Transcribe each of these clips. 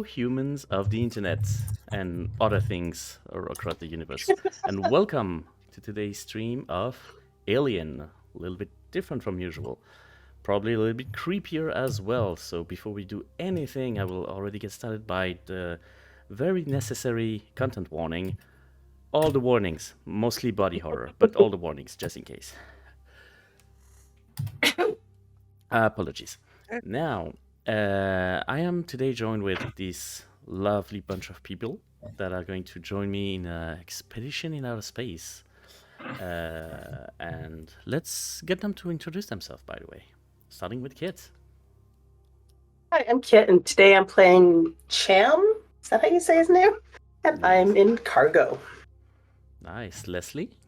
Hello, humans of the internet and other things across the universe, and welcome to today's stream of Alien. A little bit different from usual, probably a little bit creepier as well. So before we do anything, I will already get started by the very necessary content warning. All the warnings, mostly body horror, but all the warnings just in case. Apologies. Now, I am today joined with this lovely bunch of people that are going to join me in an expedition in outer space. And let's get them to introduce themselves, by the way. Starting with Kit. Hi, I'm Kit, and today I'm playing Cham. Is that how you say his name? And Yes. I'm in cargo. Nice. Leslie?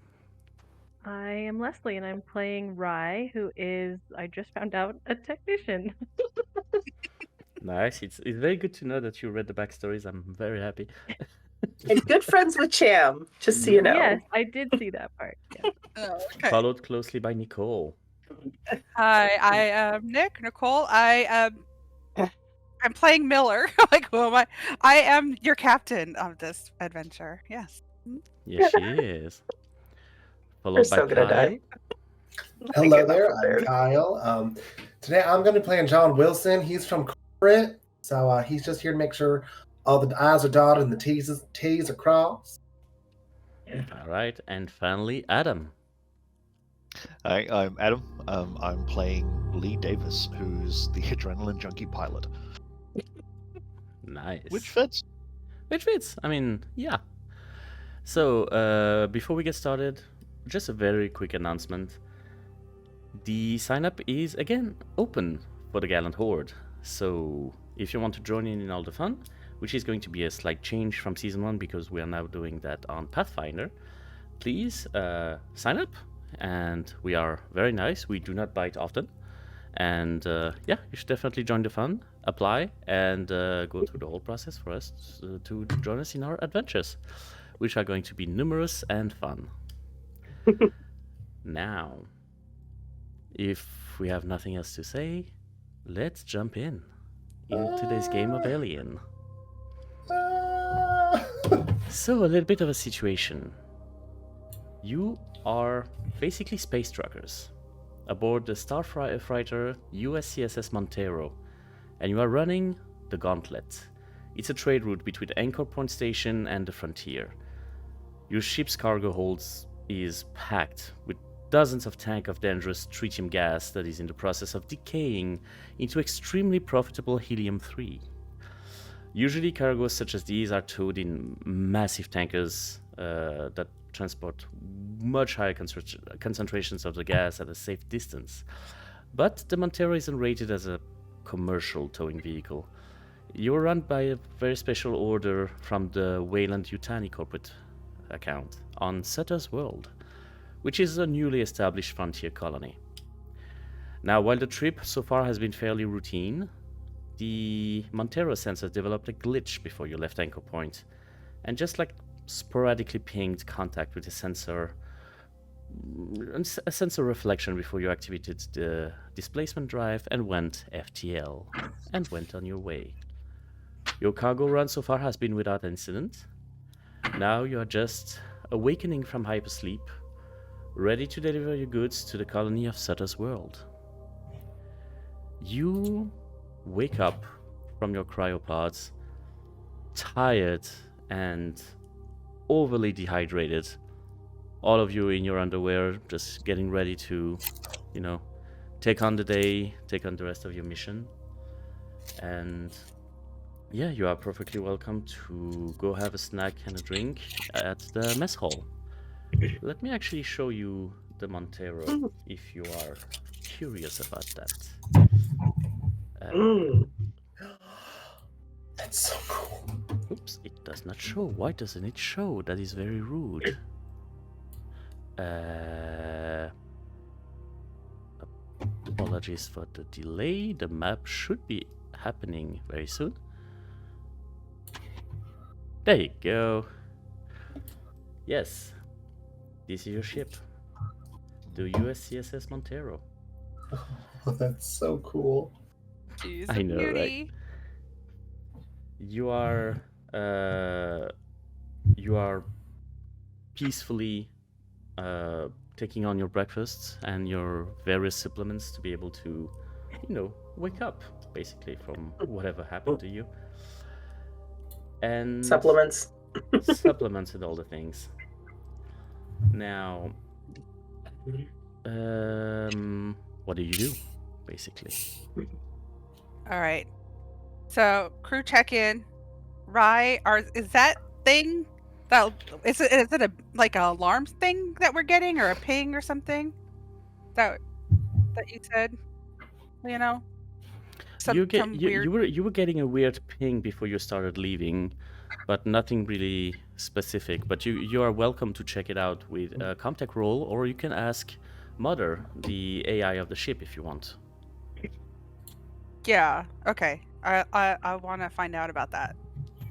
I am Leslie, and I'm playing Rye, who is, I just found out, a technician. Nice. It's very good to know that you read the backstories. I'm very happy. And good friends with Cham, just so you know. Yes, I did see that part. Yeah. Oh, okay. Followed closely by Nicole. Hi, I am Nicole. I'm playing Miller. Like, who am I? I am your captain of this adventure. Yes. Yes, she is. Followed We're by so gonna Kyle. die. Hello there, I'm Kyle. Today I'm going to be playing John Wilson. He's from Chariot, so he's just here to make sure all the I's are dotted and the T's are crossed. All right, and finally, Adam. Hi, I'm Adam. I'm playing Lee Davis, who's the adrenaline junkie pilot. Nice. Which fits. Which fits. I mean, yeah. So, before we get started, just a very quick announcement. The sign-up is, again, open for the Gallant Horde. So, if you want to join in all the fun, which is going to be a slight change from Season 1 because we are now doing that on Pathfinder, please sign up. And we are very nice. We do not bite often. And yeah, you should definitely join the fun, apply, and go through the whole process for us to join us in our adventures, which are going to be numerous and fun. Now, if we have nothing else to say, let's jump in today's game of Alien. So, a little bit of a situation. You are basically space truckers aboard the starfighter USCSS Montero, and you are running the Gauntlet. It's a trade route between Anchor Point Station and the frontier. Your ship's cargo holds is packed with dozens of tanks of dangerous tritium gas that is in the process of decaying into extremely profitable helium-3. Usually cargoes such as these are towed in massive tankers that transport much higher concentrations of the gas at a safe distance. But the Montero isn't rated as a commercial towing vehicle. You're run by a very special order from the Weyland-Yutani corporate account on Sutter's World, which is a newly established frontier colony. Now, while the trip so far has been fairly routine, the Montero sensor developed a glitch before you left Anchor Point, and just like sporadically pinged contact with a sensor reflection before you activated the displacement drive and went FTL and went on your way. Your cargo run so far has been without incident. Now you are just awakening from hypersleep, ready to deliver your goods to the colony of Sutter's World. You wake up from your cryopods, tired and overly dehydrated. All of you in your underwear, just getting ready to, take on the day, take on the rest of your mission. And yeah, you are perfectly welcome to go have a snack and a drink at the mess hall. Let me actually show you the Montero if you are curious about that. That's so cool. Oops, it does not show. Why doesn't it show? That is very rude. Apologies for the delay. The map should be happening very soon. There you go. Yes, this is your ship, the USCSS Montero. Oh, that's so cool. She's I a know, beauty. right? you are peacefully taking on your breakfasts and your various supplements to be able to, wake up basically from whatever happened to you. And Supplements. supplements and all the things. Now, what do you do, basically? All right. So crew check-in. Rye, is that thing that is it a like an alarm thing that we're getting or a ping or something? That you said, you know? You were getting a weird ping before you started leaving, but nothing really specific. But you are welcome to check it out with a Comtech roll, or you can ask Mother, the AI of the ship, if you want. Yeah. Okay. I want to find out about that.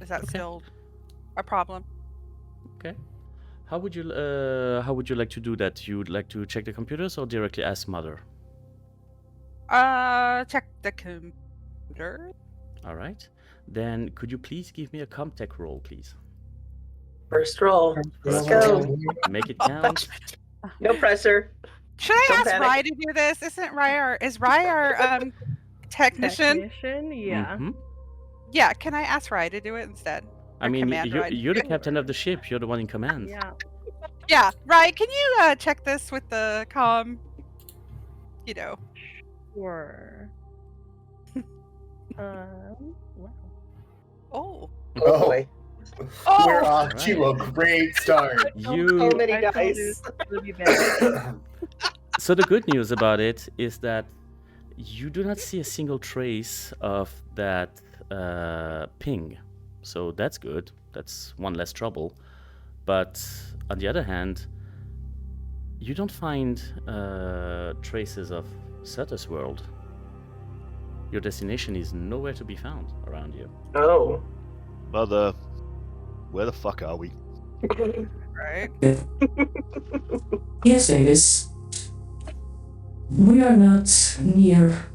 Is that Okay. still a problem? Okay. How would you like to do that? You would like to check the computers or directly ask Mother? Check the computer. All right. Then could you please give me a Comtech roll, please? First roll. Let's go. Make it count. No pressure. Should I Don't ask panic. Rye to do this? Is Rye our technician? Yeah. Mhm. Yeah, can I ask Rye to do it instead? I Or mean, Commander Rye to you're do the it? captain of the ship. You're the one in command. Yeah. Yeah, Rye, can you check this with the comm? You know. Sure. Wow. Oh. Oh boy. Oh. We're off to a great start. You. So many I told dice. you it would be bad. So the good news about it is that you do not see a single trace of that ping. So that's good. That's one less trouble. But on the other hand, you don't find traces of Sutter's world. Your destination is nowhere to be found around you. Oh. Mother, where the fuck are we? Right. Yes, Davis. We are not near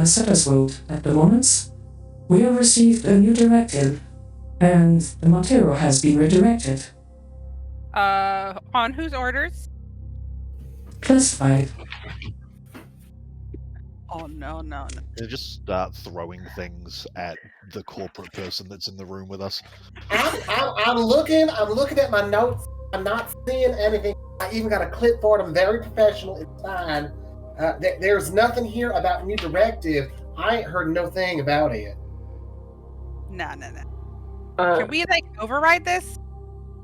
Sutter's World at the moment. We have received a new directive, and the Montero has been redirected. On whose orders? Classified. Oh no. They just start throwing things at the corporate person that's in the room with us. I'm looking at my notes. I'm not seeing anything. I even got a clipboard. I'm very professional. It's fine. There's nothing here about new directive. I ain't heard no thing about it. No. Uh, Can we override this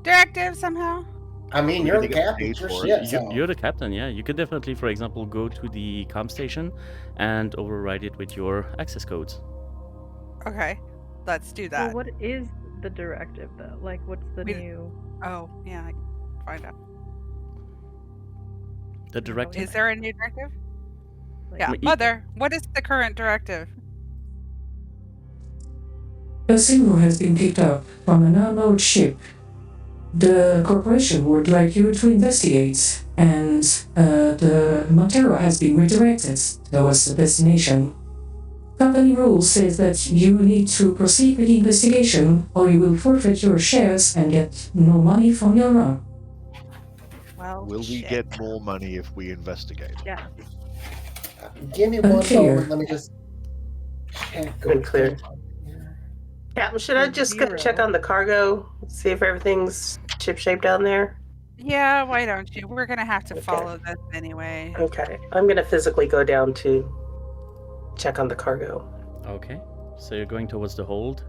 directive somehow? I mean, We you're need the to get captain. paid Your for it. ship. So. You're the captain, yeah. You could definitely, for example, go to the comm station and override it with your access codes. Okay, let's do Well, that. what is the directive though? Like, what's the We- new? Oh yeah, I can find out. The directive. Is there a new directive? Like, Yeah, Well, Mother. What is the current directive? A signal has been picked up from an unknown ship. The corporation would like you to investigate, and the Montero has been redirected towards the destination. Company rules says that you need to proceed with the investigation, or you will forfeit your shares and get no money from your run. Well, Will we shit. get more money if we investigate? Yeah. Give me one Unclear. moment. Let me just check. Unclear. Captain, should I just go 0. check on the cargo? See if everything's ship-shape down there? Yeah, why don't you? We're gonna have to Okay. follow this anyway. Okay. I'm going to physically go down to check on the cargo. Okay. So you're going towards the hold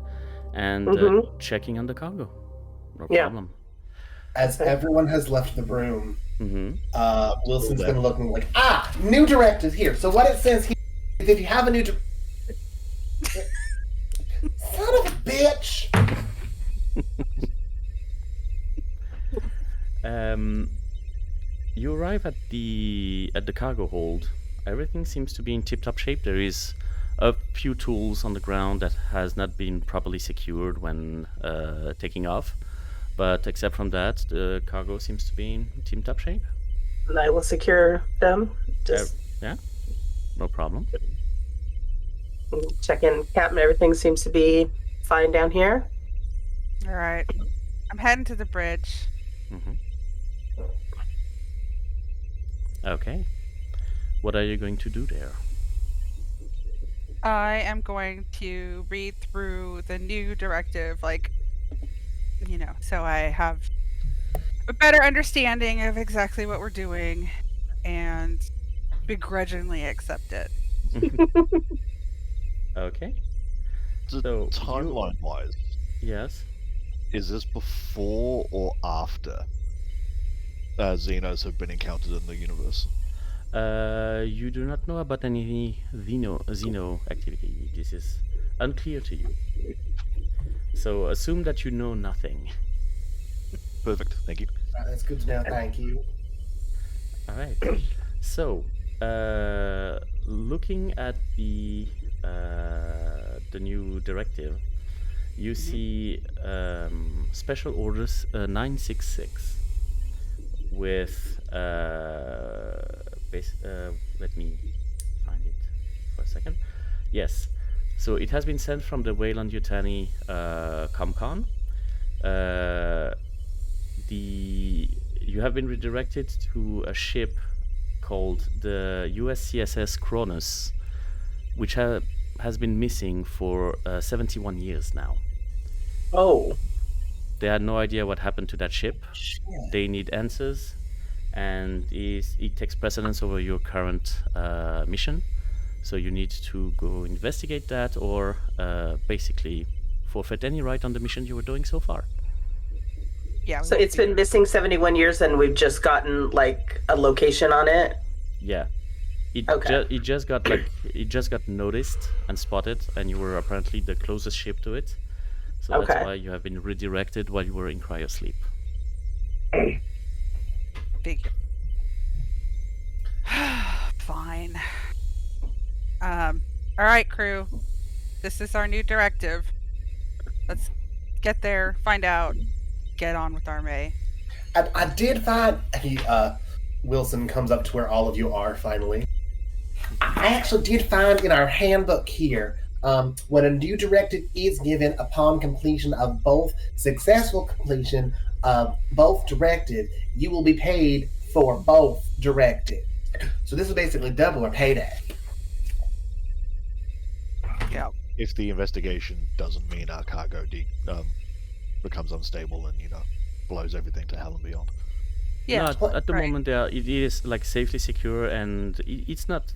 and Mhm. checking on the cargo. No Yeah. problem. As everyone has left the room, Mm-hmm. Wilson's been looking like, new directive here. So what it says here is if you have a new son of a bitch. You arrive at the cargo hold. Everything seems to be in tip-top shape. There is a few tools on the ground that has not been properly secured when taking off, but except from that, the cargo seems to be in tip-top shape. And I will secure them. Just Yeah, no problem. check in, Captain. Everything seems to be fine down here. All right. I'm heading to the bridge. Okay. What are you going to do there? I am going to read through the new directive, so I have a better understanding of exactly what we're doing and begrudgingly accept it. Okay. So, So, timeline-wise, Yes. is this before or after Xenos have been encountered in the universe? You do not know about any Xeno activity. This is unclear to you. So assume that you know nothing. Perfect, thank you. That's good to know. Thank you. All right. So, looking at the new directive, you see Special Orders 966 with let me find it for a second. Yes. So it has been sent from the Wayland Yutani Comcon. You have been redirected to a ship called the USCSS Cronus, which has been missing for 71 years now. Oh. They had no idea what happened to that ship. They need answers, and it takes precedence over your current mission. So you need to go investigate that, or basically forfeit any right on the mission you were doing so far. Yeah. So it's been missing 71 years and we've just gotten like a location on it? Yeah. It just got noticed and spotted, and you were apparently the closest ship to it. So that's why you have been redirected while you were in cryosleep. Big. Fine. All right, crew. This is our new directive. Let's get there, find out, get on with our May. I did find... Wilson comes up to where all of you are, finally. I actually did find in our handbook here, when a new directive is given upon completion of both successful completion of both directives, you will be paid for both directives. So this is basically double or payday. Yeah. If the investigation doesn't mean our cargo becomes unstable and, blows everything to hell and beyond. Yeah. No, at the moment, it is like safely secure, and it's not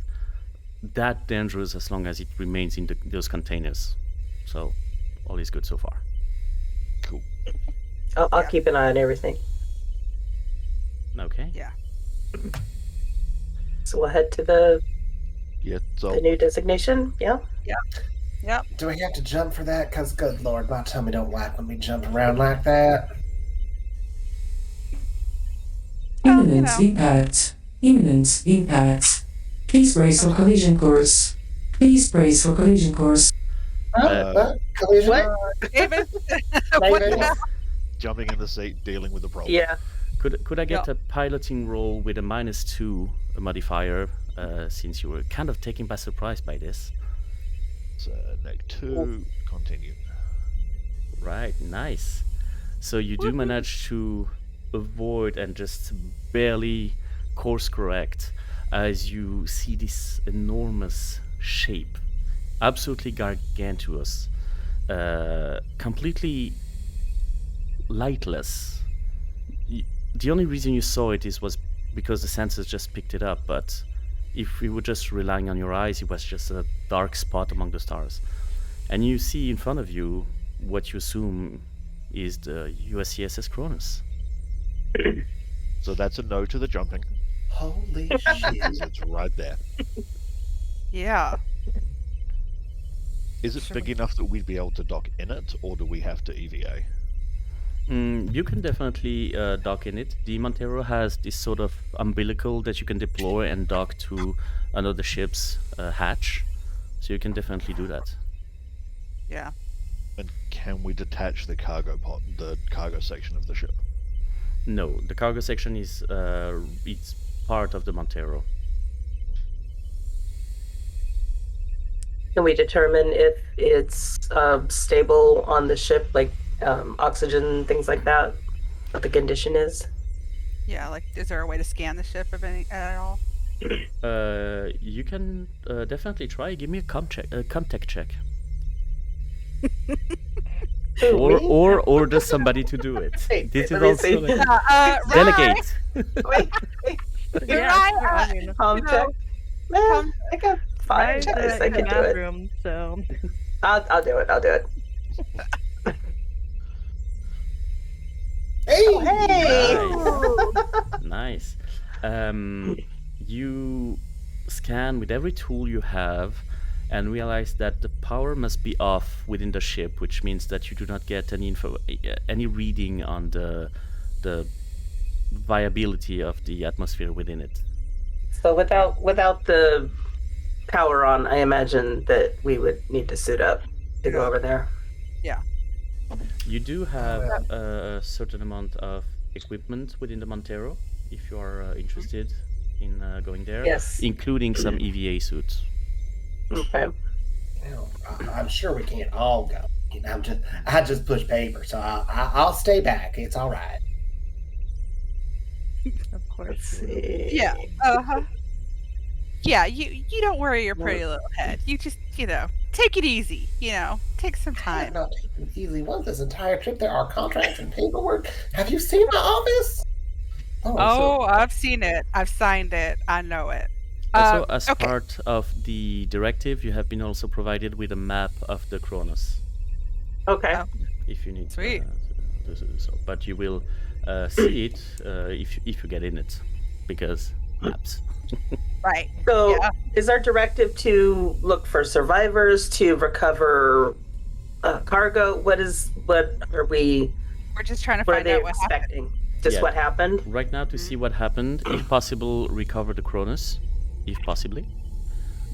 that dangerous as long as it remains in those containers. So, all is good so far. Cool. I'll keep an eye on everything. Okay. Yeah. So we'll head to the So new designation. Yeah. Yep. Do we have to jump for that? Because, good lord, my tummy don't like when we jump around like that. Well, Imminent impact. Imminent impact. Please brace for collision course. Please brace for collision course. Collision? What? David, David? jumping in the seat, dealing with the problem. Yeah. Could I get a piloting roll with a -2 modifier, since you were kind of taken by surprise by this? So, -2, continue. Right, nice. So you do manage to avoid and just barely course correct as you see this enormous shape, absolutely gargantuous, completely lightless. The only reason you saw it was because the sensors just picked it up, but if you were just relying on your eyes, it was just a dark spot among the stars. And you see in front of you what you assume is the USCSS Cronus. So that's a no to the jumping. Holy shit. Because it's right there. yeah. Is it Sure. big enough that we'd be able to dock in it, or do we have to EVA? You can definitely dock in it. The Montero has this sort of umbilical that you can deploy and dock to another ship's hatch, so you can definitely do that. Yeah. And can we detach the the cargo section of the ship? No, the cargo section is it's part of the Montero. Can we determine if it's stable on the ship, like oxygen, things like that? What the condition is? Yeah, like, is there a way to scan the ship of any at all? You can definitely try. Give me a contact check. Or order somebody to do it. Wait, This is let me also see. like, delegate. Wait. Yeah, sure, I mean, Contact. Man, I got 5 Rye's choice. I in the can do it. bathroom, so I'll do it. I'll do it. Hey! Nice. You scan with every tool you have and realize that the power must be off within the ship, which means that you do not get any reading on the viability of the atmosphere within it. So without the power on, I imagine that we would need to suit up to go over there. You do have a certain amount of equipment within the Montero, if you are interested in going there, Yes. including some EVA suits. Okay. I'm sure we can't all go. You know, I just push paper, so I'll stay back. It's all right. of course. Let's see. Yeah. Yeah, you don't worry your pretty little head. You just, take it easy, take some I'm time. not taking it easy. Once this entire trip, there are contracts and paperwork. Have you seen my office? Oh, I've seen it. I've signed it. I know it. Also, as okay. part of the directive, you have been also provided with a map of the Kronos, Okay. Oh. if you need Sweet. to do so. But you will see it if you get in it, because maps. Right. So Yeah. is our directive to look for survivors, to recover cargo? What are we? We're just trying to What are find they out what happened. expecting? Just Yeah. what happened? Right now, to see what happened, if possible, recover the Kronos, if possibly.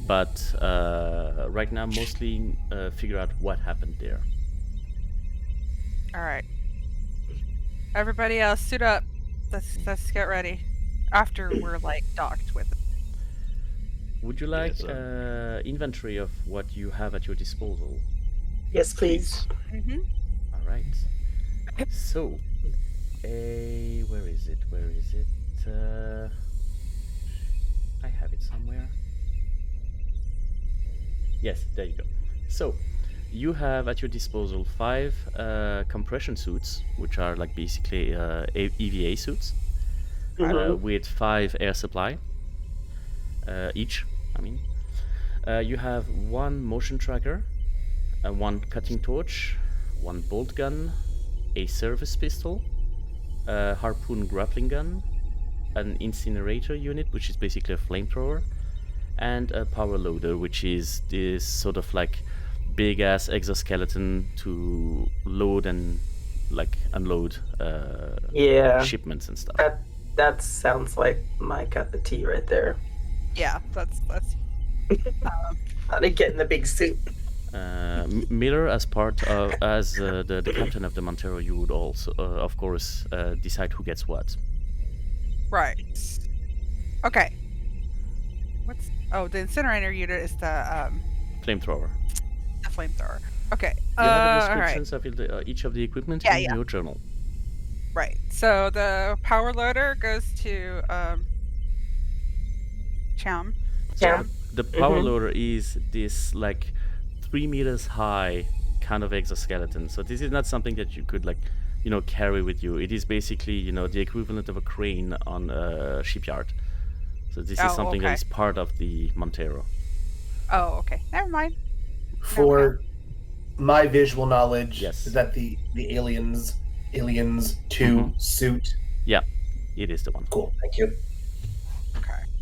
But right now, mostly figure out what happened there. All right. Everybody else, suit up. Let's get ready. After we're docked with it. Would you like Yes, inventory of what you have at your disposal? Yes, please. Mm-hmm. All right. So, where is it? Where is it? I have it somewhere. Yes, there you go. So, you have at your disposal 5 compression suits, which are like basically EVA suits, with 5 air supply each. I mean, you have 1 motion tracker, 1 cutting torch, 1 bolt gun, a service pistol, a harpoon grappling gun, an incinerator unit, which is basically a flamethrower, and a power loader, which is this sort of like big ass exoskeleton to load and like unload Yeah. shipments and stuff. That sounds like my cup of tea right there. Yeah, that's. How to get in the big suit. Miller, as the captain of the Montero, you would also, of course, decide who gets what. Right. Okay. The incinerator unit is the Flamethrower. flamethrower. Okay. You have the all right. descriptions of each of the equipment Yeah, in yeah. your journal. Right. So the power loader goes to Cham. Cham. The power loader is this like 3 meters high kind of exoskeleton. So this is not something that you could carry with you. It is basically the equivalent of a crane on a shipyard. So this is something that is part of the Montero. Oh, okay. Never mind. For my visual knowledge, Yes. is that the Aliens 2 suit? Yeah, it is the one. Cool, thank you.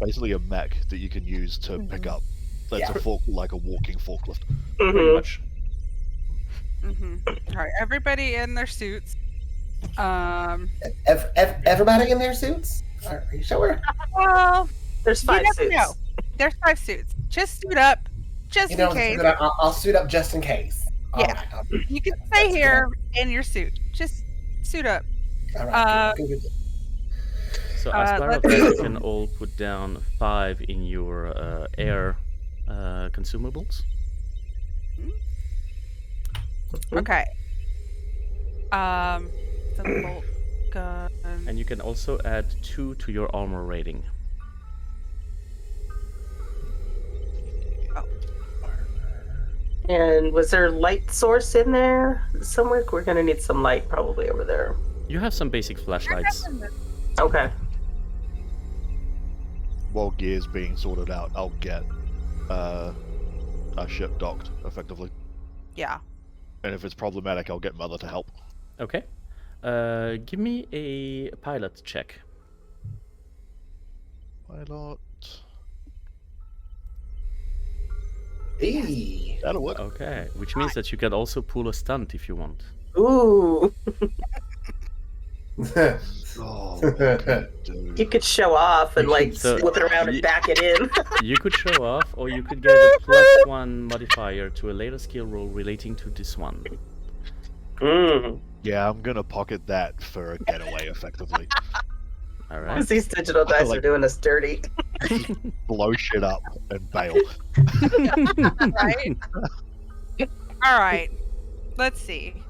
Basically a mech that you can use to pick up. That's Yeah. like a walking forklift. Pretty much. Mm-hmm. All right. Everybody in their suits. Everybody in their suits? Are you sure? Well, There's you 5 never suits. know. There's 5 suits. Just suit up, just in case. I'll suit up just in case. Yeah. Alright, You can stay here in your suit. Just suit up. Alright, good. So as part of that, you can all put down 5 in your air consumables. Okay. The bolt gun. And you can also add 2 to your armor rating. And was there light source in there somewhere? We're gonna need some light probably over there. You have some basic flashlights. Okay. While gear's being sorted out, I'll get our ship docked, effectively. Yeah. And if it's problematic, I'll get Mother to help. Okay. Give me a pilot check. Pilot. Hey. That'll work. Okay, which means that you can also pull a stunt if you want. Ooh. Oh, what can I do? You could show off and like So- flip it around and back it in. You could show off, or you could get a +1 modifier to a later skill roll relating to this one. Yeah, I'm gonna pocket that for a getaway, effectively. Alright. These digital dice like- are doing us dirty. Blow shit up and bail. Right? All right. Let's see.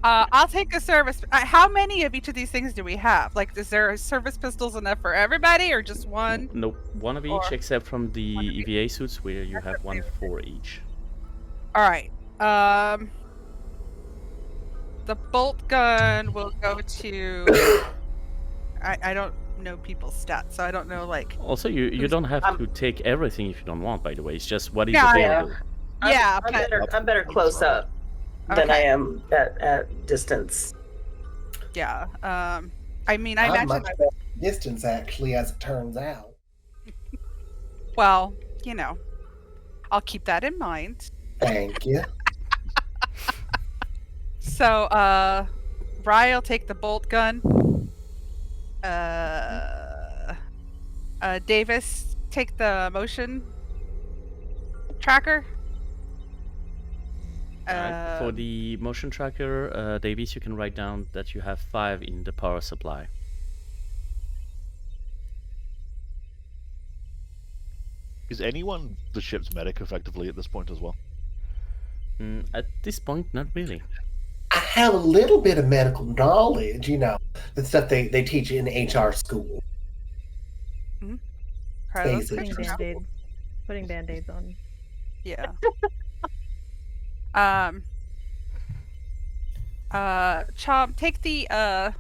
I'll take a service. How many of each of these things do we have? Like, is there service pistols enough for everybody, or just one? Nope, one of each, Or- except from the EVA suits where you have one for each. All right. The bolt gun will go to. I don't know people's stats, so I don't know like. Also, you don't have to take everything if you don't want, by the way. It's just what is Yeah, available. Yeah, I'm but I'm better close up than I Okay. am at distance. yeah. I mean, I I'm imagine. much better distance, actually, as it turns out. Well, you know, I'll keep that in mind. Thank you. So, Rye will take the bolt gun. Davis, take the motion tracker. Alright, for the motion tracker, Davies, you can write down that you have 5 in the power supply. Is anyone the ship's medic effectively at this point as well? At this point, not really. I have a little bit of medical knowledge, you know, the stuff they teach in HR school. Carlos, Basic. take Putting your- band-aids. Putting band-aids on. Yeah. Chomp, take the I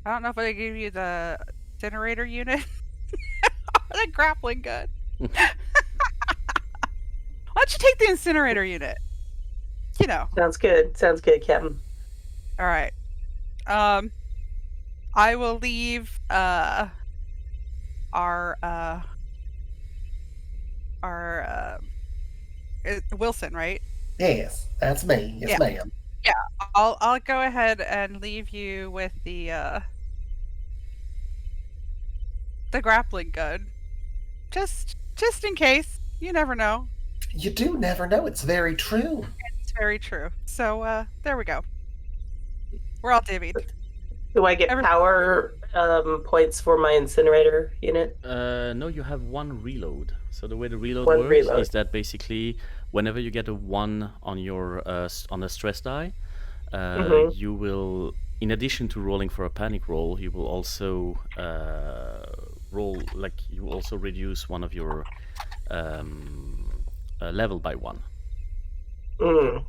don't know if I gave you the incinerator unit or the grappling gun. Why don't you take the incinerator unit? You know. Sounds good. Sounds good, Captain. All right. I will leave Wilson, right? Yes, that's me. Yes, Yeah. ma'am. I'll go ahead and leave you with the grappling gun. Just in case. You never know. You do never know. It's very true. It's very true. So there we go. We're all divvied. Do I get Every- power points for my incinerator unit? No, you have 1 reload. So the way the reload One works reload. is that basically, whenever you get a 1 on your on a stress die, Mhm. you will, in addition to rolling for a panic roll, you will also roll, like you will also reduce one of your level by 1. Mm.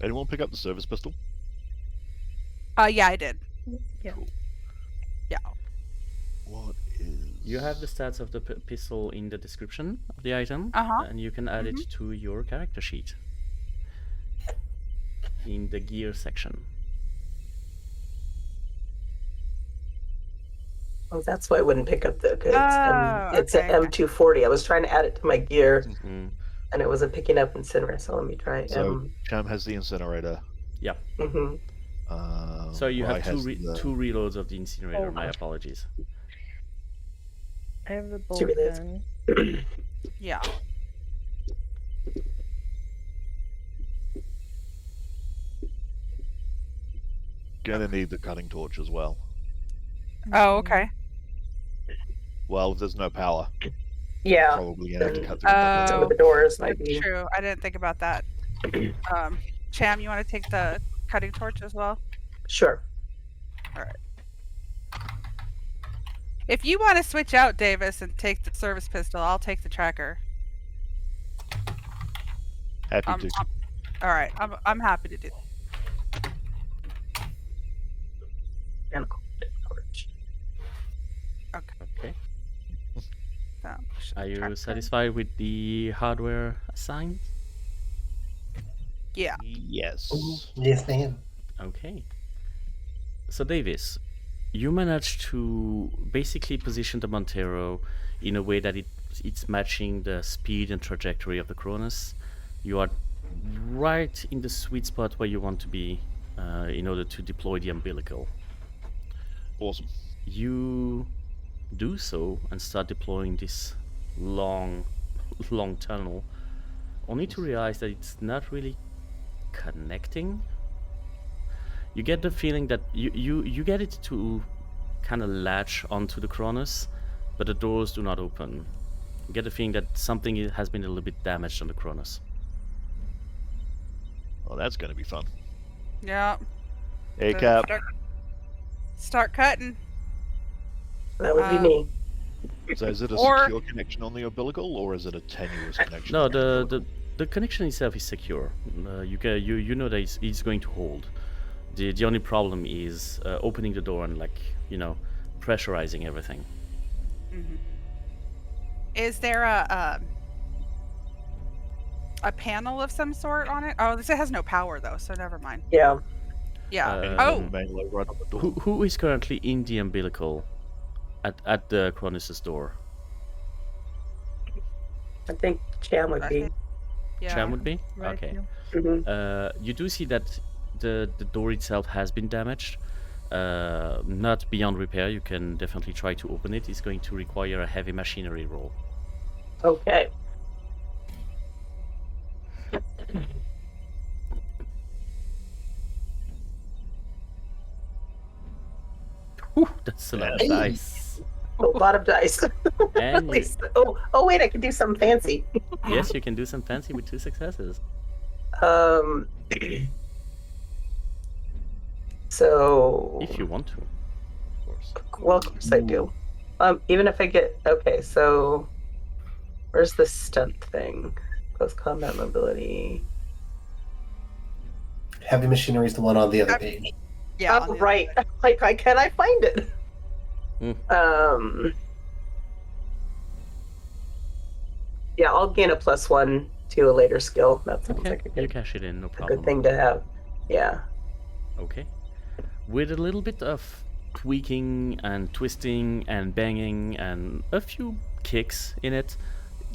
Anyone pick up the service pistol? Yeah, I did. Yeah. Yeah. What is... You have the stats of the pistol in the description of the item, Uh-huh. and you can add it to your character sheet in the gear section. Oh, that's why I wouldn't pick up the. It's okay, an M240. I was trying to add it to my gear, Mhm. and it wasn't picking up incinerator. So let me try. So, Cham has the incinerator. Yeah. Mhm. So you Rye have 2 has the- 2 reloads of the incinerator. Oh. My apologies. I have the bolt reloads. gun. Yeah. Gonna need the cutting torch as well. Oh, okay. Well, if there's no power. Yeah. Probably gonna have to cut through a couple Some of of the doors might That's be. true. I didn't think about that. Cham, you want to take the cutting torch as well? Sure. If you want to switch out, Davis, and take the service pistol, I'll take the tracker. Happy to. All right, I'm happy to do that. Mechanical torch. Okay. So, Are you tracker. satisfied with the hardware assigned? Yeah. Yes. Yes, ma'am. Okay. So Davis, you managed to basically position the Montero in a way that it's matching the speed and trajectory of the Cronus. You are right in the sweet spot where you want to be in order to deploy the umbilical. Awesome. You do so and start deploying this long tunnel, only to realize that it's not really connecting. You get the feeling that you get it to kind of latch onto the Cronus, but the doors do not open. You get the feeling that something has been a little bit damaged on the Cronus. Well, that's gonna be fun. Yeah. Hey, So Cap. Start cutting. That would be me. So is it a Or- secure connection on the umbilical, or is it a tenuous connection? No, the connection itself is secure. You know that it's going to hold. The only problem is opening the door and pressurizing everything. Mhm. Is there a panel of some sort on it? Oh, this has no power though, so never mind. Yeah. Yeah. And melee right on the door. Who is currently in the umbilical at the Cronus's door? I think Cham would I be. think- Yeah. Cham would be? Right, Okay. yeah. Mhm. You do see that the door itself has been damaged. Not beyond repair. You can definitely try to open it. It's going to require a heavy machinery roll. Okay. Whew, that's a lot of Hey. dice. A lot of dice. At And you, least. Oh, wait! I can do something fancy. yes, you can do some fancy with 2 successes. So. If you want to, of course. Well, of course I do. Even if I get so where's the stunt thing? Close combat mobility. Heavy machinery is the one on the other page. Yeah. Oh, right. Like, can I find it? Hmm. Yeah, I'll gain a +1 to a later skill. That sounds Okay, like a you good, cash it in, no a problem. good thing to have. Yeah. Okay. With a little bit of tweaking and twisting and banging and a few kicks in it,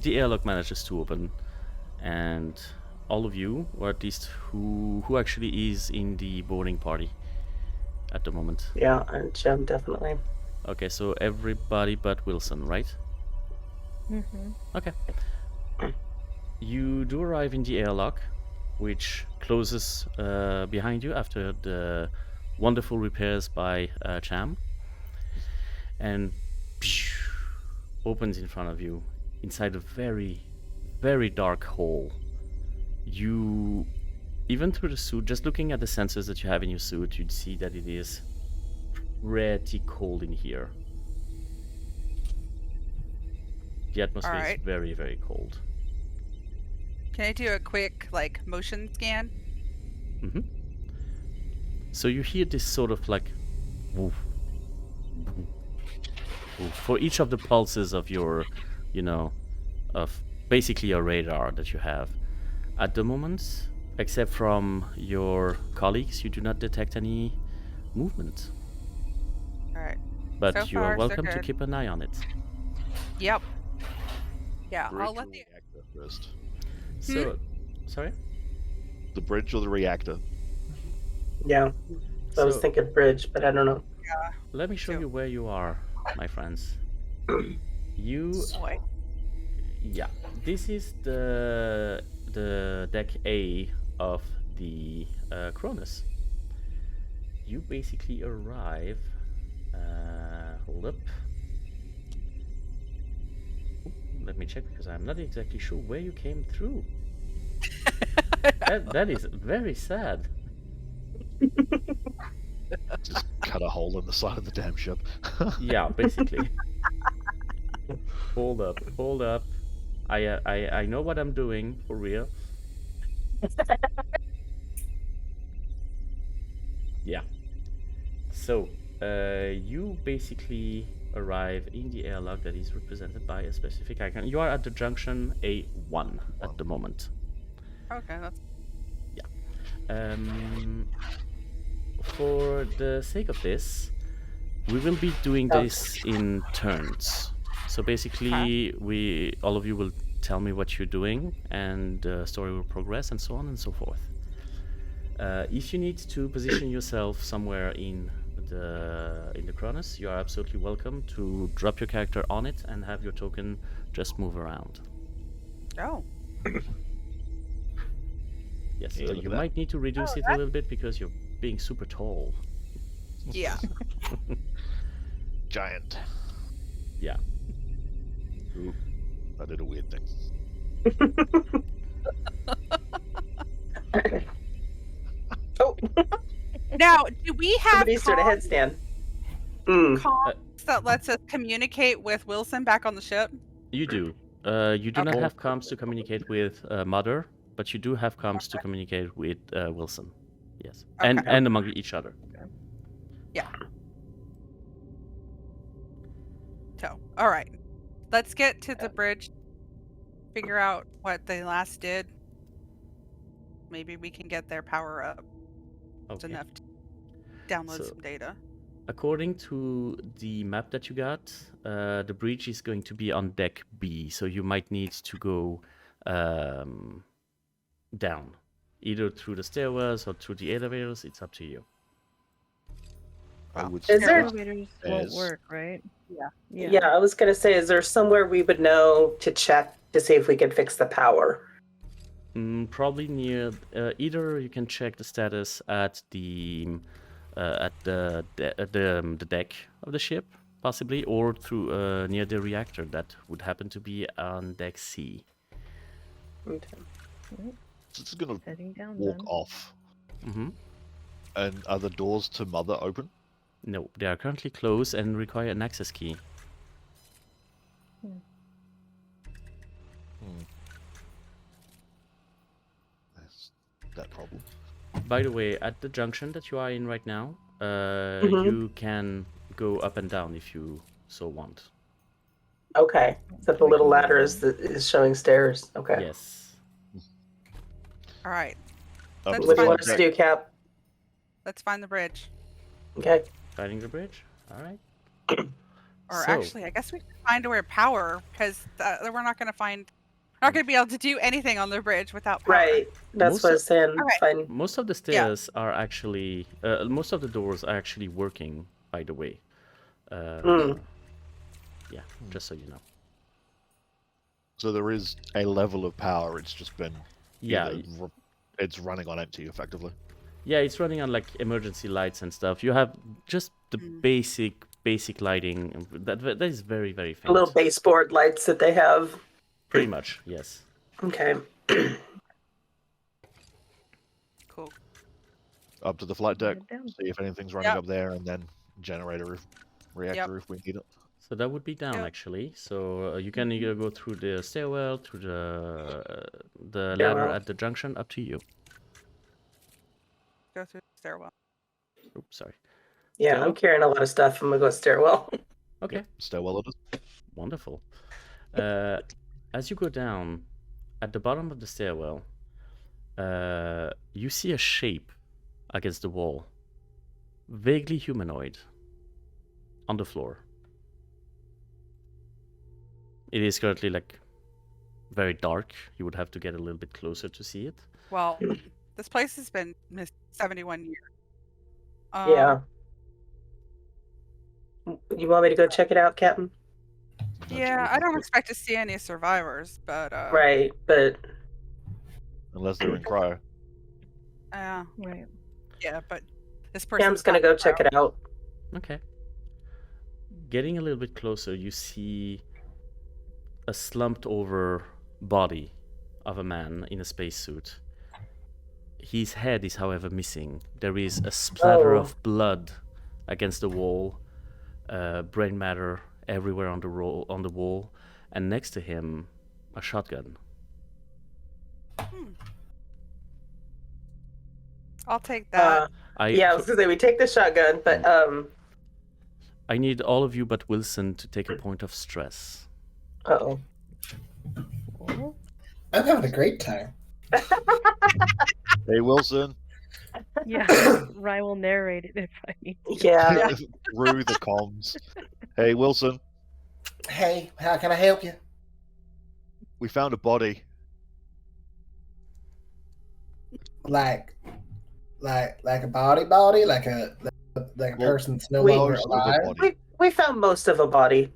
the airlock manages to open, and all of you, or at least who actually is in the boarding party at the moment. Yeah, and Jim definitely. Okay, so everybody but Wilson, right? Mm-hmm. Okay. You do arrive in the airlock, which closes behind you after the wonderful repairs by Cham, and opens in front of you inside a very, very dark hole. You, even through the suit, just looking at the sensors that you have in your suit, you'd see that it is pretty cold in here. The atmosphere is Alright. very, very cold. Can I do a quick motion scan? Mm-hmm. So you hear this sort of like woof, woof, woof, for each of the pulses of your, of basically a radar that you have. At the moment, except from your colleagues, you do not detect any movement. All right. But So you are far, so welcome to good. keep an eye on it. Yep. Yeah, Bridge I'll or let the. reactor first? So, sorry? The bridge or the reactor? Yeah. So I was So- thinking bridge, but I don't know. Let me show So- you where you are, my friends. You, Boy. yeah, this is the deck A of the Cronus. You basically arrive. Hold up. let me check because I'm not exactly sure where you came through. That is very sad. Just cut a hole in the side of the damn ship. Yeah, basically. Hold up. I know what I'm doing for real. Yeah. So, you basically arrive in the airlock that is represented by a specific icon. You are at the junction A1 at the moment. Okay, that's For the sake of this, we will be doing this in turns. So basically, all of you will tell me what you're doing, and the story will progress, and so on and so forth. If you need to position yourself somewhere in the Cronus, you are absolutely welcome to drop your character on it and have your token just move around. oh. Yes, Yeah, look you at that. might need to reduce it a little bit because you're being super tall. Yeah. Giant. Yeah. Ooh, I did a weird thing. Oh, Now, do we have somebody's doing a headstand. Mm. comms that lets us communicate with Wilson back on the ship? You do. You do not Okay. have comms to communicate with Mother, but you do have comms to communicate with Wilson. Yes, and Okay. among each other. So, all right. Let's get to the bridge. Figure out what they last did. Maybe we can get their power up. It's Okay. enough to download So- some data. According to the map that you got, the breach is going to be on deck B, so you might need to go down, either through the stairwells or through the elevators. It's up to you. I would Is there- Elevators won't Yes. work, right? Yeah. Yeah, I was gonna say, is there somewhere we would know to check to see if we could fix the power? Probably near. Either you can check the status at the deck of the ship, possibly, or through near the reactor that would happen to be on deck C. Okay. So it's gonna Heading down walk then. off. Mm-hmm. And are the doors to Mother open? No, they are currently closed and require an access key. That's that problem. By the way, at the junction that you are in right now, Mhm. you can go up and down if you so want. Okay. So the little ladder is showing stairs. Okay. Yes. All right. Up That's to What do the you fine. want us to do, Cap? Let's find the bridge. Okay. Finding the bridge? Alright. Or So- actually, I guess we can find where power, because we're not going to find. We're not going to be able to do anything on the bridge without power. Right. That's Most what I of- was saying. Okay. Fine. Most of the stairs are actually, most of the doors are actually working, by the way. Yeah, just so you know. So there is a level of power. It's just been Yeah, it's running on empty effectively. yeah, it's running on like emergency lights and stuff. You have just the basic lighting. That is very, very The faint. little baseboard lights that they have. Pretty much, yes. Okay. Cool. Up to the flight deck, Head down. see if anything's running Yep. up there, and then generator reactor if we need it. So that would be down Yep. actually. So you can either go through the stairwell, through the ladder Stairwell. at the junction. Up to you. Go through the stairwell. Oops, sorry. Yeah, Stairwell? I'm carrying a lot of stuff. I'm gonna go stairwell. Okay. Stairwell it is. Wonderful. As you go down, at the bottom of the stairwell, you see a shape against the wall, vaguely humanoid, on the floor. It is currently like very dark. You would have to get a little bit closer to see it. Well, this place has been missed 71 years. Yeah. You want me to go check it out, Captain? Yeah, I don't expect to see any survivors, but Right, but Unless they're in cryo. Right. yeah, but this person. yeah, I'm just gonna go check it out. Okay. Getting a little bit closer, you see a slumped over body of a man in a spacesuit. His head is, however, missing. There is a splatter Oh. of blood against the wall, brain matter everywhere on the wall, and next to him, a shotgun. I'll take that. Yeah, I was gonna say we take the shotgun, but I need all of you but Wilson to take a point of stress. uh-oh. I'm having a great time. Hey, Wilson. Yeah, Rye will narrate it if I need to. Yeah. Through the comms. Hey, Wilson. Hey, how can I help you? We found a body. Like a body, like a person that's no we- longer Most of a alive. body. We found most of a body.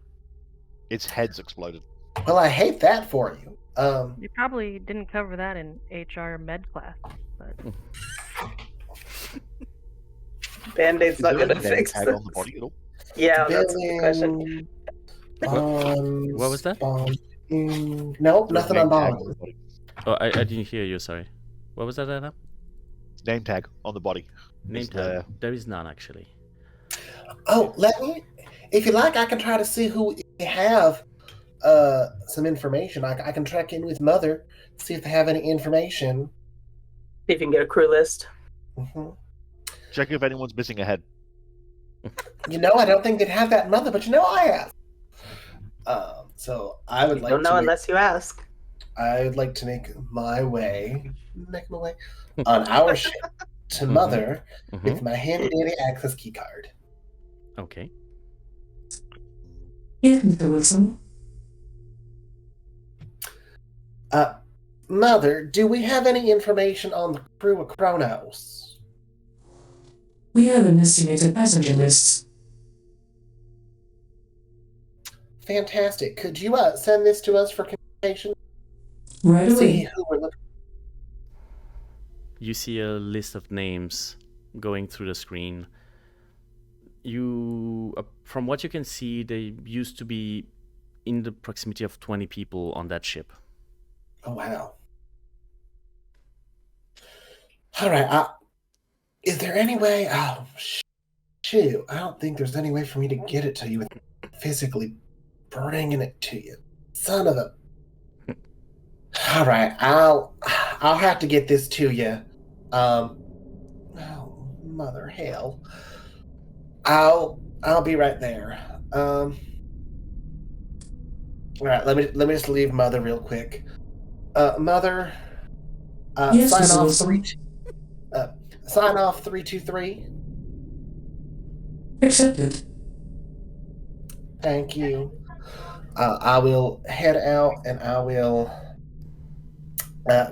Its head's exploded. Well, I hate that for you. You probably didn't cover that in HR med class, but Band-Aid's Is not there a gonna name fix tag this. on the body at all? Yeah, that's a good question. Bonds, What was that? Nope, nothing on Name tag bonds. the body. Oh, I didn't hear you, sorry. What was that, Adam? Name tag on the body. Name Is tag? there- There is none, actually. Oh, let me. If you like, I can try to see who they have. Some information. I can track in with Mother, see if they have any information. See if you can get a crew list. hmm Check if anyone's missing a head. I don't think they'd have that in Mother, but I have. So I would You like don't know to. unless you ask. I would like to make my way on our ship to Mother with my handy dandy access key card. Okay. Yes, Mr. Wilson. Mother, do we have any information on the crew of Kronos? We have an estimated passenger list. Fantastic. Could you send this to us for communication? Right See away. who we're looking. You see a list of names going through the screen. From what you can see, there used to be in the proximity of 20 people on that ship. Oh wow. All right. Is there any way? Oh shoot! I don't think there's any way for me to get it to you without physically bringing it to you. Son of a. All right. I'll have to get this to you. Oh mother hell. I'll be right there. All right. Let me just leave Mother real quick. Mother. Yes, sign Mr. off Wilson. Sign off 323. Accepted. Thank you. I will head out and I will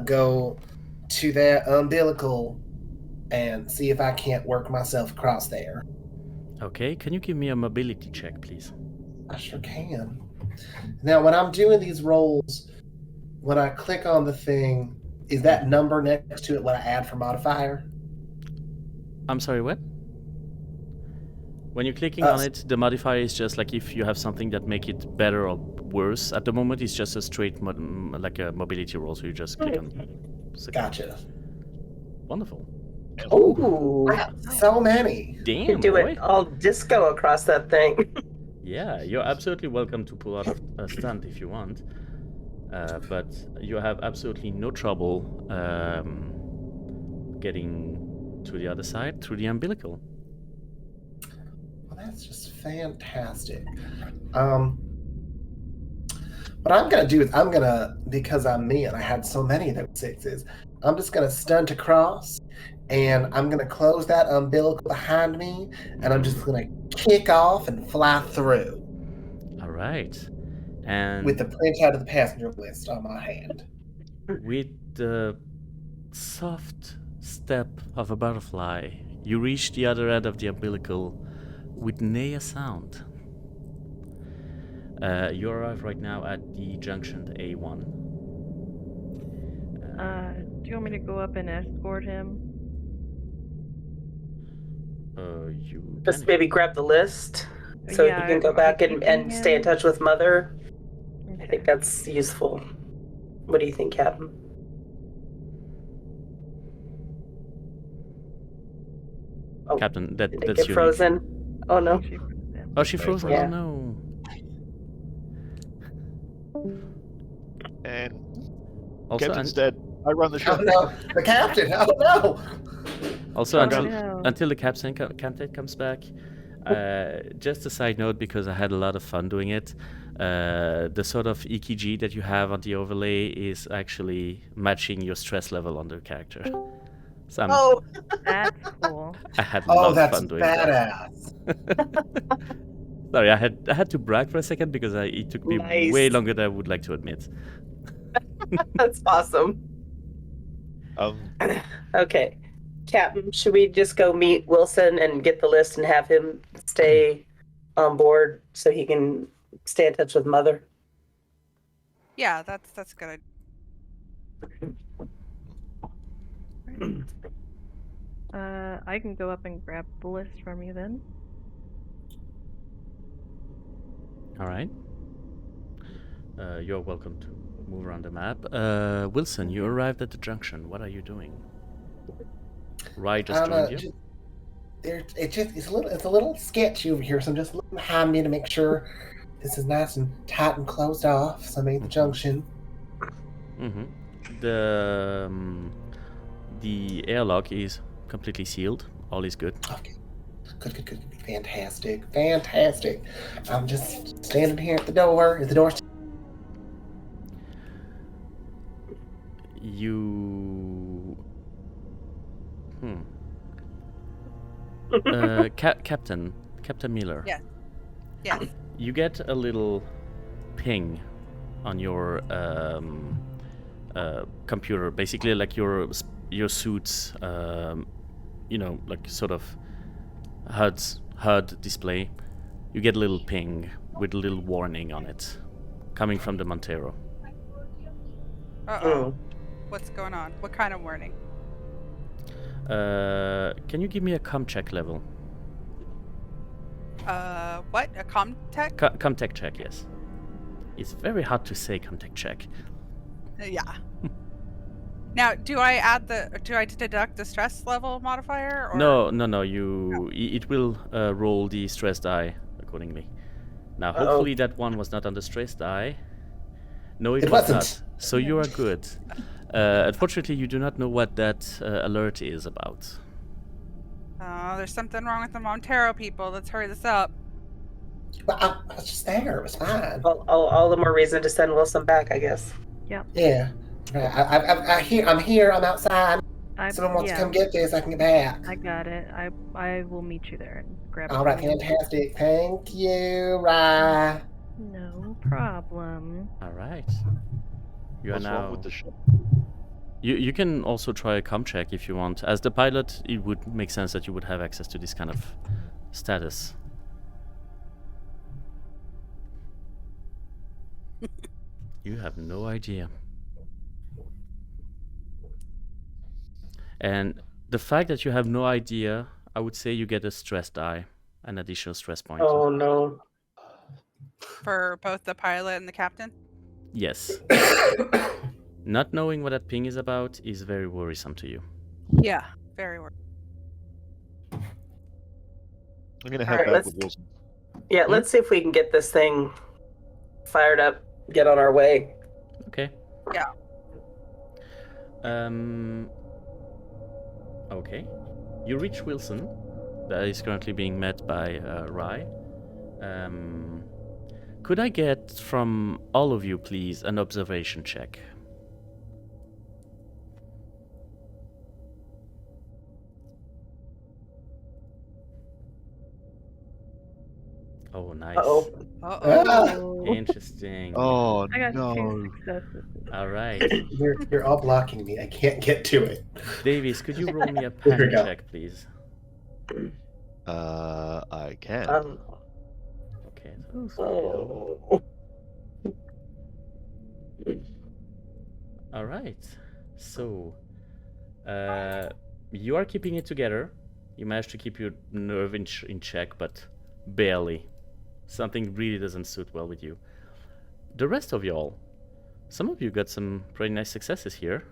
go to their umbilical and see if I can't work myself across there. Okay, can you give me a mobility check, please? I sure can. Now, when I'm doing these rolls, when I click on the thing, is that number next to it what I add for modifier? I'm sorry, what? When you're clicking on it, the modifier is just like if you have something that make it better or worse. At the moment, it's just a straight like a mobility roll, so you just click on. Gotcha. Wonderful. Ooh. Wow, so many. Damn, You can do boy. it all disco across that thing. Yeah, you're absolutely welcome to pull out a stunt if you want, but you have absolutely no trouble getting to the other side through the umbilical. Well, that's just fantastic. What I'm gonna do is because I'm me and I had so many of those sixes, I'm just gonna stunt across and I'm gonna close that umbilical behind me and I'm just gonna kick off and fly through All right, and with the printout of the passenger list on my hand. with the soft step of a butterfly, you reach the other end of the umbilical with nay a sound. You arrive right now at the junction A1. Do you want me to go up and escort him? You Just can- maybe grab the list so Yeah, you can go are we back keeping and stay in him? touch with Mother. Okay. think that's useful. What do you think, Captain? Oh, Captain, did it that's get you. frozen? Oh no. She froze, yeah. Oh, she frozen. Yeah. Oh no. And Also, Captain's dead. I run the Oh ship. no, the captain! Oh no! Also, Oh, until no. until the captain comes back, just a side note because I had a lot of fun doing it. The sort of EKG that you have on the overlay is actually matching your stress level on the character. So Oh, That's cool. I had a lot Oh, of that's fun doing that. badass. Sorry, I had to brag for a second because it took me Nice. way longer than I would like to admit. that's awesome. Okay, Captain, should we just go meet Wilson and get the list and have him stay on board so he can stay in touch with Mother? Yeah, that's good. I can go up and grab the list from you then. All right. You're welcome to move around the map. Wilson, you arrived at the junction. What are you doing? Rye just joined you. It's a little sketchy over here, so I'm just looking behind me to make sure this is nice and tight and closed off. So I made the junction. Mm-hmm. The airlock is completely sealed. All is good. Okay. Good. Fantastic. I'm just standing here at the door. Is the door? You. Captain Miller. Yeah. Yes. You get a little ping on your computer, basically like your suit's, like sort of HUD display. You get a little ping with a little warning on it, coming from the Montero. Uh-oh. What's going on? What kind of warning? Can you give me a comm check level? What? A comtech? Comtech check, yes. It's very hard to say comtech check. Yeah. Now, do I deduct the stress level modifier? Or? No. It will roll the stress die accordingly. Now, hopefully that one was not on the stress die. No, it was wasn't. not. So you are good. Unfortunately, you do not know what that alert is about. Oh, there's something wrong with the Montero people. Let's hurry this up. Well, I was just there. It was fine. All the more reason to send Wilson back, I guess. Yep. Yeah. I'm here. I'm outside. Someone wants to come get this. I can get back. I got it. I will meet you there and grab it. All right, from you. fantastic. Thank you, Rye. No problem. All right. You What's are wrong now. with the ship? You can also try a comm check if you want. As the pilot, it would make sense that you would have access to this kind of status. You have no idea. And the fact that you have no idea, I would say you get a stress die, an additional stress point. Oh no. For both the pilot and the captain? Yes. Not knowing what that ping is about is very worrisome to you. Yeah. Very worried. I'm gonna head Alright, back let's- with Wilson. Yeah, let's see if we can get this thing fired up, get on our way. Okay. Yeah. Okay. You reach Wilson, that is currently being met by Rye. Could I get from all of you, please, an observation check? Oh, nice. Uh-oh. Uh-oh. Interesting. Oh I got no! 2 successes. All right. You're all blocking me. I can't get to it. Davis, could you roll me a Here we panic go. check, please? I can. Okay. Oh. All right. So, you are keeping it together. You managed to keep your nerve in check, but barely. Something really doesn't suit well with you. The rest of y'all, some of you got some pretty nice successes here.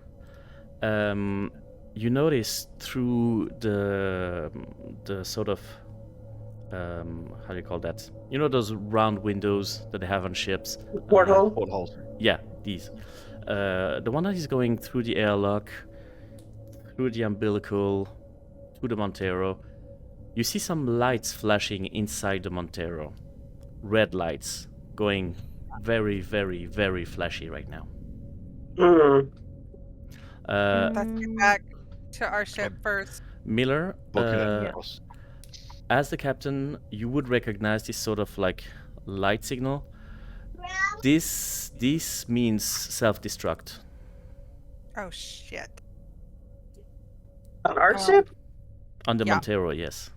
You notice through the sort of how do you call that? You know those round windows that they have on ships? Porthole? Portholes. Yeah, these. The one that is going through the airlock, through the umbilical, through the Montero. You see some lights flashing inside the Montero. Red lights going very, very, very flashy right now. Let's get back to our ship first. Miller, Booking it Yeah. across. as the captain, you would recognize this sort of like light signal. This means self-destruct. Oh shit. On our ship? On the Yeah. Montero, yes.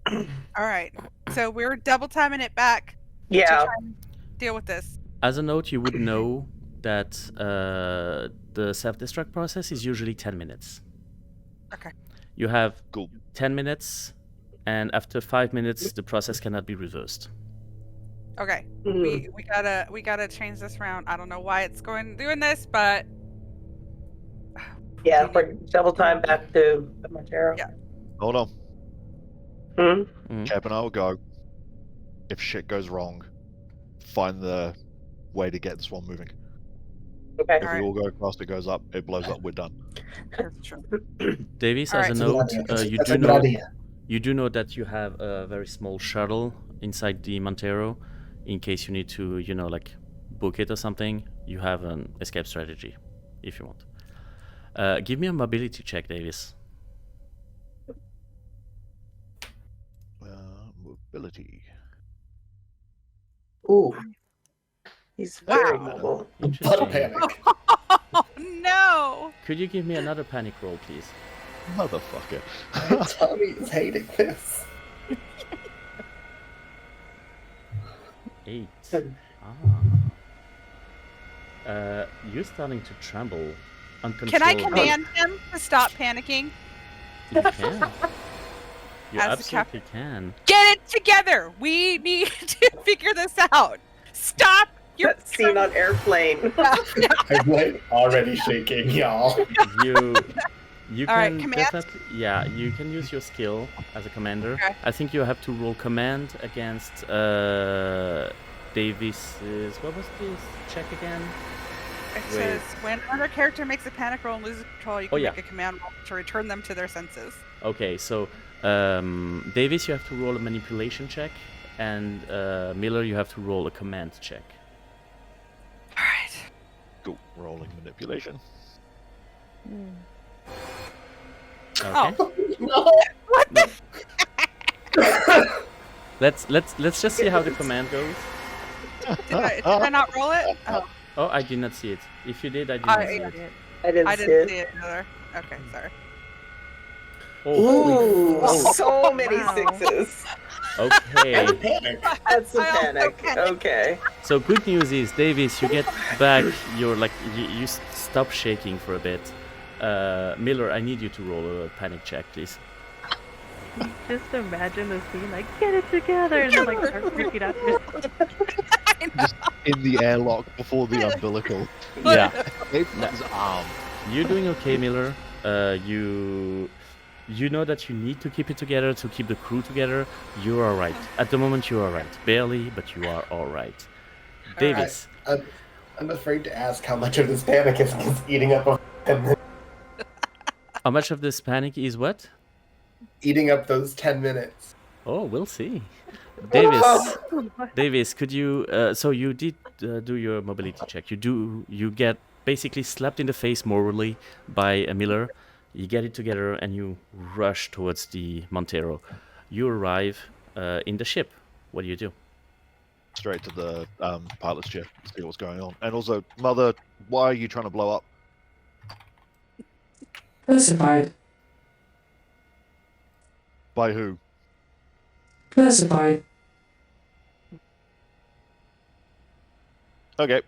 All right. So we're double timing it back to Yeah. try and deal with this. As a note, you would know that the self-destruct process is usually 10 minutes. Okay. You have Cool. 10 minutes, and after 5 minutes, the process cannot be reversed. Okay. Mhm. We gotta change this around. I don't know why it's doing this, but Yeah, for double time back to the Montero. Yeah. Hold on. Hmm? Cap and I will go. If shit goes wrong, find the way to get this one moving. Okay. If we all go fast, it goes up. It blows up. We're done. that's true. Davies, All as right. a note, you That's do a good know idea. you do know that you have a very small shuttle inside the Montero, in case you need to, like book it or something. You have an escape strategy, if you want. Give me a mobility check, Davies. Mobility. Ooh. He's very Wow. mobile. But a Interesting. panic. Oh no! Could you give me another panic roll, please? Motherfucker. Tommy is hating this. 8. You're starting to tremble uncontrollably. Can I command him to stop panicking? You can. You As the absolutely can. Get it together! We need to figure this out. Stop your That scene on Airplane. I'm like already shaking, y'all. You All right, can command? definitely, yeah, you can use your skill as a commander. Okay. I think you have to roll command against Davis's. What was this check again? It Wait. says when another character makes a panic roll and loses control, you can yeah. make a command roll to return them to their senses. Okay, so Davis, you have to roll a manipulation check, and Miller, you have to roll a command check. All right. Cool. Rolling manipulation. Okay. Oh. No. What the? Let's just see how the command goes. Did I not roll it? Oh, Oh, I did not see it. If you did, I did not see it. I didn't, I see didn't it. see it either. Okay, sorry. Oh, Ooh, so many Wow. sixes. okay. And a panic. That's a I also panic. panicked. Okay. So good news is, Davis, you get back your you stop shaking for a bit. Miller, I need you to roll a panic check, please. Just imagine the scene, like, get it together, and then like start freaking out. Just in the airlock before the umbilical. Yeah, It's his arm. you're doing okay, Miller. You know that you need to keep it together to keep the crew together. You're all right. At the moment, you're all right. Barely, but you are all right. Davis, I'm afraid to ask how much of this panic is eating up of how much of this panic is what? eating up those 10 minutes. Oh, we'll see. Davis, could you? So you did do your mobility check. You get basically slapped in the face morally by a Miller. You get it together and you rush towards the Montero. You arrive in the ship. What do you do? Straight to the pilot's chair. See what's going on. And also, Mother, why are you trying to blow up? Classified. By who? Classified. Okay.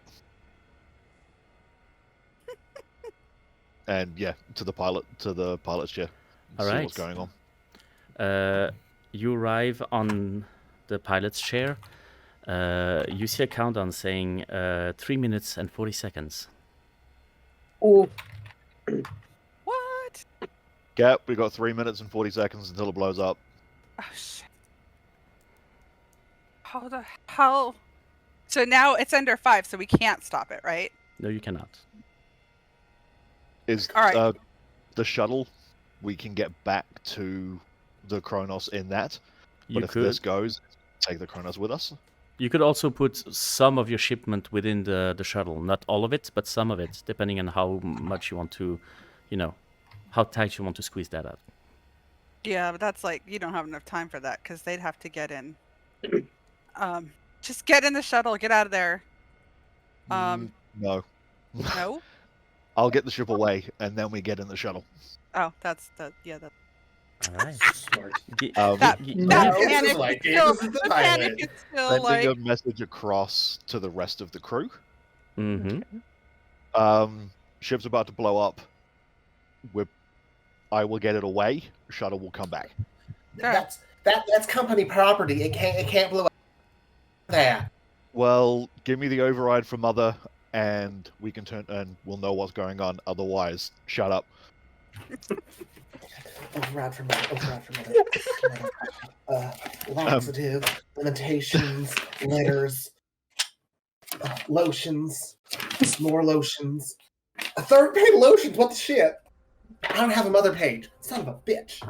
And yeah, to the pilot's chair. All See right. what's going on. You arrive on the pilot's chair. You see a countdown saying 3 minutes and 40 seconds. Ooh. What? Gap, we got 3 minutes and 40 seconds until it blows up. Oh shit. How the hell? So now it's under 5, so we can't stop it, right? No, you cannot. Is All right. the shuttle, we can get back to the Kronos in that. You But if could. this goes, take the Kronos with us. You could also put some of your shipment within the shuttle. Not all of it, but some of it, depending on how much you want to, how tight you want to squeeze that out. Yeah, but that's like, you don't have enough time for that because they'd have to get in. Just get in the shuttle, get out of there. No. No? I'll get the ship away, and then we get in the shuttle. Oh, yeah, that. All right. Smart. That No, panic this is is like it. still, This is the the panic pilot. is still Sending like. a message across to the rest of the crew. Mm-hmm. Ship's about to blow up. I will get it away. Shuttle will come back. That's company property. It can't blow up that. Well, give me the override from Mother, and we can turn and we'll know what's going on. Otherwise, shut up. Override from mother. Laxative, limitations, letters, lotions, more lotions. A third page lotions. What the shit? I don't have a mother page. Son of a bitch.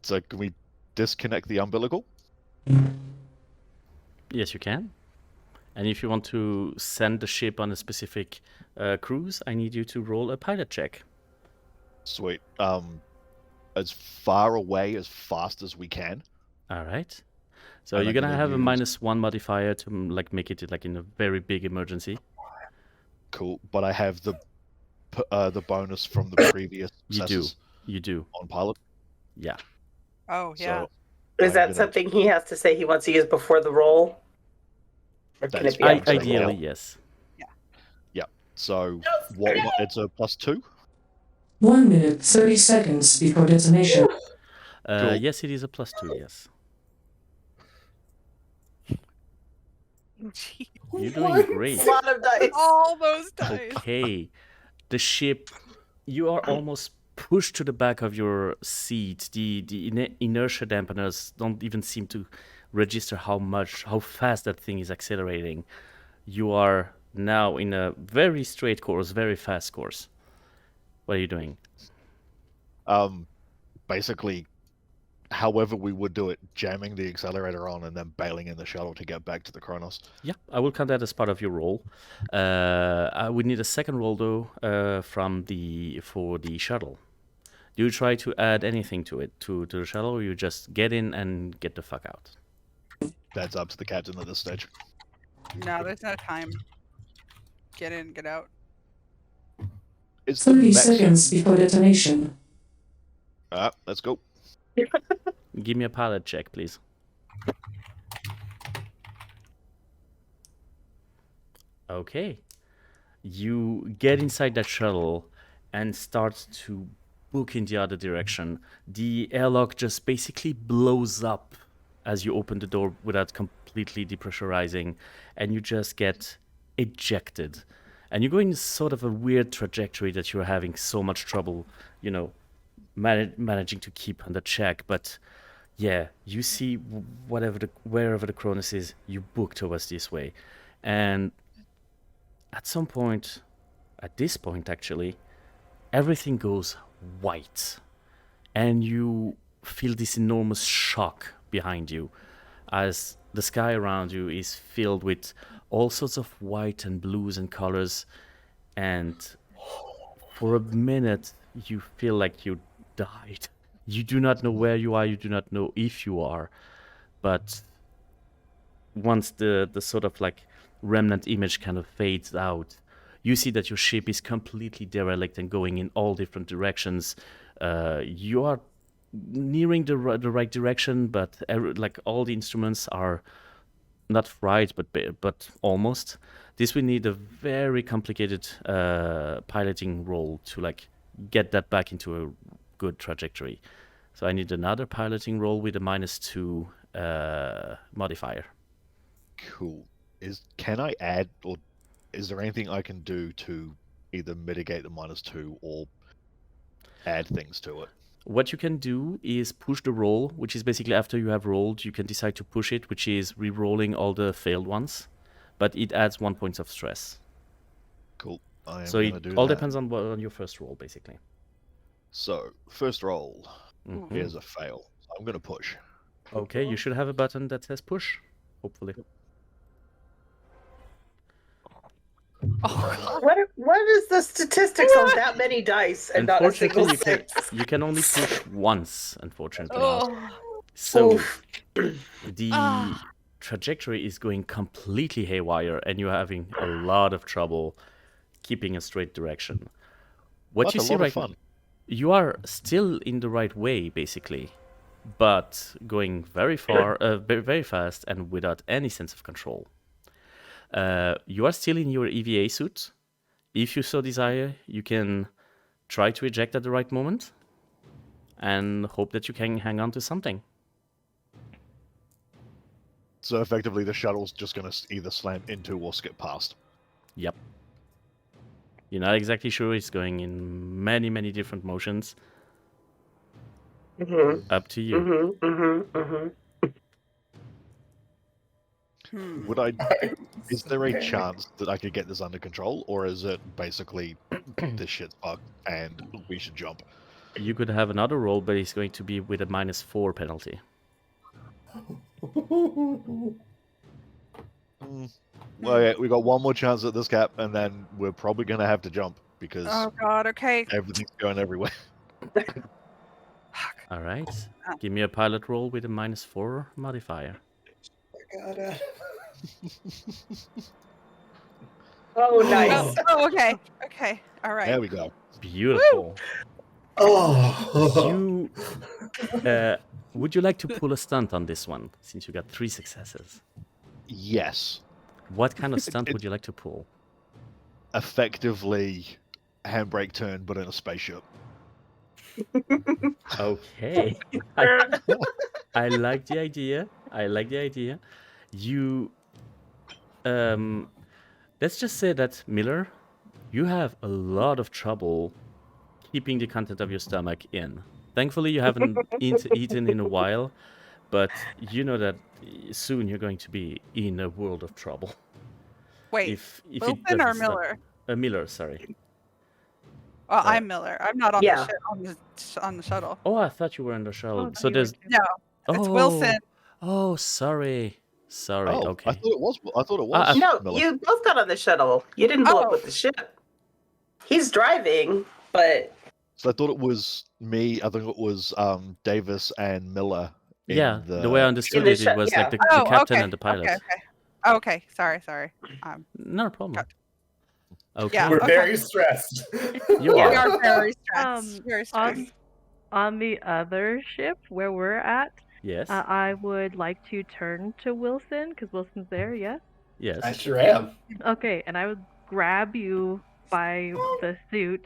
So can we disconnect the umbilical? Yes, you can. And if you want to send the ship on a specific cruise, I need you to roll a pilot check. Sweet. As far away as fast as we can. All right. So And you're I'm gonna gonna have a use- -1 modifier to make it like in a very big emergency. Cool. But I have the bonus from the previous You do. successes You do. on pilot. Yeah. Oh, yeah. So Is I'm that gonna- something he has to say he wants to use before the roll? Or can That's it be fine. after the Ideally, roll? yes. So it's a +2. 1 minute 30 seconds before detonation. Cool. Yes, it is a +2. Yes. Gee, You're doing What? great. A lot of dice. all those dice. Okay. The ship, you are almost pushed to the back of your seat. The inertia dampeners don't even seem to register how fast that thing is accelerating. You are now in a very straight course, very fast course. What are you doing? Basically, however we would do it, jamming the accelerator on and then bailing in the shuttle to get back to the Kronos. Yeah, I will count that as part of your roll. I would need a second roll though for the shuttle. Do you try to add anything to it to the shuttle, or you just get in and get the fuck out? That's up to the captain at this stage. No, there's no time. Get in, get out. It's the 30 maximum- seconds before detonation. Let's go. Give me a pilot check, please. Okay. You get inside that shuttle and start to book in the other direction. The airlock just basically blows up as you open the door without completely depressurizing, and you just get ejected. And you go in sort of a weird trajectory that you're having so much trouble, managing to keep under check. But yeah, you see wherever the Cronus is, you book towards this way. And at this point actually, everything goes white. And you feel this enormous shock behind you as the sky around you is filled with all sorts of white and blues and colors. And for a minute, you feel like you died. You do not know where you are. You do not know if you are. But once the sort of like remnant image kind of fades out, you see that your ship is completely derelict and going in all different directions. You are nearing the right direction, but like all the instruments are not fried, but almost. This will need a very complicated piloting roll to like get that back into a good trajectory. So I need another piloting roll with a -2 modifier. Cool. Can I add, or is there anything I can do to either mitigate the -2 or add things to it? What you can do is push the roll, which is basically after you have rolled, you can decide to push it, which is re-rolling all the failed ones, but it adds 1 point of stress. Cool. I am So gonna it do all that. depends on your first roll, basically. So, first roll Mhm. is a fail. I'm gonna push. Okay, you should have a button that says push, hopefully. Oh, What is the statistics on that many dice and not a Unfortunately, single you can six? you can only push once, unfortunately. oh. So Oof. the Ah. trajectory is going completely haywire, and you're having a lot of trouble keeping a straight direction. What That's you a see lot of right fun. now, you are still in the right way, basically, but going very far, very fast, and without any sense of control. You are still in your EVA suit. If you so desire, you can try to eject at the right moment and hope that you can hang on to something. So effectively, the shuttle's just gonna either slam into or skip past. Yep. You're not exactly sure. It's going in many, many different motions. Mm-hmm. Up to you. Mm-hmm. Mm-hmm. Mm-hmm. Would I? Is there a chance that I could get this under control, or is it basically this shit's fucked and we should jump? You could have another roll, but it's going to be with a -4 penalty. Well, yeah, we got one more chance at this cap, and then we're probably gonna have to jump because Oh God. Okay. everything's going everywhere. All right. Give me a pilot roll with a -4 modifier. Oh, nice. Oh. Okay. Okay. All right. There we go. Beautiful. Oh. You would you like to pull a stunt on this one, since you got 3 successes? Yes, What kind of stunt would you like to pull? effectively handbrake turn, but in a spaceship. Okay. I like the idea. I like the idea. You let's just say that, Miller, you have a lot of trouble keeping the content of your stomach in. Thankfully, you haven't eaten in a while, but you know that soon you're going to be in a world of trouble. Wait. If it Wilson doesn't or stop- Miller? Miller, sorry. Well, I'm Miller. I'm not on Yeah. on the shuttle. Oh, I thought you were in the shuttle. Oh, So you were there's too. No, it's Wilson. Oh, sorry. Sorry. Oh, Okay. I thought it was. I thought it was. No, Miller. you both got on the shuttle. You didn't blow up Oh. with the ship. He's driving, but So I thought it was me. I think it was Davis and Miller. in Yeah, the way I understood the it, shut- it was yeah. like the Oh, captain okay. and the pilot. Okay. Sorry. No problem. Got- Okay. Yeah. We're Okay. very stressed. You We are. are very stressed. Very stressed. On the other ship where we're at, Yes. I would like to turn to Wilson because Wilson's there. Yes. Yes. I sure am. Okay, and I would grab you by the suit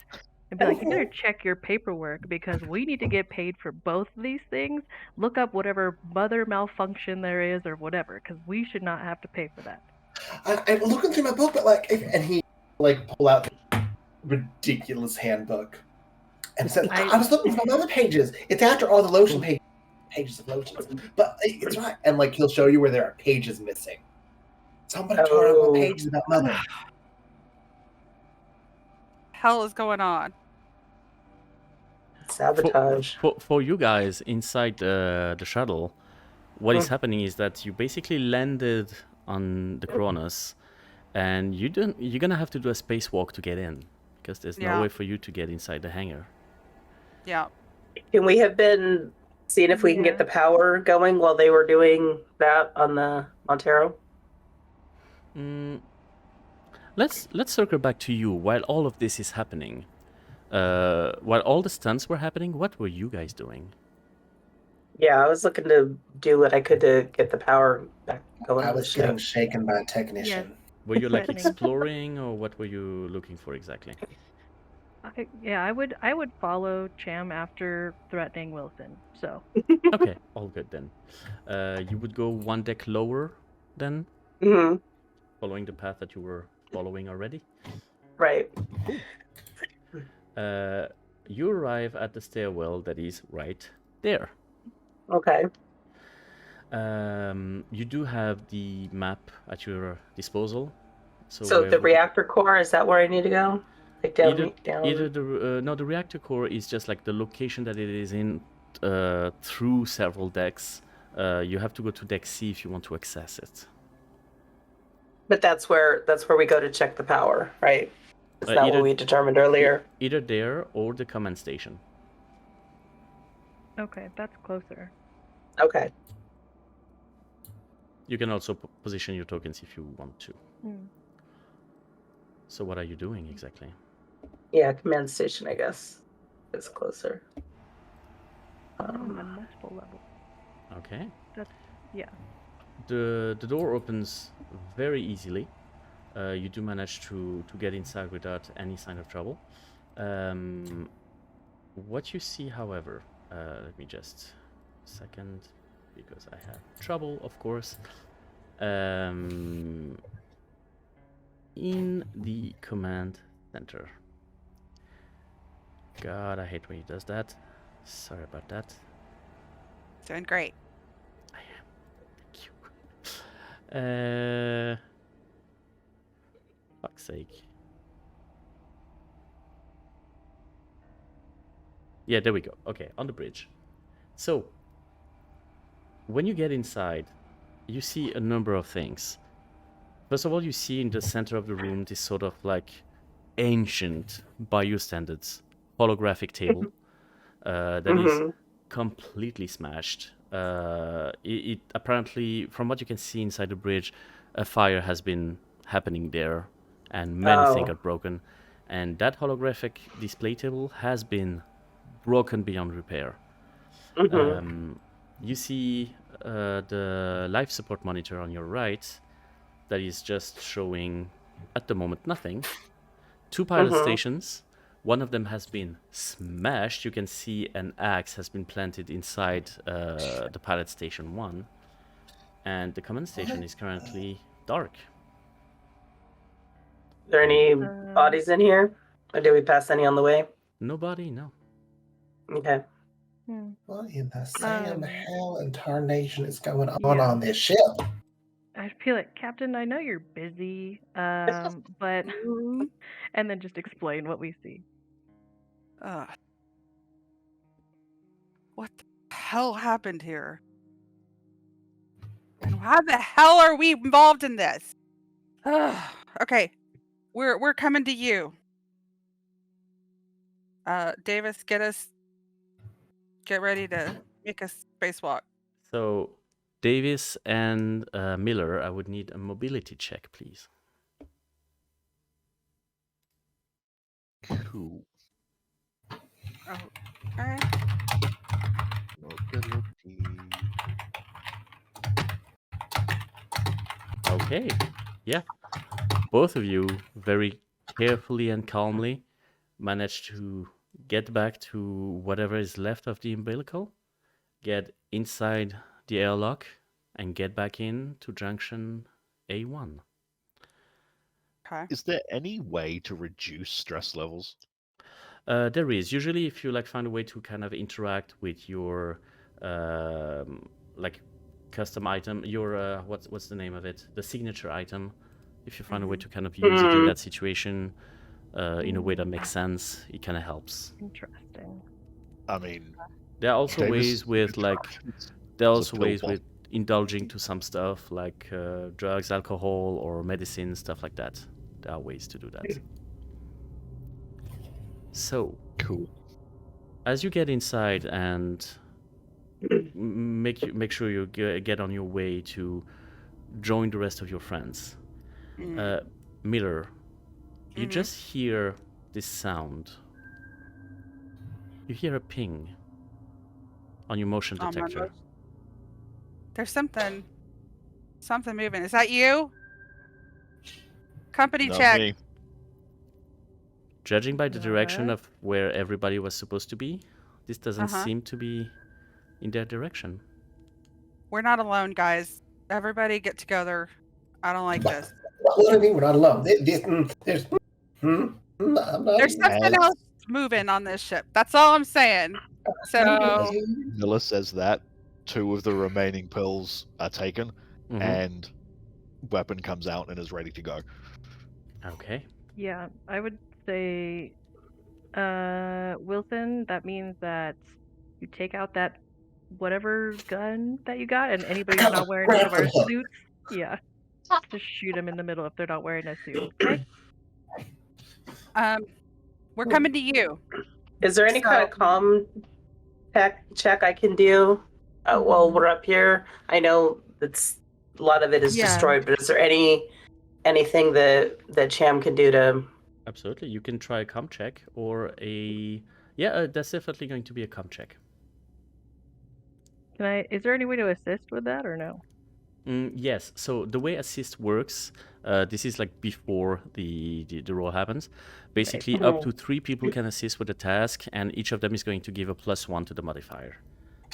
and be like, "You better check your paperwork because we need to get paid for both of these things. Look up whatever mother malfunction there is or whatever, because we should not have to pay for that." I'm looking through my book, but and he pull out the ridiculous handbook and said, I was looking for other pages. It's after all the lotion pages of lotions, but it's right. And he'll show you where there are pages missing. Somebody tore out my pages about mother. Hell is going on? sabotage. For you guys inside the shuttle, what is happening is that you basically landed on the Cronus, and you're gonna have to do a spacewalk to get in because there's no way for you to get inside the hangar. Yeah. Can we have been seeing if we can get the power going while they were doing that on the Montero? Let's circle back to you while all of this is happening. While all the stunts were happening, what were you guys doing? Yeah, I was looking to do what I could to get the power back going. I on the was getting ship. shaken by a technician. Were you Threatening. exploring, or what were you looking for exactly? I would follow Cham after threatening Wilson. So Okay, all good then. You would go one deck lower then, Hmm. following the path that you were following already. Right. You arrive at the stairwell that is right there. Okay. You do have the map at your disposal. So where the would you- reactor core, is that where I need to go? Like down. Either the reactor core is just like the location that it is in through several decks. You have to go to deck C if you want to access it. But that's where we go to check the power, right? Is that Either- what we determined earlier? Either there or the command station. okay, that's closer. Okay. You can also position your tokens if you want to. Hmm. So what are you doing exactly? Yeah, command station, I guess, is closer. I'm on multiple level. Okay. Yeah. The door opens very easily. You do manage to get inside without any sign of trouble. What you see, however, let me just a second, because I have trouble, of course. In the command center. God, I hate when he does that. Sorry about that. Doing great. I am. Thank you. Fuck's sake. Yeah, there we go. Okay, on the bridge. So, when you get inside, you see a number of things. First of all, you see in the center of the room this sort of like ancient, by your standards, holographic table that is completely smashed. It apparently, from what you can see inside the bridge, a fire has been happening there, and many things got broken. And that holographic display table has been broken beyond repair. You see the life support monitor on your right that is just showing, at the moment, nothing. 2 pilot stations. One of them has been smashed. You can see an axe has been planted inside the pilot station 1. And the command station is currently dark. Are there any bodies in here? Or did we pass any on the way? Nobody, no. Okay. What in the Sam, hell, and tarnation is going on this ship? I feel like, Captain, I know you're busy, but and then just explain what we see. What the hell happened here? And how the hell are we involved in this? Okay, we're coming to you. Davis, get ready to make a spacewalk. So, Davis and Miller, I would need a mobility check, please. Cool. Okay. Mobility. Okay, yeah. Both of you very carefully and calmly manage to get back to whatever is left of the umbilical, get inside the airlock, and get back in to junction A1. Okay. Is there any way to reduce stress levels? There is. Usually, if you find a way to kind of interact with your custom item, your what's the name of it? The signature item. If you find a way to kind of use it in that situation in a way that makes sense, it kind of helps. Interesting. I mean, there are also ways with with indulging to some stuff like drugs, alcohol, or medicine, stuff like that. There are ways to do that. So cool. As you get inside and make sure you get on your way to join the rest of your friends, Miller, you just hear this sound. You hear a ping on your motion detector. There's something moving. Is that you? Company Not check. me. Judging by the direction Alright. of where everybody was supposed to be, this doesn't Uh-huh. seem to be in their direction. We're not alone, guys. Everybody get together. I don't like this. What do you mean we're not alone? There's I'm not There's something As- else moving on this ship. That's all I'm saying. So Miller says that, 2 of the remaining pills are taken, Mhm. and weapon comes out and is ready to go. Okay. Yeah, I would say, Wilson, that means that you take out that whatever gun that you got, and anybody who's not wearing one of our suits, yeah, just shoot them in the middle if they're not wearing a suit. Okay? we're coming to you. Is there any kind of So- comm check I can do while we're up here? I know that's a lot of it is Yeah. destroyed, but is there anything that Cham can do to? Absolutely. You can try a comm check or a... Yeah, that's definitely going to be a comm check. Is there any way to assist with that or no? Yes. So the way assist works, this is like before the roll happens. Basically, up to 3 people can assist with the task, and each of them is going to give a +1 to the modifier.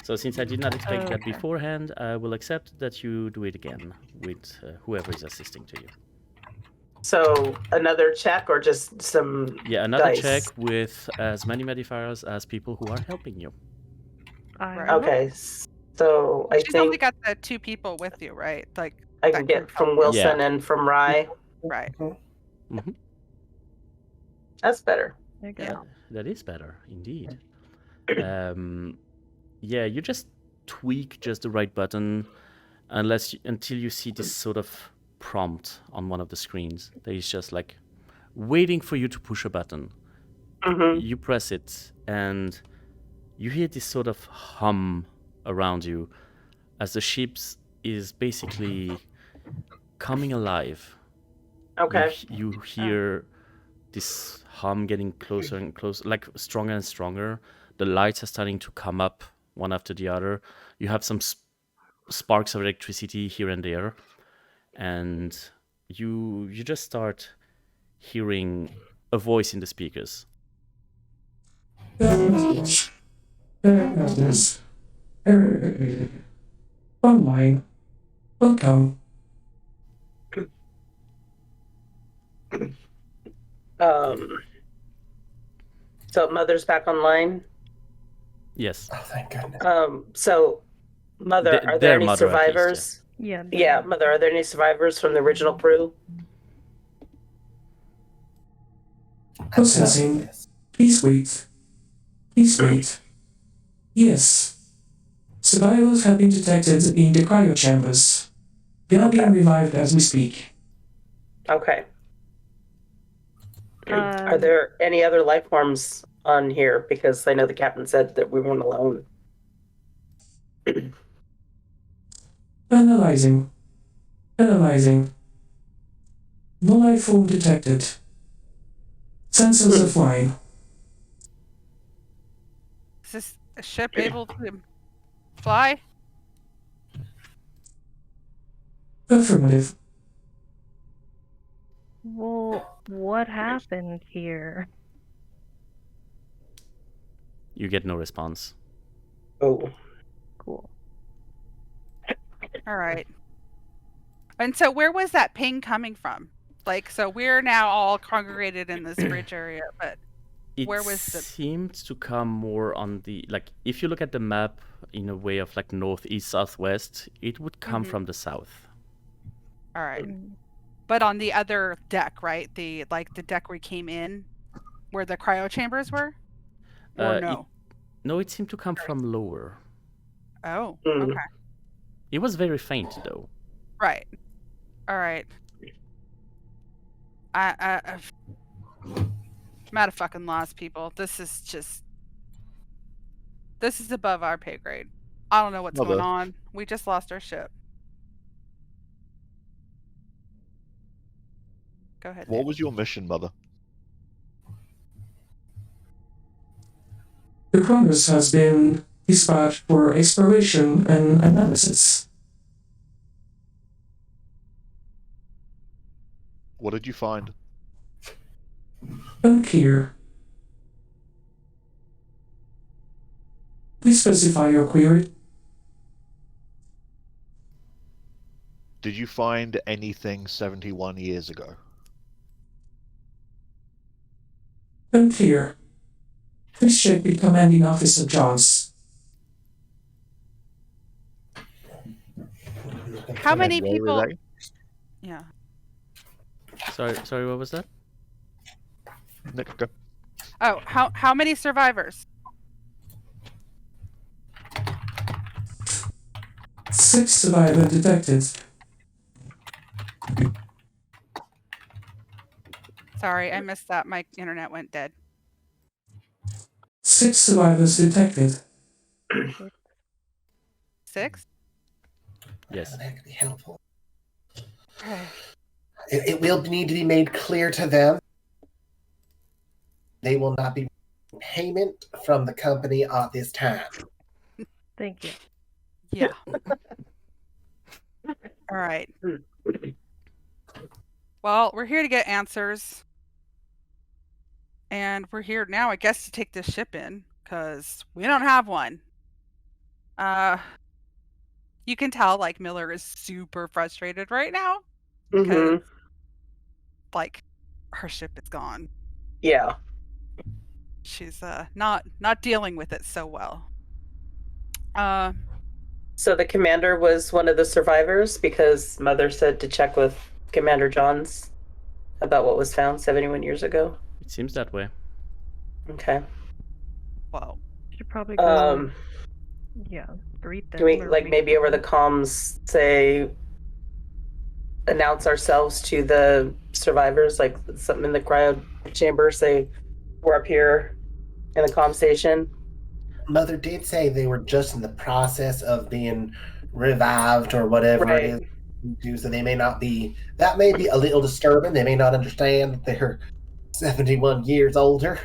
So since I did not expect that Okay. beforehand, I will accept that you do it again with whoever is assisting to you. So another check or just some? Yeah, another Dice. check with as many modifiers as people who are helping you. Right. Okay, so I She's only think got the 2 people with you, right? Like I can that get can from help. Wilson Yeah. and from Rye. Right. That's better. There you go. Yeah. That is better, indeed. Yeah, you just tweak just the right button until you see this sort of prompt on one of the screens that is just like waiting for you to push a button. Mm-hmm. You press it and you hear this sort of hum around you as the ship is basically coming alive. Okay. You hear this hum getting closer and closer, like stronger and stronger. The lights are starting to come up one after the other. You have some sparks of electricity here and there, and you just start hearing a voice in the speakers. Online. Welcome. So Mother's back online. Yes. Oh, thank goodness. So Mother, are there Their any mother, at least, survivors? Yeah. Yeah, Mother, are there any survivors from the original crew? Processing. Yes. Please wait. Please wait. Yes. Survivors have been detected in the cryo chambers. They are being revived as we speak. Okay. Are there any other life forms on here? Because I know the captain said that we weren't alone. Analyzing. Analyzing. No life form detected. Sensors offline. Is this a ship able to fly? Affirmative. Well, what happened here? You get no response. Oh. Cool. All right. And so where was that ping coming from? Like, so we're now all congregated in this bridge area, but It where was the... seemed to come more on the, like, if you look at the map in a way of like northeast, southwest, it would come from the south. All right. Mm. But on the other deck, right? The deck we came in, where the cryo chambers were? Or no? No, it seemed to come from lower. Oh, Mm. okay. It was very faint, though. Right. All right. I'm at a fucking loss, people. This is above our pay grade. I don't know what's going Mother. on. We just lost our ship. Go ahead. What Nick. was your mission, Mother? The Cronus has been dispatched for exploration and analysis. What did you find? Unclear. Please specify your query. Did you find anything 71 years ago? Unclear. Please check with Commanding Officer Johns. How many Where were people? they? Yeah. Sorry, what was that? Nick, go. Oh, how many survivors? 6 survivors detected. Sorry, I missed that. My internet went dead. 6 survivors detected. 6? Yes. That could be helpful. Okay. It will need to be made clear to them they will not be payment from the company at this time. Thank you. Yeah. All right. Well, we're here to get answers. And we're here now, I guess, to take this ship in, because we don't have one. You can tell, like, Miller is super frustrated right now. Because, like, her ship is gone. Yeah. She's not dealing with it so well. So the commander was one of the survivors because Mother said to check with Commander Johns about what was found 71 years ago. It seems that way. Okay. Well, Should probably go. Um, greet them. Do we or like read maybe over the them. comms say announce ourselves to the survivors, like something in the cryo chamber, say we're up here in the comm station? Mother did say they were just in the process of being revived or whatever it is. So they may not be, that may be a little disturbing. They may not understand that they're 71 years older.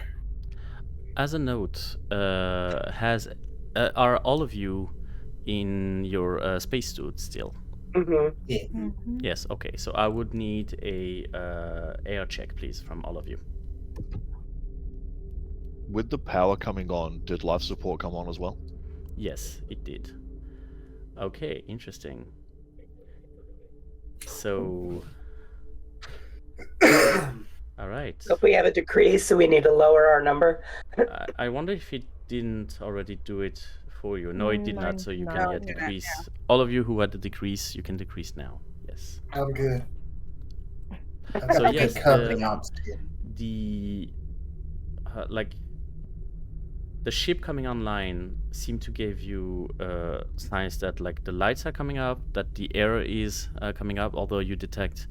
As a note, are all of you in your spacesuit still? Mm-hmm. Yeah. Mhm. Yes. Okay. So I would need a air check, please, from all of you. With the power coming on, did life support come on as well? Yes, it did. Okay, interesting. So, all right. So if we have a decrease, so we need to lower our number. I wonder if it didn't already do it for you. No, it did not. Mine So you not. can No, yeah, it didn't, decrease. All of you who had the decrease, you can decrease now. Yes. I'm good. I've got So a yes, good company on still. the like the ship coming online seemed to give you signs that like the lights are coming up, that the air is coming up, although you detect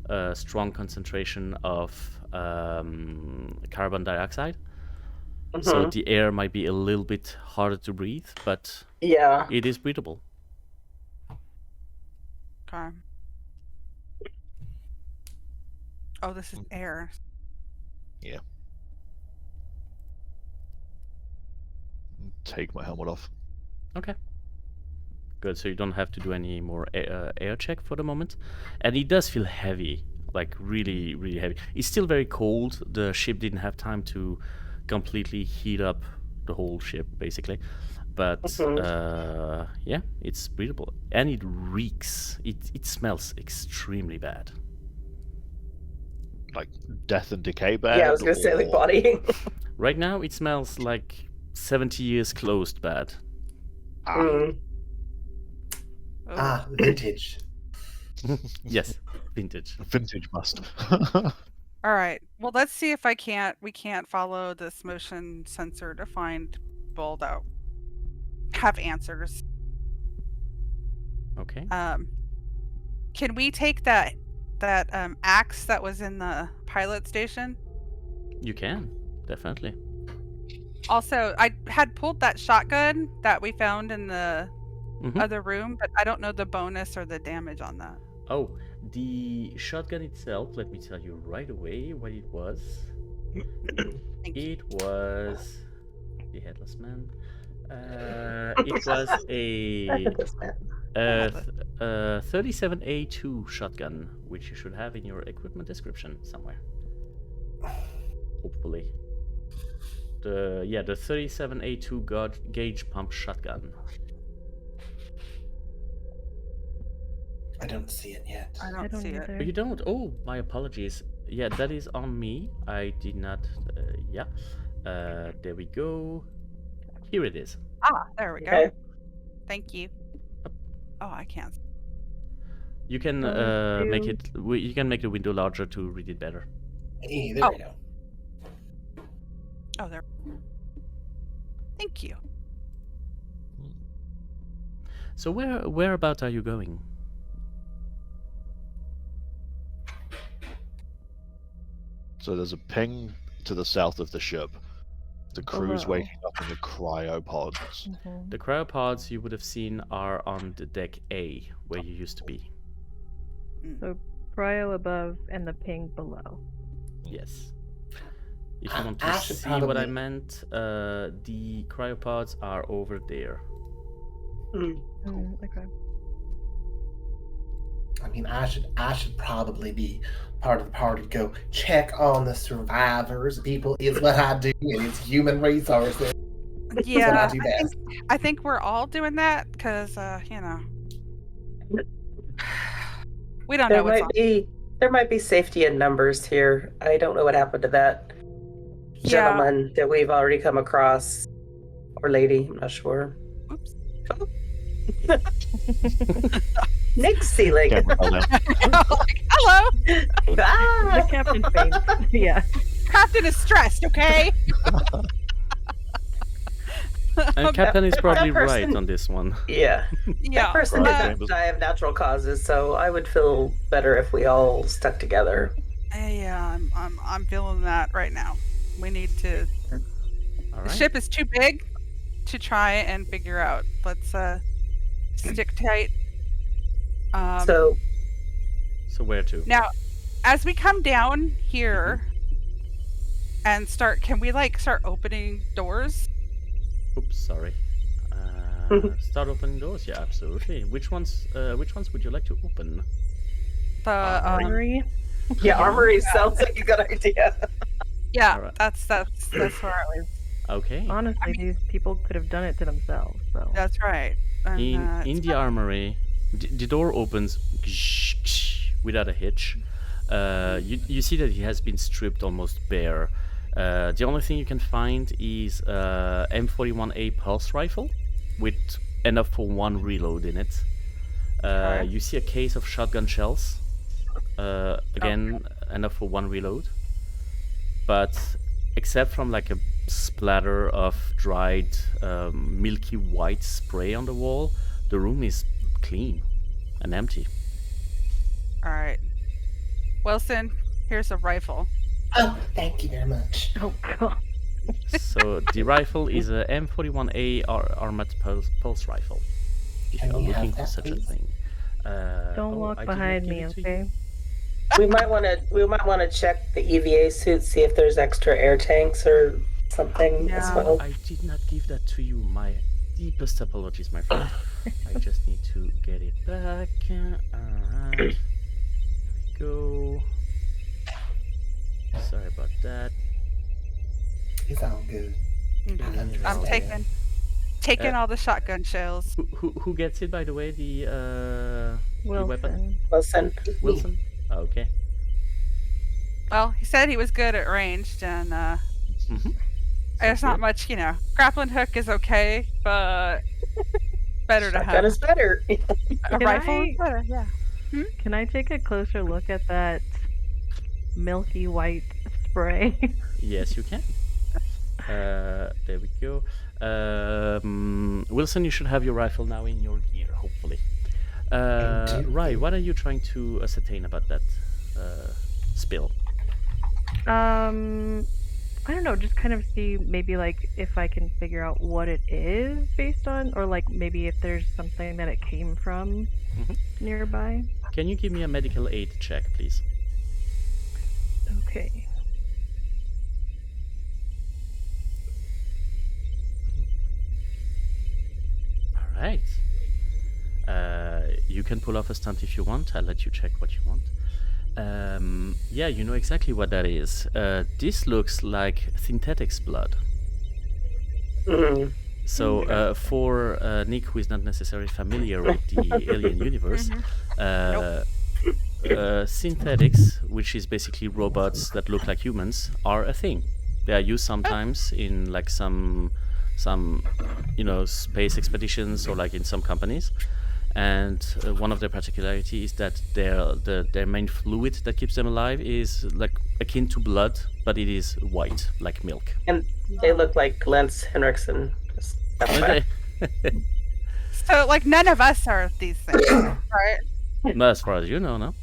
a strong concentration of carbon dioxide. So the air might be a little bit harder to breathe, but Yeah. it is breathable. okay. Oh, this is air. Take my helmet off. Okay. Good, so you don't have to do any more air check for the moment. And it does feel heavy, like really, really heavy. It's still very cold. The ship didn't have time to completely heat up the whole ship, basically. But yeah, it's breathable. And it reeks. It smells extremely bad. Like death and decay bad? Yeah, I was gonna say like or- body. Right now, it smells like 70 years closed bad. Mm. Ah, vintage. Yes, vintage. Vintage must. All right. Well, let's see if we can't follow this motion sensor to find people that have answers. Okay. Can we take that axe that was in the pilot station? You can, definitely. Also, I had pulled that shotgun that we found in the Mhm. other room, but I don't know the bonus or the damage on that. Oh, the shotgun itself, let me tell you right away what it was. Thank you. It was the Headless Man. It was a 37A2 shotgun, which you should have in your equipment description somewhere. hopefully. The 37A2 gauge pump shotgun. I don't see it yet. I I don't don't see it. either. But you don't. Oh, my apologies. Yeah, that is on me. I did not. There we go. Here it is. Ah, there we go. Okay. Thank you. Oh, I can't. You can Going make to- it. You can make the window larger to read it better. Hey, there we go. Oh, there. Thank you. So whereabout are you going? So there's a ping to the south of the ship. The crew's Below. waking up in the cryopods. Mhm. The cryopods you would have seen are on the deck A, where you used to be. So cryo above and the ping below. Yes. If you I- want to I should see what I probably- meant, the cryopods are over there. Okay. I mean, I should probably be part of the party to go check on the survivors. People is what I do, and it's human resources. Yeah, what I do best. I think we're all doing that because, you know, we don't know what's on. There might be safety in numbers here. I don't know what happened to that Yeah. gentleman that we've already come across, or lady. I'm not sure. Oops. Nick's ceiling. Camera fell down. Like, hello, Ah! The captain faints. Yeah. Captain is stressed. Okay. And Captain is that probably person- right on this one. Yeah. Yeah. That person did Right. not die of natural causes, so I would feel better if we all stuck together. Yeah, I'm feeling that right now. We need to. All The right. ship is too big to try and figure out. Let's stick tight. So So where to? Now, as we come down here and can we start opening doors? Oops, sorry. Start opening doors. Yeah, absolutely. Which ones would you like to open? The Armory. yeah, armory sounds like a good idea. yeah, Alright. that's where I was. Okay. Honestly, these people could have done it to themselves. So That's right. And, In the armory, the door opens without a hitch. You see that he has been stripped almost bare. The only thing you can find is M41A pulse rifle with enough for one reload in it. Okay. You see a case of shotgun shells. Again, enough for one reload. But except from like a splatter of dried milky white spray on the wall, the room is clean and empty. all right. Wilson, here's a rifle. Oh, thank you very much. oh god. So the rifle is a M41A armored pulse rifle. If Can you are we have looking for that, such a please? thing. Don't walk I did not behind give me, it to you. okay? we might want to check the EVA suit, see if there's extra air tanks or something as Yeah. well. I did not give that to you. My deepest apologies, my friend. I just need to get it back. Alright. There we go. Sorry about that. It's all good. I'm understand. taking Uh, all the shotgun shells. Who gets it, by the way? The weapon? Wilson. Wilson. Wilson? Okay. Well, he said he was good at ranged, and Mm-hmm. there's not much, Grappling hook is okay, but better to Shotgun have is better. a Can rifle. I- Is better, yeah. Can I take a closer look at that milky white spray? Yes, you can. There we go. Wilson, you should have your rifle now in your gear, hopefully. Indeed. Right, what are you trying to ascertain about that spill? I don't know, just kind of see maybe like if I can figure out what it is based on, or like maybe if there's something that it came from nearby. Can you give me a medical aid check, please? Okay. All right. You can pull off a stunt if you want. I'll let you check what you want. Yeah, you know exactly what that is. This looks like synthetics blood. Mm. So, for Nick, who is not necessarily familiar with the alien universe, synthetics, which is basically robots that look like humans, are a thing. They are used sometimes in like some space expeditions or like in some companies. And one of their particularities is that their main fluid that keeps them alive is like akin to blood, but it is white, like milk. And they look like Lance Henriksen. That's fine. So, like, none of us are these things, right? Not as far as you know, no?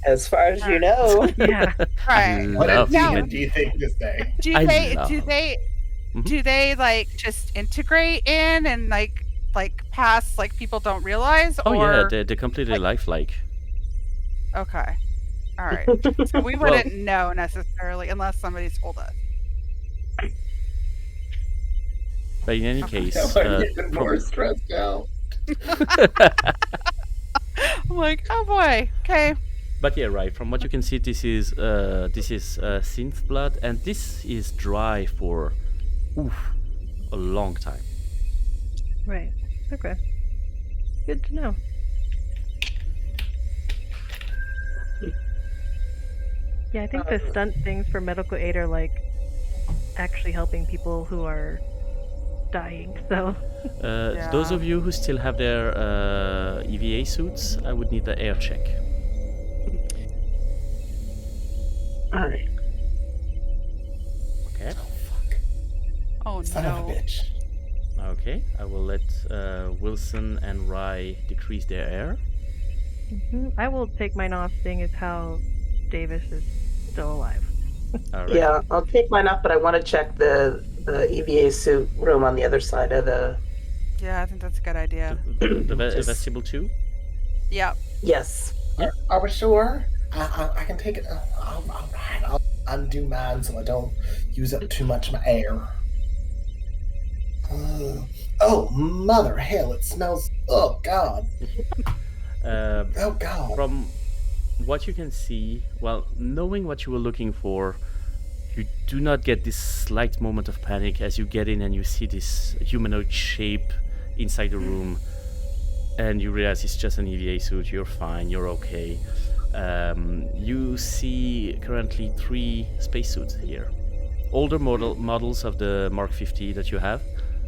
As far as you know. Yeah. Right. What Love achievement do you think to say? Do I they love- do they like just integrate in and like pass like people don't realize? Oh or... yeah, they're completely lifelike. Okay. All right. So we wouldn't know necessarily unless somebody told us. But in any case, I'm getting more stressed out. I'm like, oh boy. Okay. but yeah, right. From what you can see, this is synth blood, and this is dry for a long time. Right. Okay. Good to know. Yeah, I think the stunt things for medical aid are like actually helping people who are dying. So Those of you who still have their EVA suits, I would need the air check. All right. Okay. Oh, fuck. Oh Son of a no. bitch. Okay. I will let Wilson and Rye decrease their air. I will take mine off, seeing as how Davis is still alive. All right. Yeah, I'll take mine off, but I want to check the EVA suit room on the other side of the. Yeah, I think that's a good idea. The Just- vestibule too. Yep. Yes. Are we sure? I can take it. All right, I'll undo mine so I don't use up too much of my air. Oh, mother hell! It smells. Oh God. Oh God. From what you can see, well, knowing what you were looking for, you do not get this slight moment of panic as you get in and you see this humanoid shape inside the room, and you realize it's just an EVA suit. You're fine. You're okay. You see currently 3 spacesuits here, older models of the Mark 50 that you have,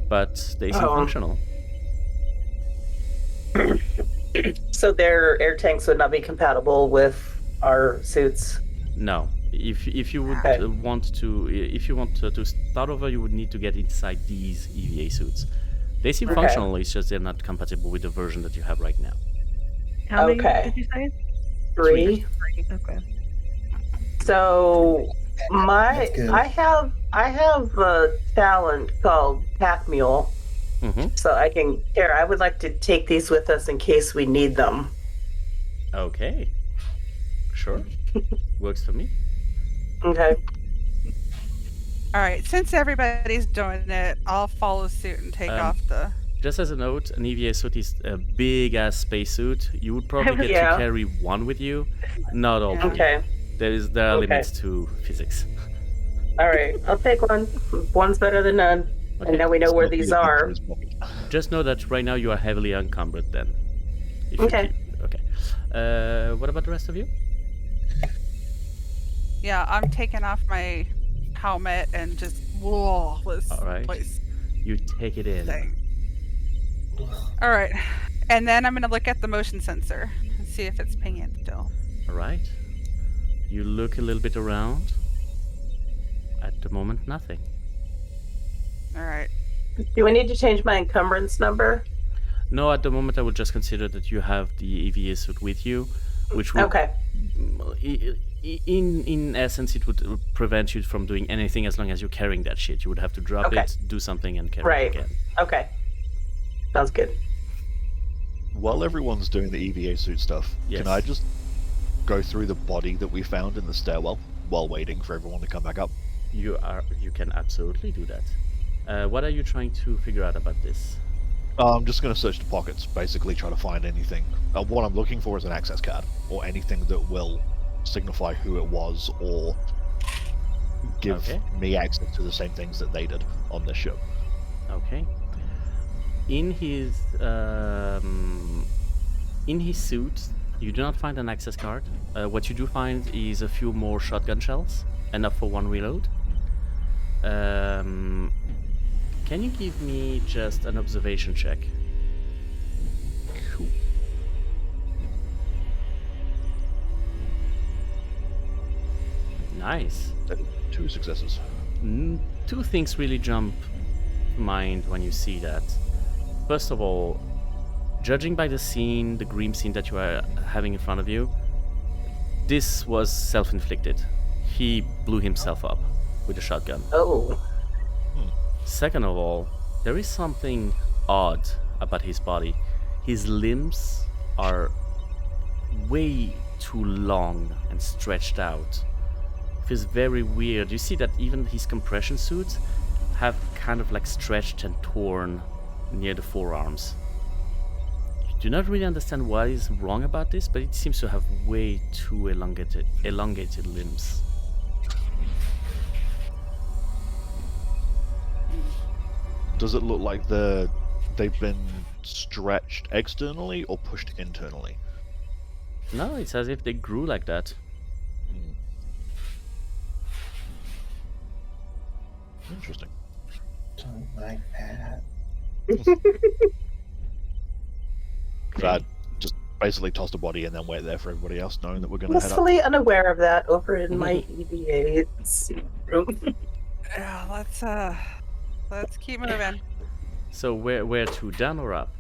but they seem functional. So their air tanks would not be compatible with our suits. No. If you would Okay. want to start over, you would need to get inside these EVA suits. They seem Okay. functional. It's just they're not compatible with the version that you have right now. How many Okay. did you say? 3. Okay. So That's good. I have a talent called Pack Mule, Mm-hmm. so I can. Here, I would like to take these with us in case we need them. Okay. Sure. Works for me. Okay. All right. Since everybody's doing it, I'll follow suit and take off the. Just as a note, an EVA suit is a big ass spacesuit. You would probably get Yeah. to carry one with you, not all. three. Okay. There are Okay. limits to physics. All right. I'll take one. One's better than none. Okay. And now we know where these are. Just know that right now you are heavily encumbered. Then. If you Okay. Okay. What about the rest of you? Yeah, I'm taking off my helmet and just whoa, this All right. place You take it in. thing. All right, and then I'm gonna look at the motion sensor and see if it's pinging still. All right. You look a little bit around. At the moment, nothing. All right. Do we need to change my encumbrance number? No, at the moment, I would just consider that you have the EVA suit with you, which would, Okay. in essence, it would prevent you from doing anything as long as you're carrying that shit. You would have to drop Okay. it, do something, and carry Right. it again. Okay. Sounds good. While everyone's doing the EVA suit stuff, Yes. can I just go through the body that we found in the stairwell while waiting for everyone to come back up? You can absolutely do that. What are you trying to figure out about this? I'm just going to search the pockets, basically try to find anything. What I'm looking for is an access card, or anything that will signify who it was or give Okay. me access to the same things that they did on this ship. Okay. In his suit, you do not find an access card. What you do find is a few more shotgun shells, enough for one reload. Can you give me just an observation check? Cool. Nice. That is 2 successes. Two things really jump to mind when you see that. First of all, judging by the scene, the grim scene that you are having in front of you, this was self-inflicted. He blew himself up with a shotgun. Oh. Second of all, there is something odd about his body. His limbs are way too long and stretched out. Feels very weird. You see that even his compression suits have kind of like stretched and torn near the forearms. You do not really understand what is wrong about this, but it seems to have way too elongated limbs. Does it look like they've been stretched externally or pushed internally? No, it's as if they grew like that. Interesting. Don't like that. I just basically tossed a body and then wait there for everybody else, knowing that we're going to head up. Blissfully unaware of that over in my EVA room. Yeah, let's keep moving. So where to, down or up?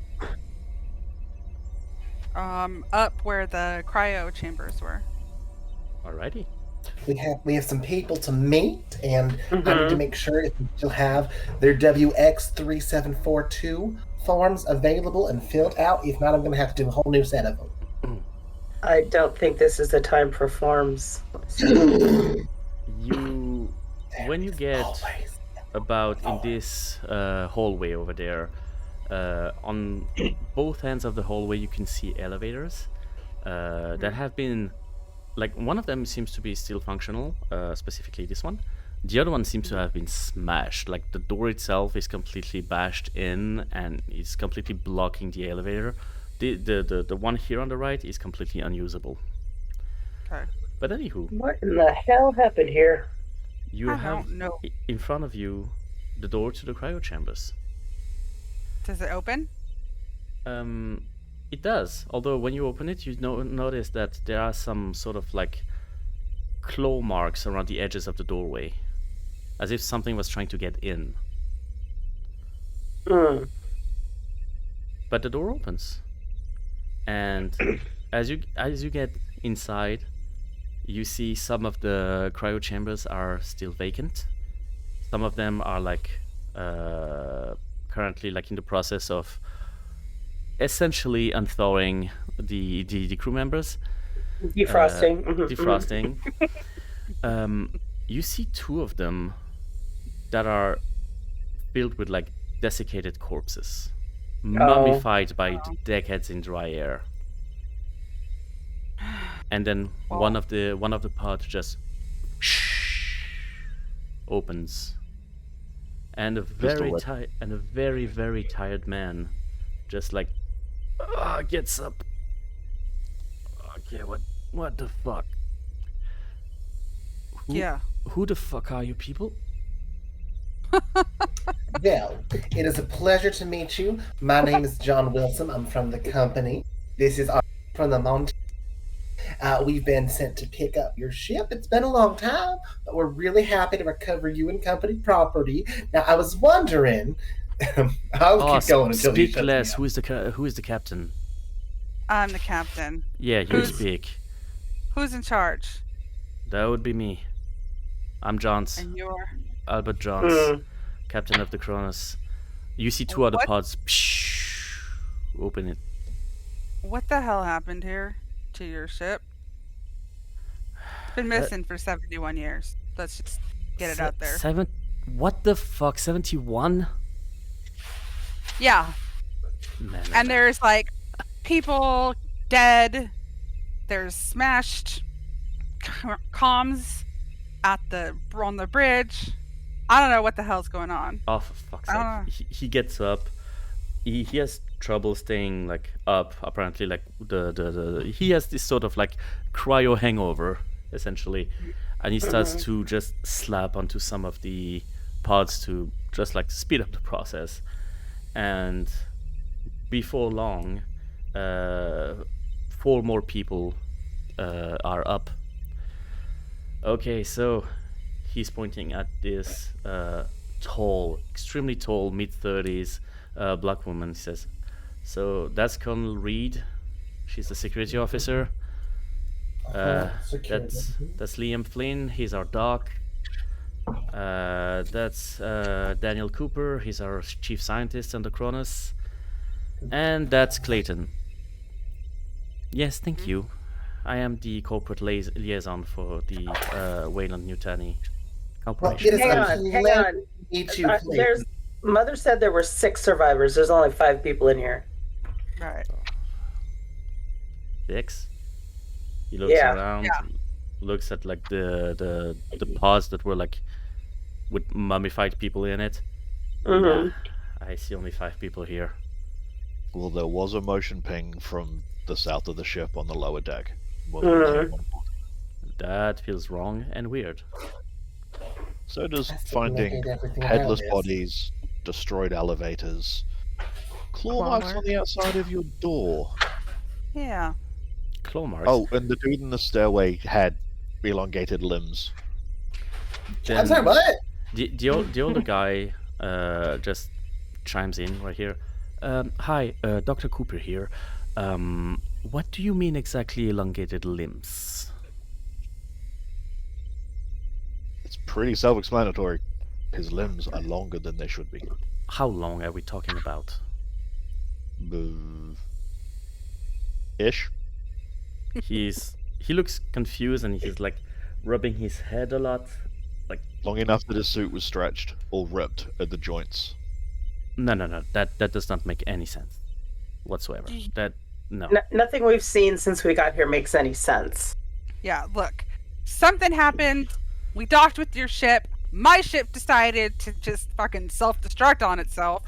Up where the cryo chambers were. Alrighty. We have some people to meet, and I need to make sure if you still have their WX3742 forms available and filled out. If not, I'm going to have to do a whole new set of them. I don't think this is the time for forms. When you get about in this hallway over there, on both ends of the hallway you can see elevators that have been, like, one of them seems to be still functional, specifically this one. The other one seems to have been smashed. Like, the door itself is completely bashed in and is completely blocking the elevator. The one here on the right is completely unusable. Okay. But anywho, What in the hell happened here? you I have don't know. in front of you the door to the cryo chambers. Does it open? It does. Although when you open it, you notice that there are some sort of like claw marks around the edges of the doorway, as if something was trying to get in. But the door opens, and as you get inside, you see some of the cryo chambers are still vacant. Some of them are like currently like in the process of essentially unthawing the crew members. Defrosting. Defrosting. You see two of them that are filled with like desiccated corpses, mummified by the deckheads in dry air. And then one of the pods just opens, and a very very tired man just like gets up. Okay, what the fuck? Who the fuck are you people? Well, it is a pleasure to meet you. My name is John Wilson. I'm from the company. This is from the Mont. We've been sent to pick up your ship. It's been a long time, but we're really happy to recover you and company property. Now, I was wondering. I'll keep going until speak you shut me less. up. Who is the captain? I'm the captain. Yeah, you speak. Who's in charge? That would be me. I'm Johns. And you're Albert Johns, captain of the Cronus. You see two other What? pods. Open it. what the hell happened here to your ship? It's been missing for 71 years. Let's just get it out there. What the fuck? 71? Yeah. Man, And there's like people dead. There's smashed comms on the bridge. I don't know what the hell's going on. Oh, for fuck's Ah. sake! He gets up. He has trouble staying like up. Apparently, like he has this sort of like cryo hangover, essentially, and he starts to just slap onto some of the pods to just like speed up the process. And before long, 4 more people are up. Okay, so he's pointing at this tall, extremely tall, mid-30s black woman. He says, "So that's Colonel Reed. She's the security officer. That's Liam Flynn. He's our doc. That's Daniel Cooper. He's our chief scientist on the Cronus. And that's Clayton." "Yes, thank you. I am the corporate liaison for the Wayland-Yutani Corporation." Hang on. There's Mother said there were 6 survivors. There's only 5 people in here. Right. 6? He looks Yeah. around, looks at like the pods that were like with mummified people in it. Mm-hmm. I see only 5 people here. Well, there was a motion ping from the south of the ship on the lower deck. That feels wrong and weird. So does That's finding everything headless about this. bodies, destroyed elevators, claw Claw marks on marks. the outside of your door. Yeah. Claw marks. Oh, and the dude in the stairway had elongated limbs. Then I'm sorry, what? the older guy just chimes in right here. Hi, Dr. Cooper here. What do you mean exactly elongated limbs? It's pretty self-explanatory. His limbs are longer than they should be. How long are we talking about? Ish. He looks confused and he's like rubbing his head a lot. Long enough that his suit was stretched or ripped at the joints. No. That does not make any sense whatsoever. No. Nothing we've seen since we got here makes any sense. Yeah, look. Something happened. We docked with your ship. My ship decided to just fucking self-destruct on itself.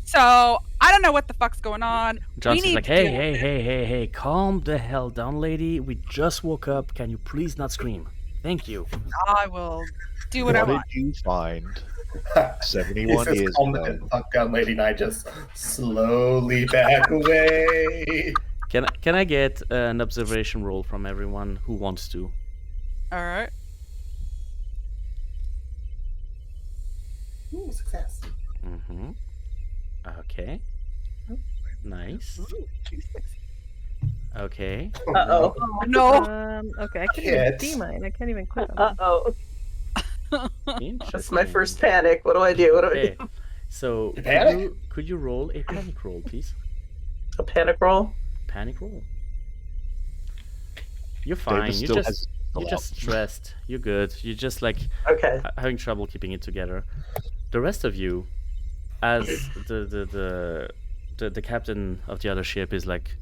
So, I don't know what the fuck's going on. Johnson's like, to deal hey, with hey, calm the hell down, lady. We just woke up. Can you please not scream? Thank you. I will do what I What want. did you find He 71 says, years calm ago? the fuck down, lady, and I just slowly back away. Can I get an observation roll from everyone who wants to? Alright. Ooh, success. Mm-hmm. Okay. Nice. Okay. Uh-oh. No! Okay, I can't even see Kids. mine. I can't even click on mine. Uh-oh. Interesting. That's my first panic. What do I do? Okay. So Panic? could you roll a panic roll, please? A panic roll? Panic roll. You're fine. David You still just has you're just stressed. You're good. You're just like Okay. having trouble keeping it together. The rest of you, as the captain of the other ship is like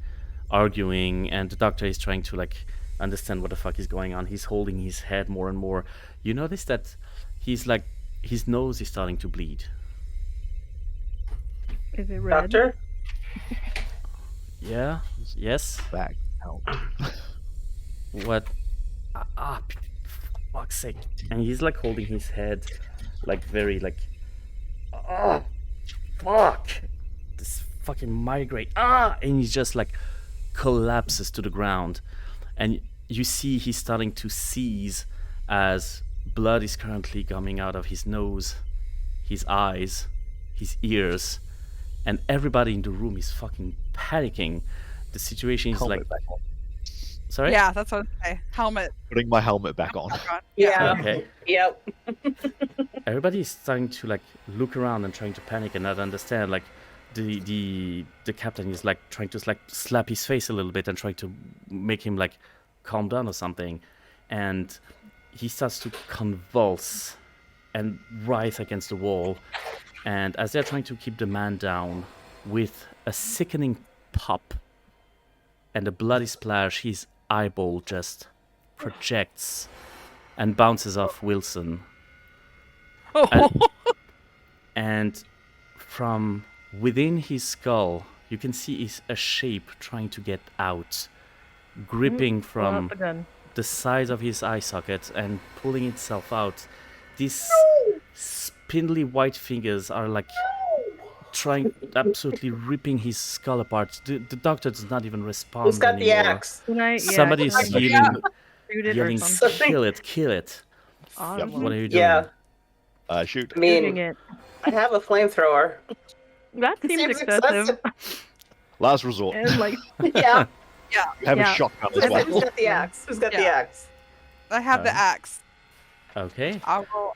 arguing, and the doctor is trying to like understand what the fuck is going on. He's holding his head more and more. You notice that he's like his nose is starting to bleed. Is it red? Doctor? Yeah. Yes. back out. What? Fuck's sake! And he's like holding his head, like very like, fuck! This fucking migraine. And he just like collapses to the ground, and you see he's starting to seize as blood is currently coming out of his nose, his eyes, his ears, and everybody in the room is fucking panicking. The situation is Helmet like, back on. sorry. Yeah, that's what I say. Helmet. Putting my helmet back on. Yeah. Okay. Yep. Everybody is starting to like look around and trying to panic and not understand. Like the captain is like trying to like slap his face a little bit and trying to make him like calm down or something, and he starts to convulse and writhe against the wall. And as they're trying to keep the man down, with a sickening pop and a bloody splash, his eyeball just projects and bounces off Wilson. Oh, And from within his skull, you can see is a shape trying to get out, gripping Pull out from the gun. the sides of his eye socket and pulling itself out. These spindly white fingers are like trying, absolutely ripping his skull apart. The doctor does not even respond Who's got the anymore. axe? Can I, Somebody's can I yelling, shoot it or yelling, something? kill it, kill it. Awesome. What are you doing? Yeah, Shoot. I Shooting mean, it. I have a flamethrower. That seems Seems excessive. Last resort. And like, Yeah. Have Yeah. a shotgun as Who's well. got the axe? Who's got the Yeah. axe? I have the Um, axe. Okay. I will.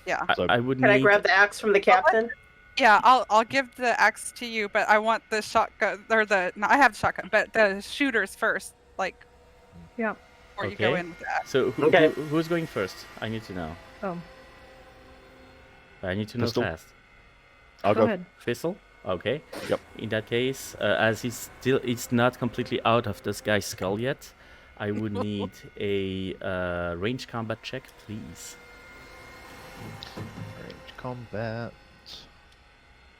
Yeah. So- I would Can I need. grab the axe from the captain? Yeah, I'll give the axe to you, but I want the shotgun or the no, I have the shotgun, but the shooters first, like yeah. before you go Okay. in with that. So Okay. who's going first? I need to know. Oh, I need to know Pistol. fast. I'll go go. ahead. Pistol? Okay. Yep. In that case, as it's not completely out of this guy's skull yet, I would need a range combat check, please. Range combat.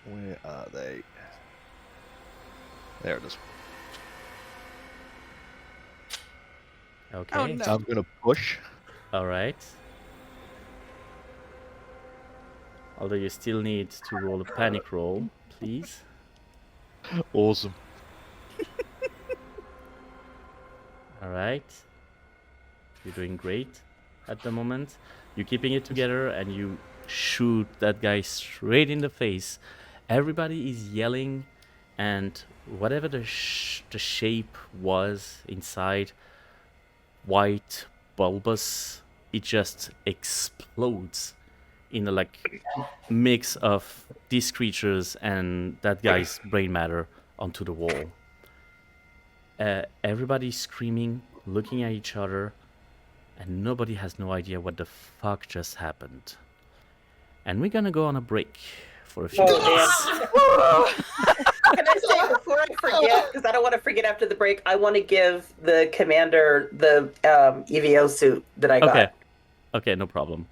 Where are they? There it is. Okay. Oh, no. I'm gonna push. All right. Although you still need to roll a panic roll, please. Awesome. All right. You're doing great at the moment. You're keeping it together and you shoot that guy straight in the face. Everybody is yelling, and whatever the shape was inside, white, bulbous, it just explodes in a like mix of these creatures and that guy's brain matter onto the wall. Everybody's screaming, looking at each other, and nobody has no idea what the fuck just happened. And we're gonna go on a break for a few minutes. Oh, damn. Can I say before I forget, because I don't want to forget after the break, I want to give the commander the EVO suit that I got. Okay. Okay, no problem.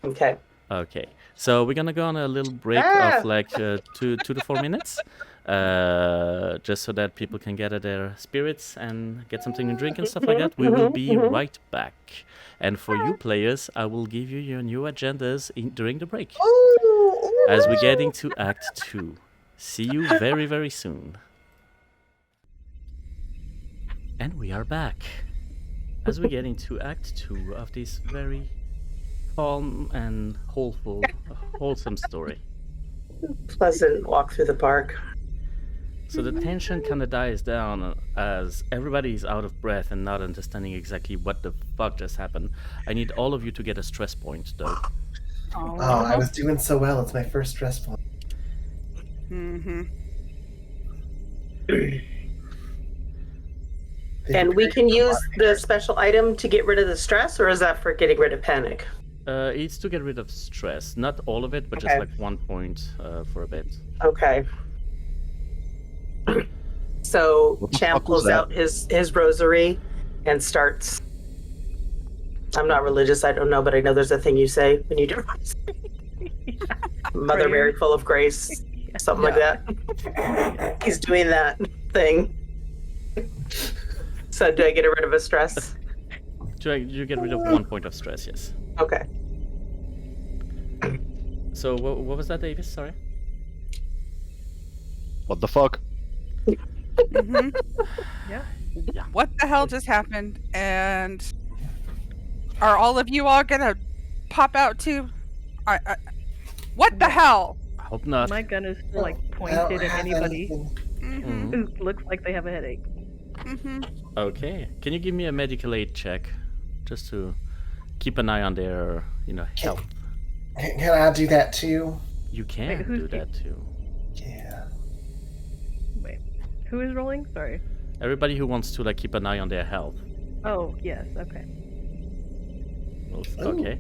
Okay. Okay. So we're gonna go on a little break Ah! of like 2 to 4 minutes. Just so that people can gather their spirits and get something to drink and stuff like that. We will be right back. And for you players, I will give you your new agendas during the break. As we get into Act 2. See you very, very soon. And we are back. As we get into Act 2 of this very calm and wholesome story. Pleasant walk through the park. So the tension kind of dies down as everybody is out of breath and not understanding exactly what the fuck just happened. I need all of you to get a stress point, though. Oh, I was doing so well. It's my first stress point. Mm-hmm. And we can use the special item to get rid of the stress, or is that for getting rid of panic? It's to get rid of stress. Not all of it, but just Okay. like 1 point for a bit. Okay. So What the Champ fuck was pulls that? out his rosary and starts. I'm not religious, I don't know, but I know there's a thing you say when you do Mother Prayer. Mary full of grace, something like that. He's doing that thing. So do I get rid of a stress? You get rid of 1 point of stress, yes. Okay. So what was that, Davis? Sorry. What the fuck? Mm-hmm. Yeah. Yeah. What the hell just happened? And are all of you all gonna pop out too? What the hell? I hope not. My gun is still like I don't pointed at have anybody anything. Mm-hmm. Mhm. who looks like they have a headache. Mm-hmm. Okay. Can you give me a medical aid check, just to keep an eye on their, health? Can I do that too? You can Wait, who's do that too. Yeah. Wait, who is rolling? Sorry. Everybody who wants to keep an eye on their health. Oh yes. Okay. Okay.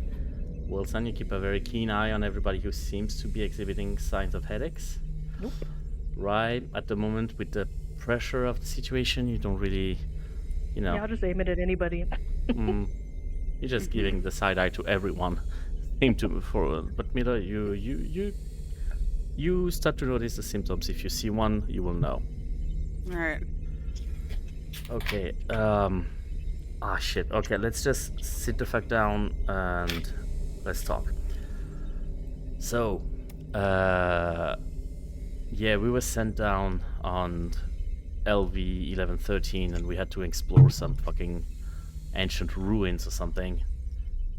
Wilson, you keep a very keen eye on everybody who seems to be exhibiting signs of headaches. Nope. Right at the moment, with the pressure of the situation, you don't really, Yeah, I'll just aim it at anybody. You're just giving the side eye to everyone. Same to but Mila, you start to notice the symptoms. If you see one, you will know. All right. Okay. Shit. Okay, let's just sit the fuck down and let's talk. So, yeah, we were sent down on LV 1113 and we had to explore some fucking ancient ruins or something.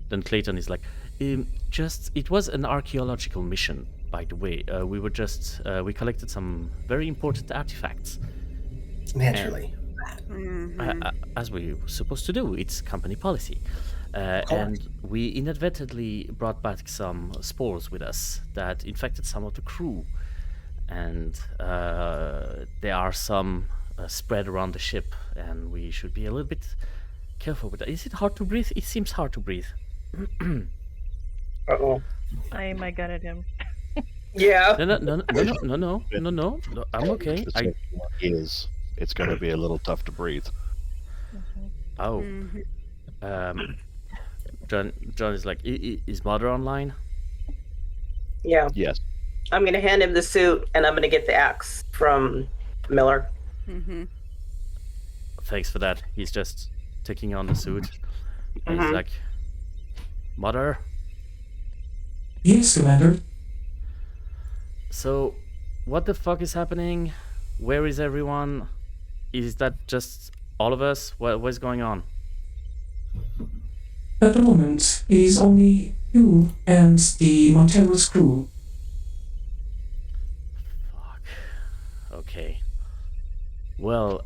Then Clayton is like, it was an archaeological mission, by the way. We collected some very important artifacts. Naturally. As we were supposed to do, it's company policy. And we inadvertently brought back some spores with us that infected some of the crew. And there are some spread around the ship, and we should be a little bit careful with that. Is it hard to breathe? It seems hard to breathe. Uh-oh. I aim my gun at him. Yeah. No. I'm okay. It's going to be a little tough to breathe. Oh. John is like, is Mother online? Yeah. Yes. I'm going to hand him the suit, and I'm going to get the axe from Miller. Thanks for that. He's just taking on the suit. And he's like, Mother? Yes, Commander. So, what the fuck is happening? Where is everyone? Is that just all of us? What's going on? At the moment, it is only you and the Montero's crew. Fuck. Okay. Well,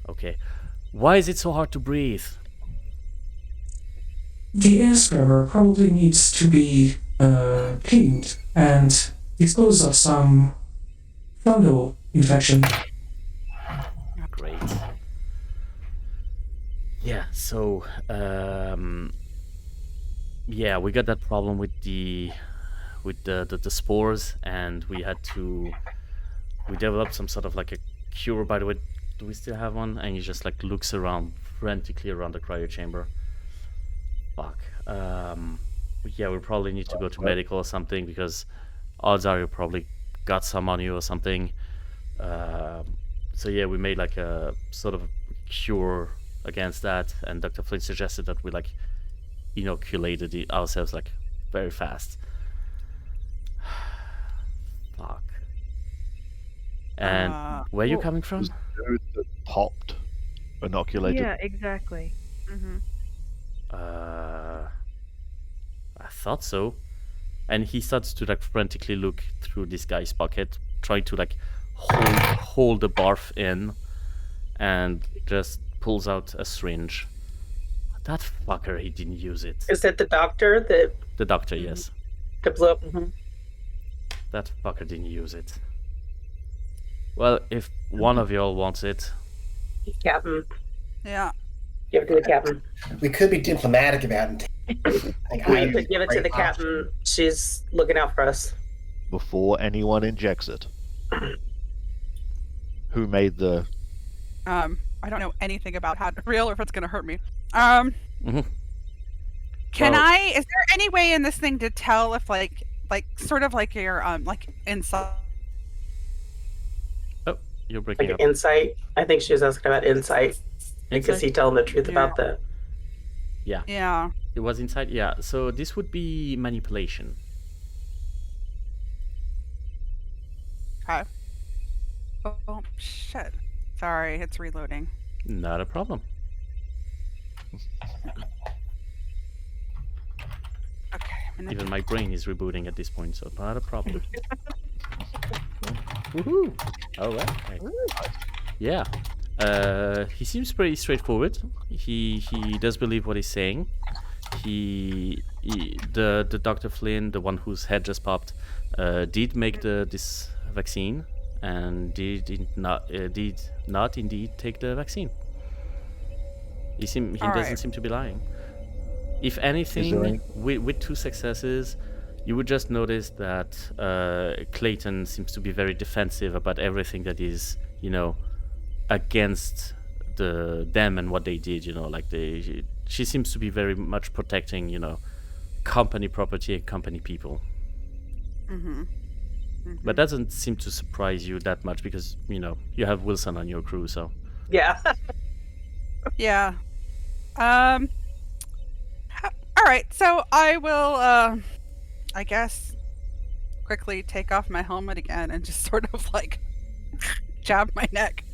okay. Why is it so hard to breathe? The air scrubber probably needs to be cleaned and dispose of some fungal infection. Great. Yeah, so, yeah, we got that problem with the spores, and we developed some sort of like a cure. By the way, do we still have one? And he just like looks around frantically around the cryo chamber. Fuck. Yeah, we probably need to go to medical or something, because odds are you probably got some on you or something. So yeah, we made like a sort of cure against that, and Dr. Flynn suggested that we like inoculated it ourselves like very fast. Fuck. And where are you coming from? Dude that popped, inoculated. Yeah, exactly. I thought so. And he starts to like frantically look through this guy's pocket, trying to like hold the barf in, and just pulls out a syringe. That fucker, he didn't use it. Is that the doctor that The doctor, yes. blew up? That fucker didn't use it. Well, if one of y'all wants it, Captain. Yeah. Give it to the captain. We could be diplomatic about it. We could give it to the captain. She's looking out for us. Before anyone injects it. Who made the... I don't know anything about how to real or if it's gonna hurt me. Can Well- I? Is there any way in this thing to tell if like sort of like your like inside? Oh, you're breaking Like up. insight. I think she was asking about insight. Because he telling the truth about that. Yeah. It was inside? Yeah, so this would be manipulation. Okay. Oh shit. Sorry, it's reloading. Not a problem. Okay. Even my brain is rebooting at this point, so not a problem. Woohoo! Alright. Yeah. He seems pretty straightforward. He does believe what he's saying. The Dr. Flynn, the one whose head just popped, did make this vaccine, and did not indeed take the vaccine. He doesn't seem to be lying. If anything, with 2 successes, you would just notice that Clayton seems to be very defensive about everything that is, against them and what they did. Like she seems to be very much protecting, company property and company people. But that doesn't seem to surprise you that much because you have Wilson on your crew, so. Yeah. Yeah. All right. So I will, I guess, quickly take off my helmet again and just sort of like jab my neck.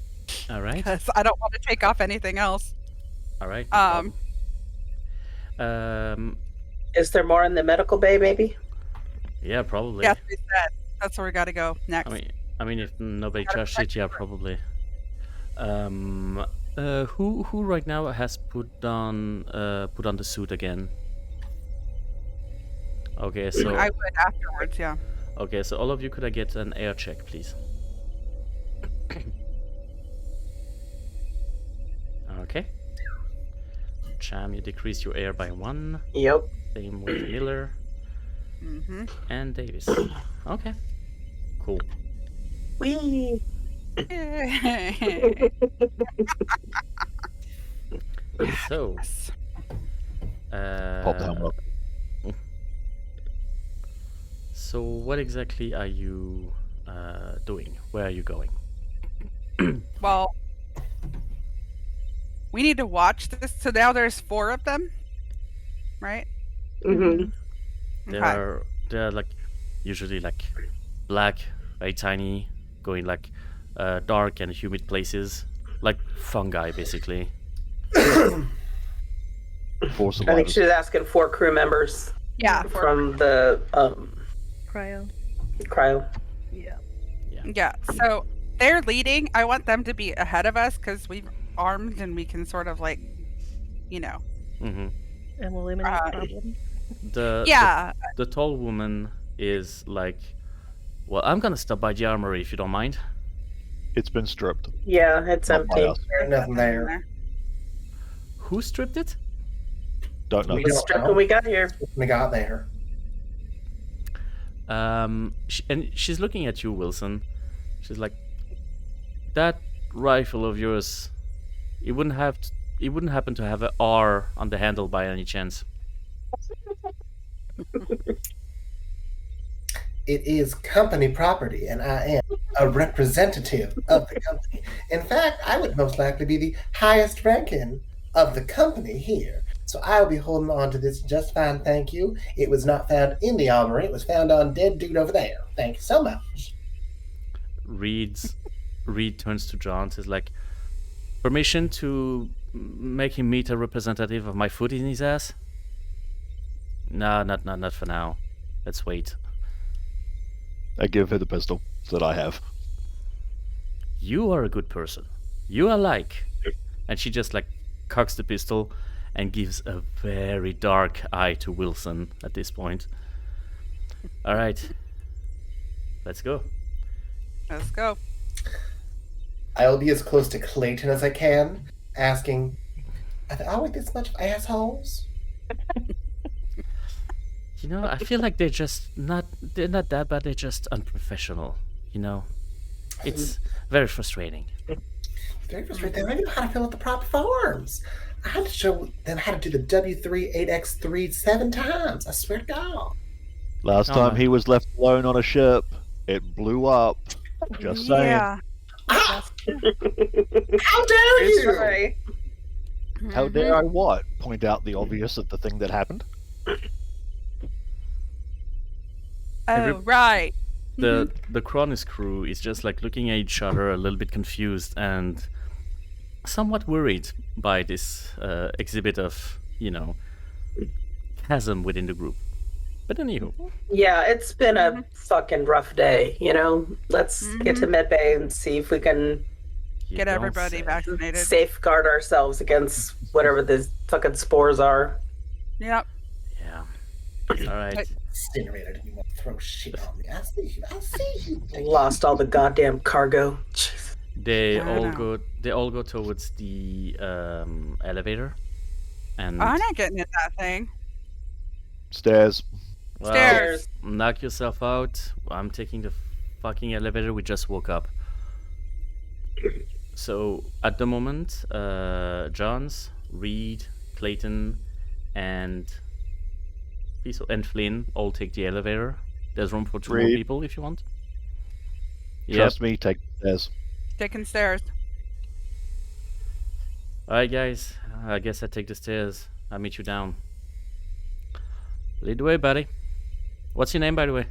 All right. Because I don't want to take off anything else. All right. Is there more in the medical bay, maybe? Yeah, probably. Yes, we said. That's where we got to go next. I mean, if nobody trashed it, yeah, probably. Who right now has put on the suit again? Okay, so I would afterwards, yeah. Okay, so all of you, could I get an air check, please? Okay. Cham, you decrease your air by 1. Yep. Same with Miller and Davis. Okay. Cool. Whee! So, Pop the helmet up. So what exactly are you doing? Where are you going? Well, we need to watch this. So now there's 4 of them, right? Mm-hmm. They're like usually like black, very tiny, going like dark and humid places, like fungi basically. Four I think survivors. she was asking 4 crew members Yeah. from the Cryo. cryo. Yeah. Yeah. So they're leading. I want them to be ahead of us because we've armed and we can sort of like, Mm-hmm. And we'll eliminate problems. The tall woman is like, well, I'm gonna stop by the armory if you don't mind. It's been stripped. Yeah, it's Not by empty. us. There's nothing there. Who stripped it? Don't know. We We don't stripped know. when we got here. We got there. And she's looking at you, Wilson. She's like, that rifle of yours, it wouldn't happen to have an R on the handle by any chance. It is company property, and I am a representative of the company. In fact, I would most likely be the highest ranking of the company here. So I'll be holding on to this just fine, thank you. It was not found in the armory. It was found on dead dude over there. Thank you so much. Reed turns to John and says like, permission to make him meet a representative of my foot in his ass? No, not for now. Let's wait. I give her the pistol that I have. You are a good person. You are like. And she just like cocks the pistol and gives a very dark eye to Wilson at this point. All right. Let's go. Let's go. I'll be as close to Clayton as I can, asking, are there always this much of assholes? I feel like they're not that bad, they're just unprofessional, It's very frustrating. Very frustrating. They don't even know how to fill out the proper forms. I had to show them how to do the W3 8X3 7 times. I swear to God. Last Oh time my. he was left alone on a ship, it blew up. Just saying. Yeah. How dare you? Sorry. How dare I what? Point out the obvious of the thing that happened? Every- Oh, right. The Cronus crew is just like looking at each other a little bit confused and somewhat worried by this exhibit of, chasm within the group. But anywho. Yeah, it's been a fucking rough day, Let's get to medbay and see if we can You Get don't everybody say. vaccinated. safeguard ourselves against whatever these fucking spores are. Yep. Yeah. All right. Incinerator didn't want to throw shit on me. I see you. Lost all the goddamn cargo. Jeez. They I all know. go towards the elevator. And I'm not getting in that thing. Stairs. well, Stairs. knock yourself out. I'm taking the fucking elevator. We just woke up. So at the moment, Johns, Reed, Clayton, and Flynn all take the elevator. There's room for 2 more Reed. people if you want. Yep. Trust me, take the stairs. Taking stairs. Alright, guys. I guess I take the stairs. I'll meet you down. Lead the way, buddy. What's your name, by the way?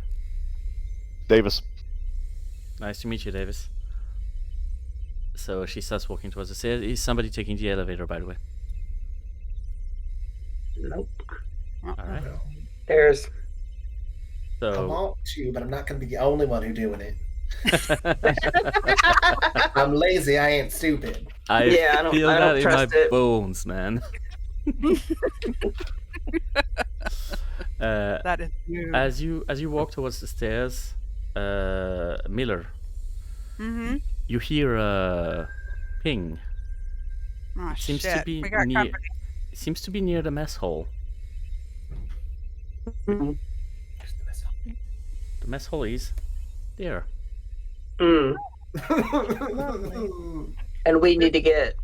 Davis. Nice to meet you, Davis. So she starts walking towards the stairs. Is somebody taking the elevator, by the way? Nope. Alright. There's. I So want to, but I'm not going to be the only one who's doing it. I'm lazy. I ain't stupid. I Yeah, I don't- feel I don't that in my trust it. bones, man. That is you. As you walk towards the stairs, Miller, Mm-hmm. you hear a ping. Oh, Seems shit. to be We got near. company. Seems to be near the mess hall. The mess hall is there. Mm. And we need to get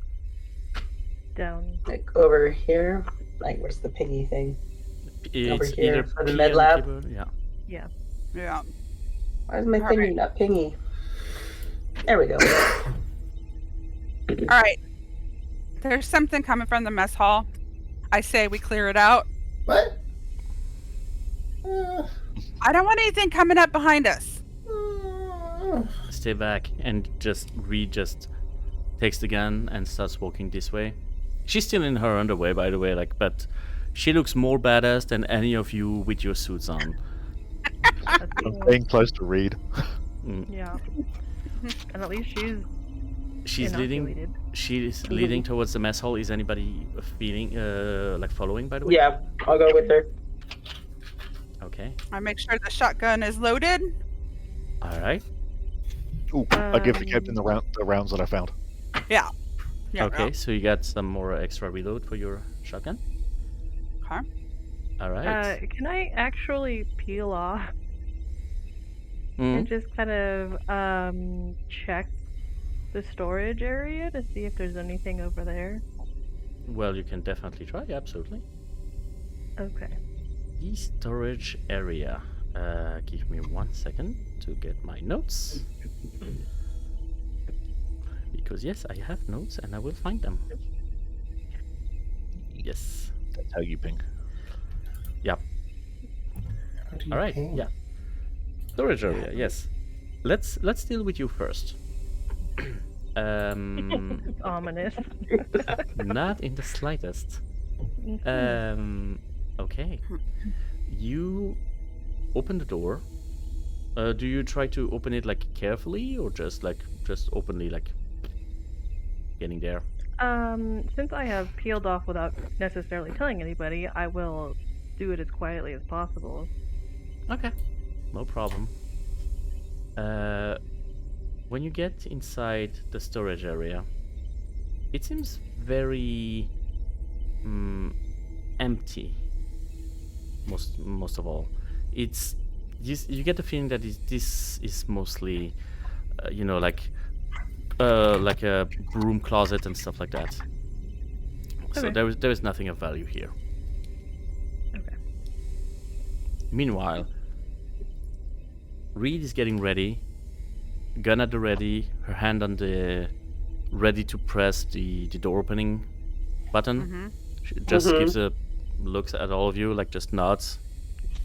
Down. like over here. Like, where's the piggy thing? Over It's here either for the P med on the lab? keyboard, yeah. Yeah. Why is my All thingy right. not pingy? There we go. All right. There's something coming from the mess hall. I say we clear it out. What? I don't want anything coming up behind us. Stay back and Reed just takes the gun and starts walking this way. She's still in her underwear, by the way, but she looks more badass than any of you with your suits on. That's I'm cool. staying close to Reed. Yeah. And at least She's leading. inoculated. She's leading towards the mess hall. Is anybody following? By the way. Yeah, I'll go with her. Okay. I make sure the shotgun is loaded. All right. Ooh, I give the captain the rounds that I found. Yeah. Okay. So you got some more extra reload for your shotgun. Okay. All right. Can I actually peel off Mhm. and just kind of check the storage area to see if there's anything over there? Well, you can definitely try. Absolutely. Okay. The storage area. Give me 1 second to get my notes. Because yes, I have notes and I will find them. Yes. That's how you ping. How do you All right. ping? Yeah. Storage area. Yes. Let's deal with you first. It's ominous. Not in the slightest. Okay. You open the door. Do you try to open it carefully or just openly getting there? Since I have peeled off without necessarily telling anybody, I will do it as quietly as possible. Okay. No problem. When you get inside the storage area, it seems very empty. Most of all, it's you get the feeling that this is mostly, like a broom closet and stuff like that. So Okay. there is nothing of value here. Okay. Meanwhile, Reed is getting ready, gun at the ready, her hand on the ready to press the door opening button. Mm-hmm. She just Mhm. gives a looks at all of you, just nods.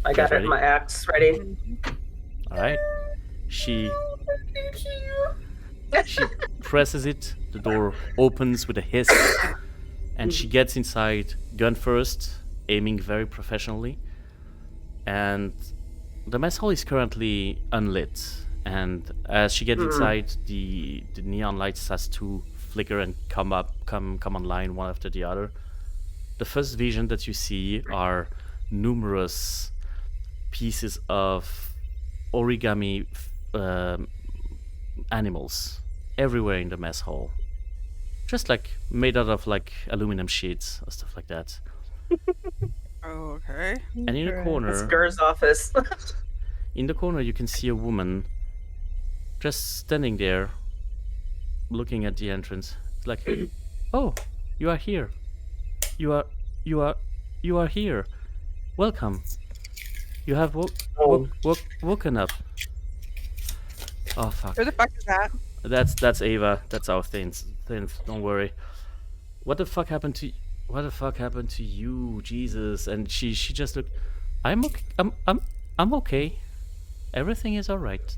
I got Ready? it. My axe ready. All right. She presses it. The door opens with a hiss, and she gets inside, gun first, aiming very professionally. And the mess hall is currently unlit. And as she gets inside, the neon lights starts to flicker and come online one after the other. The first vision that you see are numerous pieces of origami animals everywhere in the mess hall, just made out of aluminum sheets or stuff like that. Oh, okay. And in the Interesting. corner, Skur's office. you can see a woman just standing there, looking at the entrance. It's like, oh, you are here. You are here. Welcome. You have woken up. Oh fuck. Who the fuck is that? That's Ava. That's our things. Don't worry. What the fuck happened to you, Jesus? And she just looked. I'm okay. I'm okay. Everything is all right.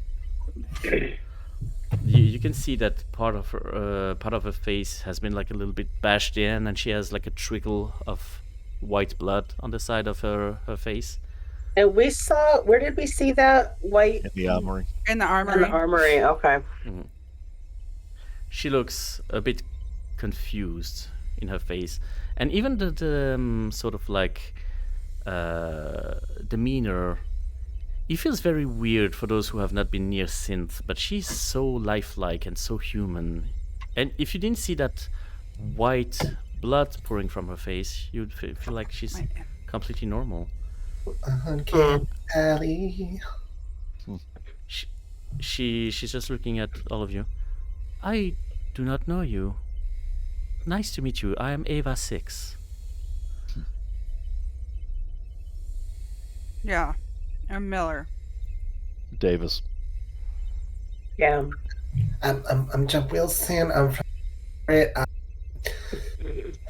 You can see that part of her face has been like a little bit bashed in, and she has like a trickle of white blood on the side of her face. And we saw, where did we see that white? In the armory. In the In armory. the armory, okay. She looks a bit confused in her face, and even the sort of like demeanor. It feels very weird for those who have not been near synth, but she's so lifelike and so human. And if you didn't see that white blood pouring from her face, you'd feel like she's completely normal. Uncanny Valley. She's just looking at all of you. I do not know you. Nice to meet you. I am Ava 6. Yeah. I'm Miller. Davis. Yeah. I'm John Wilson. I'm from Chariot. I'm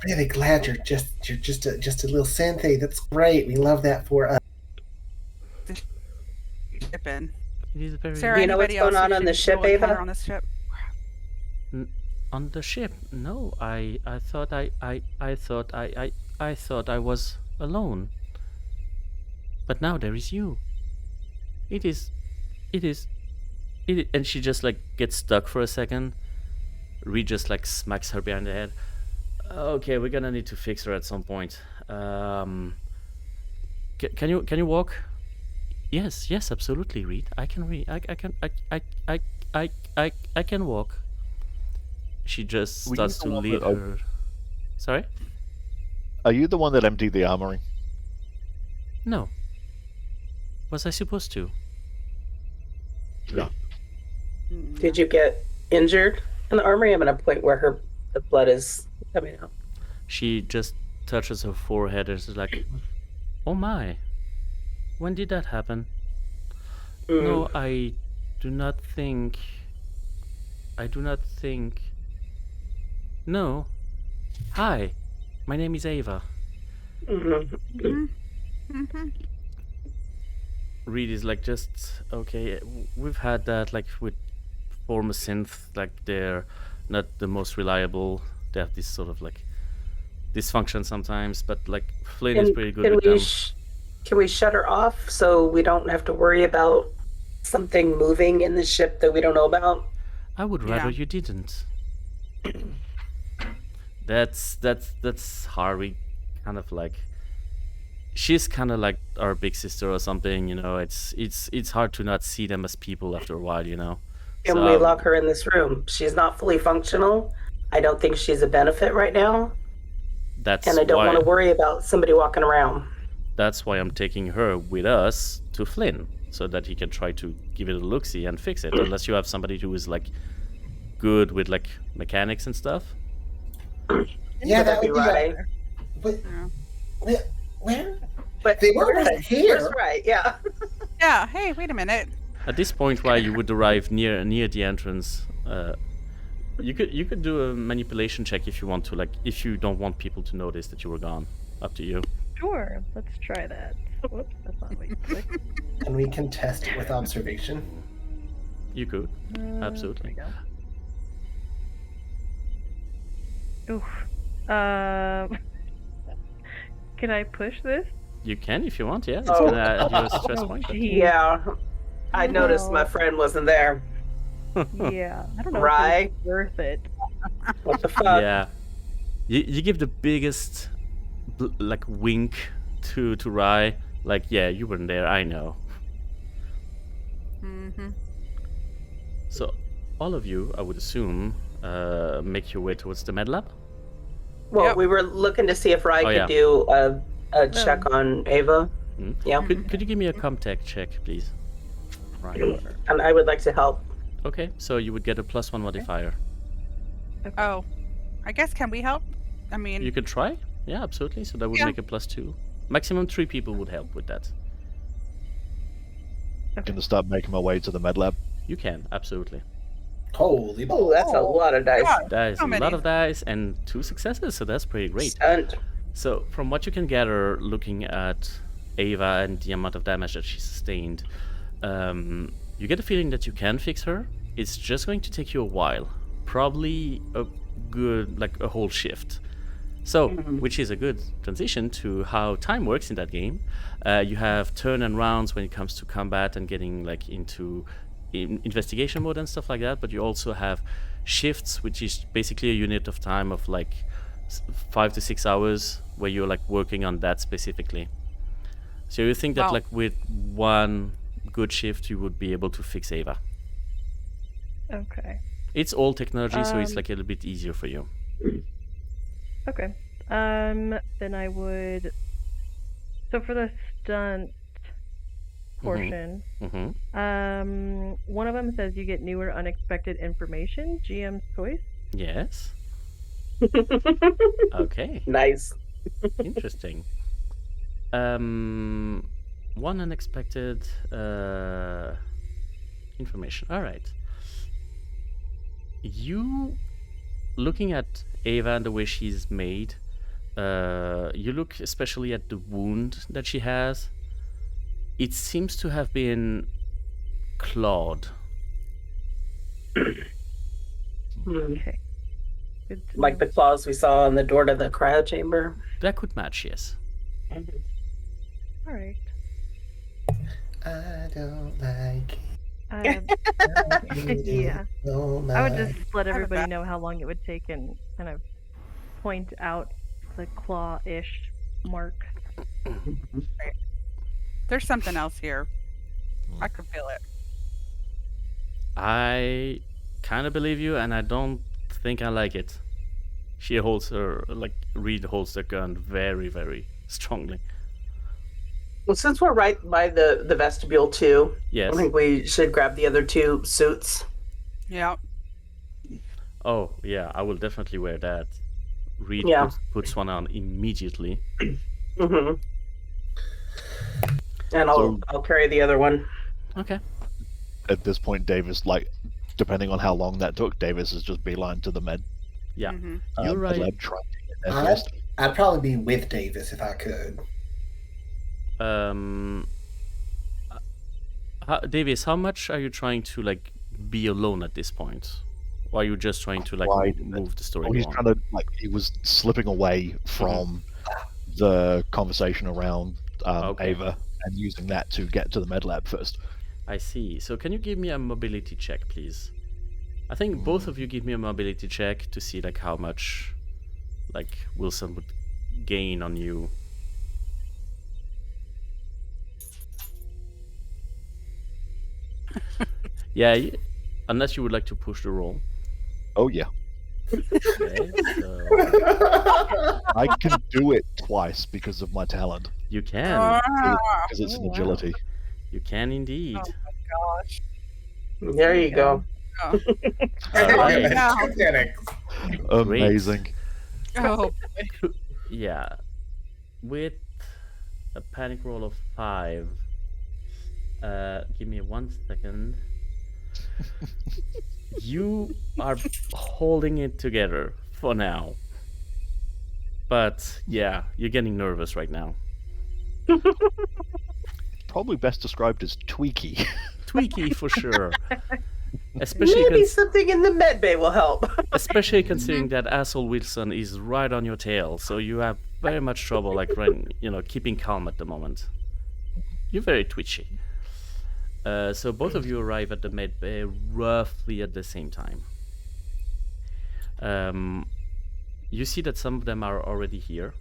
really glad you're just a little Senthy. That's great. We love that for us. Ship in. It is very Sarah, Do you know what's anybody going else on we on the should ship, go encounter Ava? On this ship? on the ship. No, I thought I thought I was alone. But now there is you. It is, and she just like gets stuck for a second. Reed just like smacks her behind the head. Okay, we're gonna need to fix her at some point. Can you walk? Yes, absolutely, Reed. I can read. I can walk. She just Were you starts the to one lead that her. Sorry? Are you the one that emptied the armory? No. Was I supposed to? No. Did you get injured in the armory? I'm at a point where the blood is coming out. She just touches her forehead and is like, "Oh my, when did that happen?" No, I do not think. No. Hi, my name is Ava. Reed is like, just okay. We've had that like with former synth, like they're not the most reliable. They have this sort of like dysfunction sometimes, but like Flynn is pretty good with them. Can we shut her off so we don't have to worry about something moving in the ship that we don't know about? I would rather Yeah. you didn't. That's hard. We kind of like, she's kind of like our big sister or something, you know. It's hard to not see them as people after a while, you know. Can we lock her in this room? She's not fully functional. I don't think she's a benefit right now, That's and I don't why, want to worry about somebody walking around. That's why I'm taking her with us to Flynn, so that he can try to give it a look-see and fix it. Unless you have somebody who is like good with like mechanics and stuff. Yeah, that That'd be would be right. Where? But They were right. right here. That's right. Yeah. Yeah. Hey, wait a minute. At this point, why you would arrive near the entrance, you could do a manipulation check if you want to, like if you don't want people to notice that you were gone. Up to you. Sure, let's try that. Whoops, that's not what you clicked. And we can test it with observation. You could, absolutely. There we go. Oof. Can I push this? You can if you want. Yeah, it's Oh. gonna add you a stress point. but- Gee. Yeah. I noticed No. my friend wasn't there. Yeah, I don't know Right. if it's worth it. What the fuck? Yeah, you give the biggest like wink to Rai. Like, yeah, you weren't there. I know. So, all of you, I would assume, make your way towards the med lab. Well, Yep. we were looking to see if Rai Oh, could yeah. do a check on Ava. Mm. Yeah. Could you give me a comtech check, please? Right. And I would like to help. Okay, so you would get a +1 modifier. Oh, I guess can we help? I mean, You could try. Yeah, absolutely. So that would Yeah. make a +2. Maximum 3 people would help with that. Gonna start making my way to the med lab. You can, absolutely. Holy Oh, balls. that's a lot of dice. God. That is How a many? lot of dice and 2 successes, so that's pretty great. Stunned. So, from what you can gather, looking at Ava and the amount of damage that she sustained, you get a feeling that you can fix her. It's just going to take you a while, probably a good, like a whole shift. So, which is a good transition to how time works in that game. You have turn and rounds when it comes to combat and getting like into investigation mode and stuff like that. But you also have shifts, which is basically a unit of time of like 5 to 6 hours where you're like working on that specifically. So you think that Wow. like with one good shift you would be able to fix Ava. Okay. It's all technology, so it's Um, like a little bit easier for you. Okay. Then I would. So for the stunt portion, one of them says you get new or unexpected information. GM's choice. Yes. Okay. Nice. Interesting. One unexpected information. All right. You, looking at Ava and the way she's made, you look especially at the wound that she has. It seems to have been clawed. Okay. Good to Like know. the claws we saw on the door to the cryo chamber. That could match, yes. All right. I don't like Yeah. no I would just let Have a everybody back. know how long it would take and kind of point out the claw-ish mark. there's something else here. I could feel it. I kind of believe you, and I don't think I like it. She holds her, like, Reed holds the gun very, very strongly. Well, since we're right by the vestibule too, Yes. I think we should grab the other 2 suits. Yeah. Oh, yeah, I will definitely wear that. Reed Yeah. puts one on immediately. hmm And I'll carry the other one. Okay. At this point, Davis, like, depending on how long that took, Davis is just beeline to the med. Yeah. Mhm. You're med right. lab, trying to get there I'd, first. I'd probably be with Davis if I could. Davis, how much are you trying to, like, be alone at this point? Or are you just trying to, like, Quite a move the story Oh, he's along? trying to, like, he was slipping away from the conversation around Okay. Ava and using that to get to the med lab first. I see. So can you give me a mobility check, please? I think both of you give me a mobility check to see like how much like Wilson would gain on you. Yeah, unless you would like to push the roll. Oh yeah, Okay, so I can do it twice because of my talent, you can. Ah, because it's an Oh, wow. agility. You can indeed. gosh. There you go. Oh. Alright. No. Amazing. Oh, Yeah. With a panic roll of 5. Give me 1 second. You are holding it together for now. But yeah, you're getting nervous right now. Probably best described as tweaky. Tweaky for sure. Especially Maybe something in the med bay will help. especially considering that asshole Wilson is right on your tail, so you have very much trouble like keeping calm at the moment. You're very twitchy. So both of you arrive at the med bay roughly at the same time. You see that some of them are already here.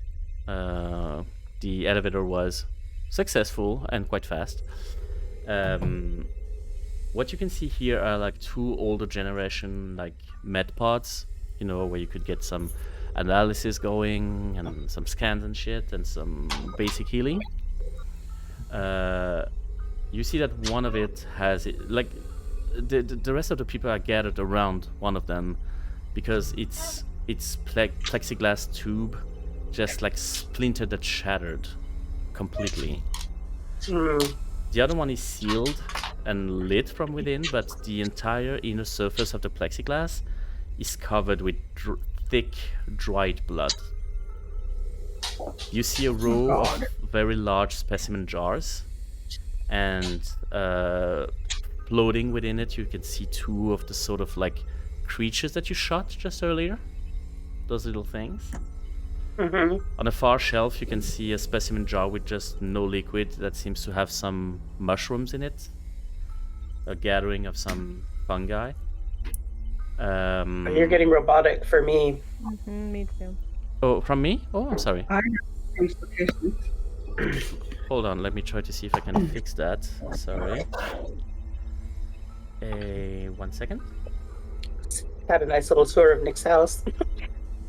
The elevator was successful and quite fast. What you can see here are like 2 older generation like med pods, where you could get some analysis going and some scans and shit and some basic healing. You see that one of it has like the rest of the people are gathered around one of them, because its plexiglass tube just like splintered and shattered completely. The other one is sealed and lit from within, but the entire inner surface of the plexiglass is covered with thick, dried blood. You see a row of very large specimen jars, and floating within it, you can see two of the sort of like creatures that you shot just earlier. Those little things. On a far shelf, you can see a specimen jar with just no liquid that seems to have some mushrooms in it. A gathering of some fungi. You're getting robotic for me. Me too. Oh, from me? Oh, I'm sorry. I changed locations. Hold on, let me try to see if I can fix that. Sorry. 1 second. Had a nice little tour of Nick's house.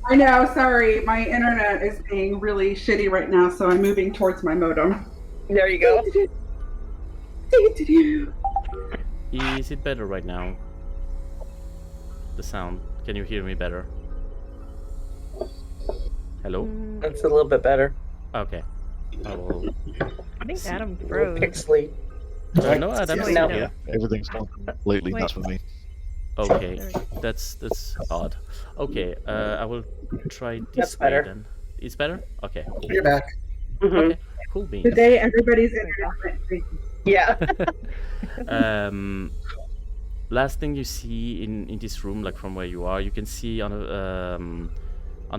I know, sorry. My internet is being really shitty right now, so I'm moving towards my modem. There you go. Is it better right now? The sound. Can you hear me better? Hello? That's a little bit better. Okay. I will... I think Adam froze. Kingsley. no, Adam's No. here. Everything's gone completely nuts for me. Okay, that's odd. Okay, I will try this That's way better. then. It's better? Okay. You're back. Okay, cool beans. Today, everybody's internet went crazy. Yeah. Last thing you see in this room, like from where you are, you can see on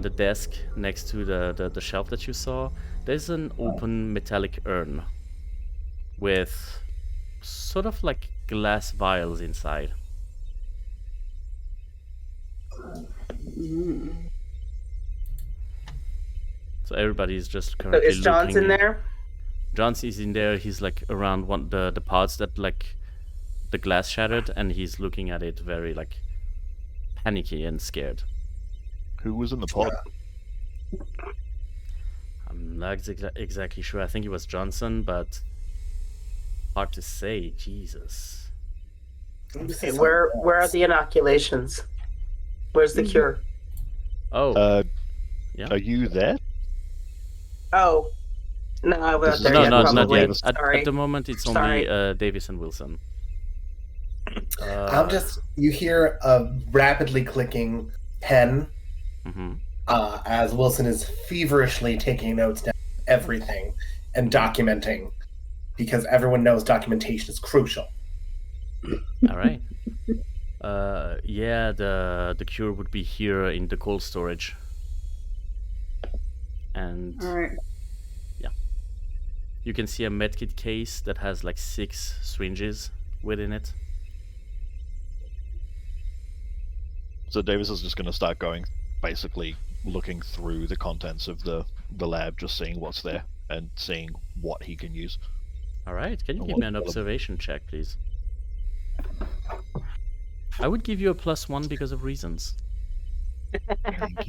the desk next to the shelf that you saw, there's an open metallic urn with sort of like glass vials inside. So everybody's just So currently is John's in looking. there? John's is in there. He's like around the parts that like the glass shattered, and he's looking at it very like panicky and scared. Who was in the pod? I'm not exactly sure. I think it was Johnson, but hard to say. Jesus. Okay, where are the inoculations? Where's the cure? Oh, yeah. Are you there? Oh. No, I This wasn't is there No, yet, not probably. yet. Sorry. At the moment, it's Sorry. only Davis and Wilson. You hear a rapidly clicking pen Mhm. as Wilson is feverishly taking notes down everything and documenting, because everyone knows documentation is crucial. All right. Yeah, the cure would be here in the cold storage. And All right. you can see a medkit case that has like 6 syringes within it. So Davis is just going to start going, basically looking through the contents of the lab, just seeing what's there and seeing what he can use. All right. Can you And give what me an level? observation check, please? I would give you a +1 because of reasons. He knows what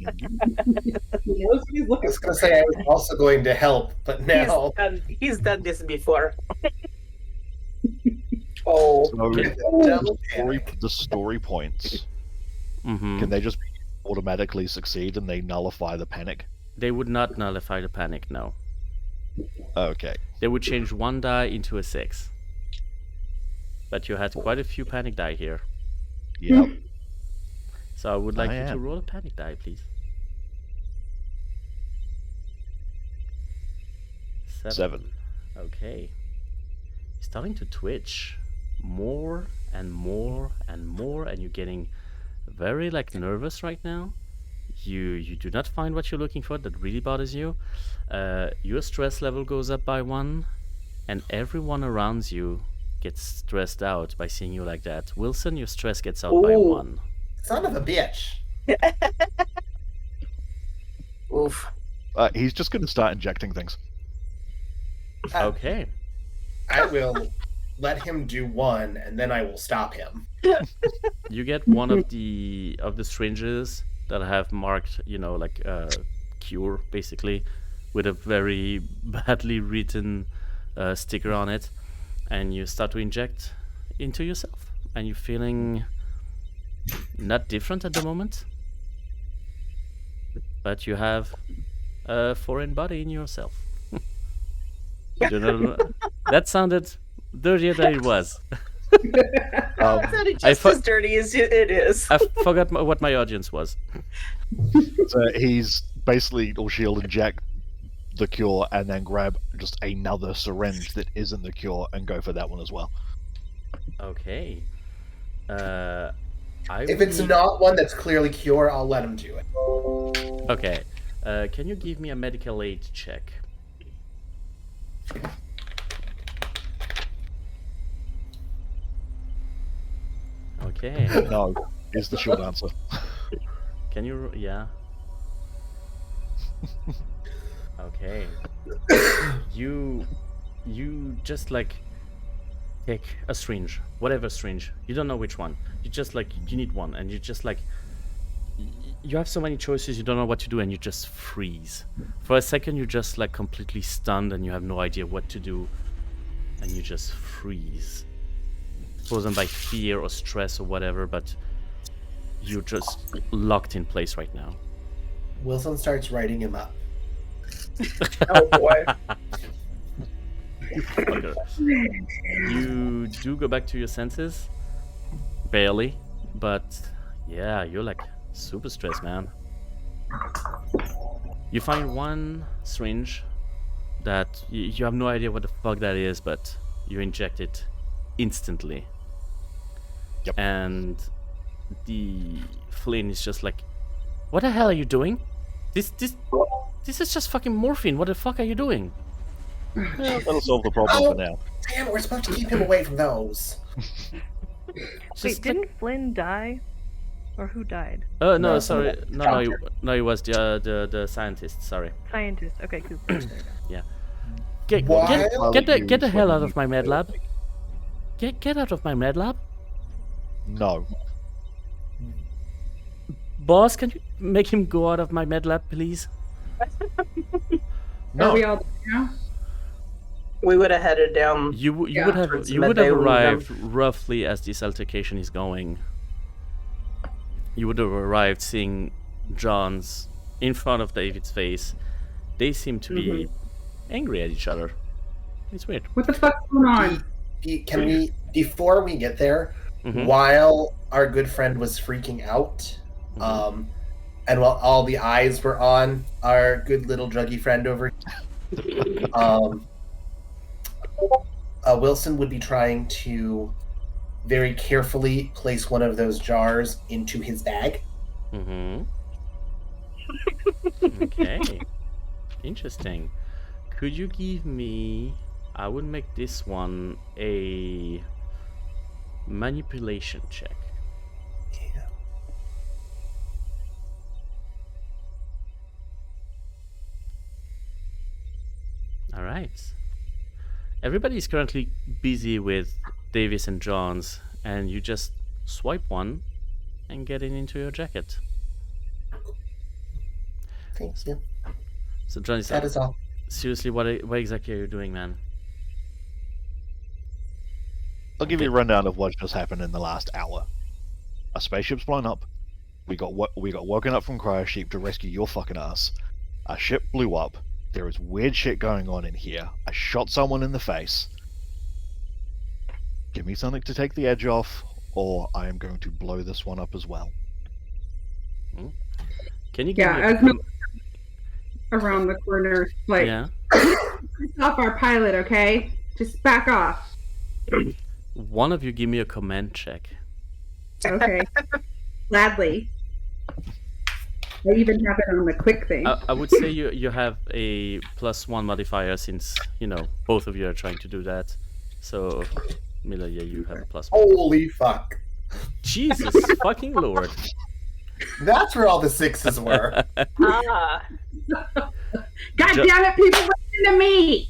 he's I looking was for. going to say I was also going to help, but now He's done this before. Oh. So the story points, Mm-hmm. can they just automatically succeed and they nullify the panic? They would not nullify the panic, no. Okay. They would change 1 die into a 6. But you had quite a few panic die here. Yep. So I would like I you to am. roll a panic die, please. 7. Okay. Starting to twitch more and more and more, and you're getting very like nervous right now. You do not find what you're looking for. That really bothers you. Your stress level goes up by 1, and everyone around you gets stressed out by seeing you like that. Wilson, your stress gets out by Ooh. 1. son of a bitch. Oof. He's just going to start injecting things. Okay. I will let him do 1, and then I will stop him. You get one of the syringes that have marked, like cure, basically, with a very badly written sticker on it, and you start to inject into yourself, and you're feeling not different at the moment, but you have a foreign body in yourself. You do not know- That sounded dirtier than it was. It sounded just as dirty as it is. I forgot what my audience was. So he's basically, or she'll inject the cure and then grab just another syringe that isn't the cure and go for that one as well. Okay. If it's not one that's clearly cure, I'll let him do it. Okay. Can you give me a medical aid check? Okay. No, is the short answer. Can you? Yeah. Okay. You just like take a syringe, whatever syringe. You don't know which one. You just like you need one, and you just like you have so many choices. You don't know what to do, and you just freeze. For a second, you're just like completely stunned, and you have no idea what to do, and you just freeze. Frozen by fear or stress or whatever, but you're just locked in place right now. Wilson starts writing him up. Oh boy. You fucker. You do go back to your senses, barely, but yeah, you're like super stressed, man. You find one syringe that you have no idea what the fuck that is, but you inject it instantly. Yep. And the Flynn is just like, what the hell are you doing? This is just fucking morphine. What the fuck are you doing? Yeah, that'll solve the problem for now. Damn, we're supposed to keep him away from those. Wait, didn't Flynn die? Or who died? No, No, sorry. someone- No, it was the scientist. Sorry. Scientist. Okay, cool. There you go. Get While get the hell out of my med lab. Get out of my med lab. No. Boss, can you make him go out of my med lab, please? No. Are we all now? We would have headed down. You would have towards you would have Medbay when we arrived roughly as this altercation is going. You would have arrived seeing John's in front of David's face. They seem to be angry at each other. It's weird. What the fuck's going on? Can we, before we get there, Mhm. while our good friend was freaking out, and while all the eyes were on our good little druggy friend over Wilson would be trying to very carefully place one of those jars into his bag. Okay. Interesting. Could you give me... I would make this one a manipulation check. Yeah. Alright. Everybody is currently busy with Davis and John's, and you just swipe one and get it into your jacket. Thank you. So John is That like, is all. seriously, what exactly are you doing, man? I'll give you a rundown of what just happened in the last hour. A spaceship's blown up. We got woken up from Cryosheep to rescue your fucking ass. A ship blew up. There is weird shit going on in here. I shot someone in the face. Give me something to take the edge off, or I am going to blow this one up as well. Can you give Yeah, me as no around the corner, like, yeah? stop our pilot, okay? Just back off. One of you give me a command check. Okay. Gladly. I even have it on the quick thing. I would say you have a +1 modifier since, you know, both of you are trying to do that. So, Mila, yeah, you have a +1. Holy fuck. Jesus fucking Lord. That's where all the sixes were. Ah. God damn it, people listen to me!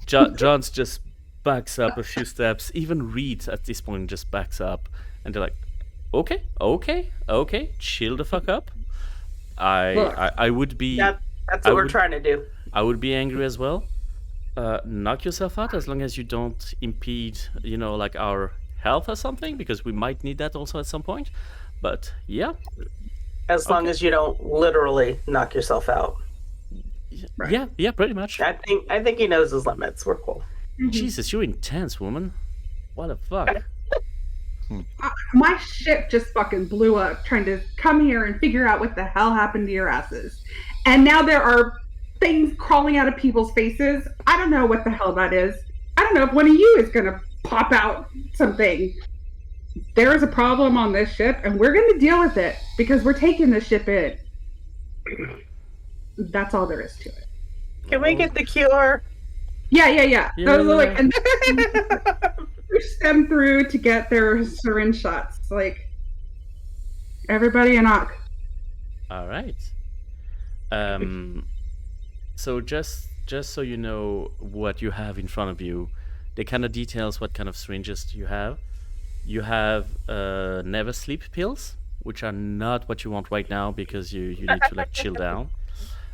John's just backs up a few steps. Even Reed at this point just backs up. And they're like, okay, chill the fuck up. I would be... That's I what we're would- trying to do. I would be angry as well. Knock yourself out as long as you don't impede, you know, like our health or something, because we might need that also at some point. But yeah, As long as you don't literally knock yourself out. Right. Yeah, pretty much. I think he knows his limits. We're cool. Jesus, you're intense, woman. What the fuck? My ship just fucking blew up trying to come here and figure out what the hell happened to your asses. And now there are things crawling out of people's faces. I don't know what the hell that is. I don't know if one of you is going to pop out something. There is a problem on this ship, and we're going to deal with it because we're taking this ship in. That's all there is to it. Can we get the cure? Yeah. Those are like, and push them through to get their syringe shots. Like, everybody in Ock. All right. So just so you know what you have in front of you, they kind of details what kind of syringes you have. You have never sleep pills, which are not what you want right now because you need to like chill down.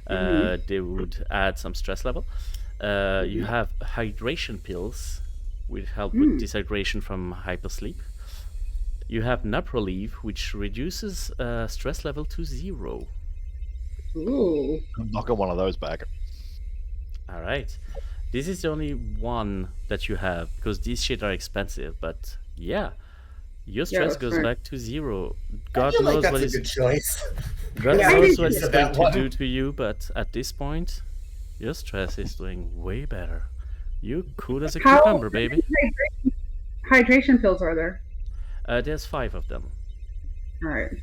They would add some stress level. You have hydration pills, which help with dehydration from hypersleep. You have nap relief, which reduces stress level to 0. Ooh. I'm knocking one of those back. All right. This is the only one that you have because these shit are expensive. But yeah, your stress that's goes fair. back to 0. I God feel like knows that's what a is good choice. God Yeah, I knows didn't what think it's of going that to one. do to you. But at this point, your stress is doing way better. You cool as a How- cucumber, baby. Hydration pills are there? There's 5 of them. All right.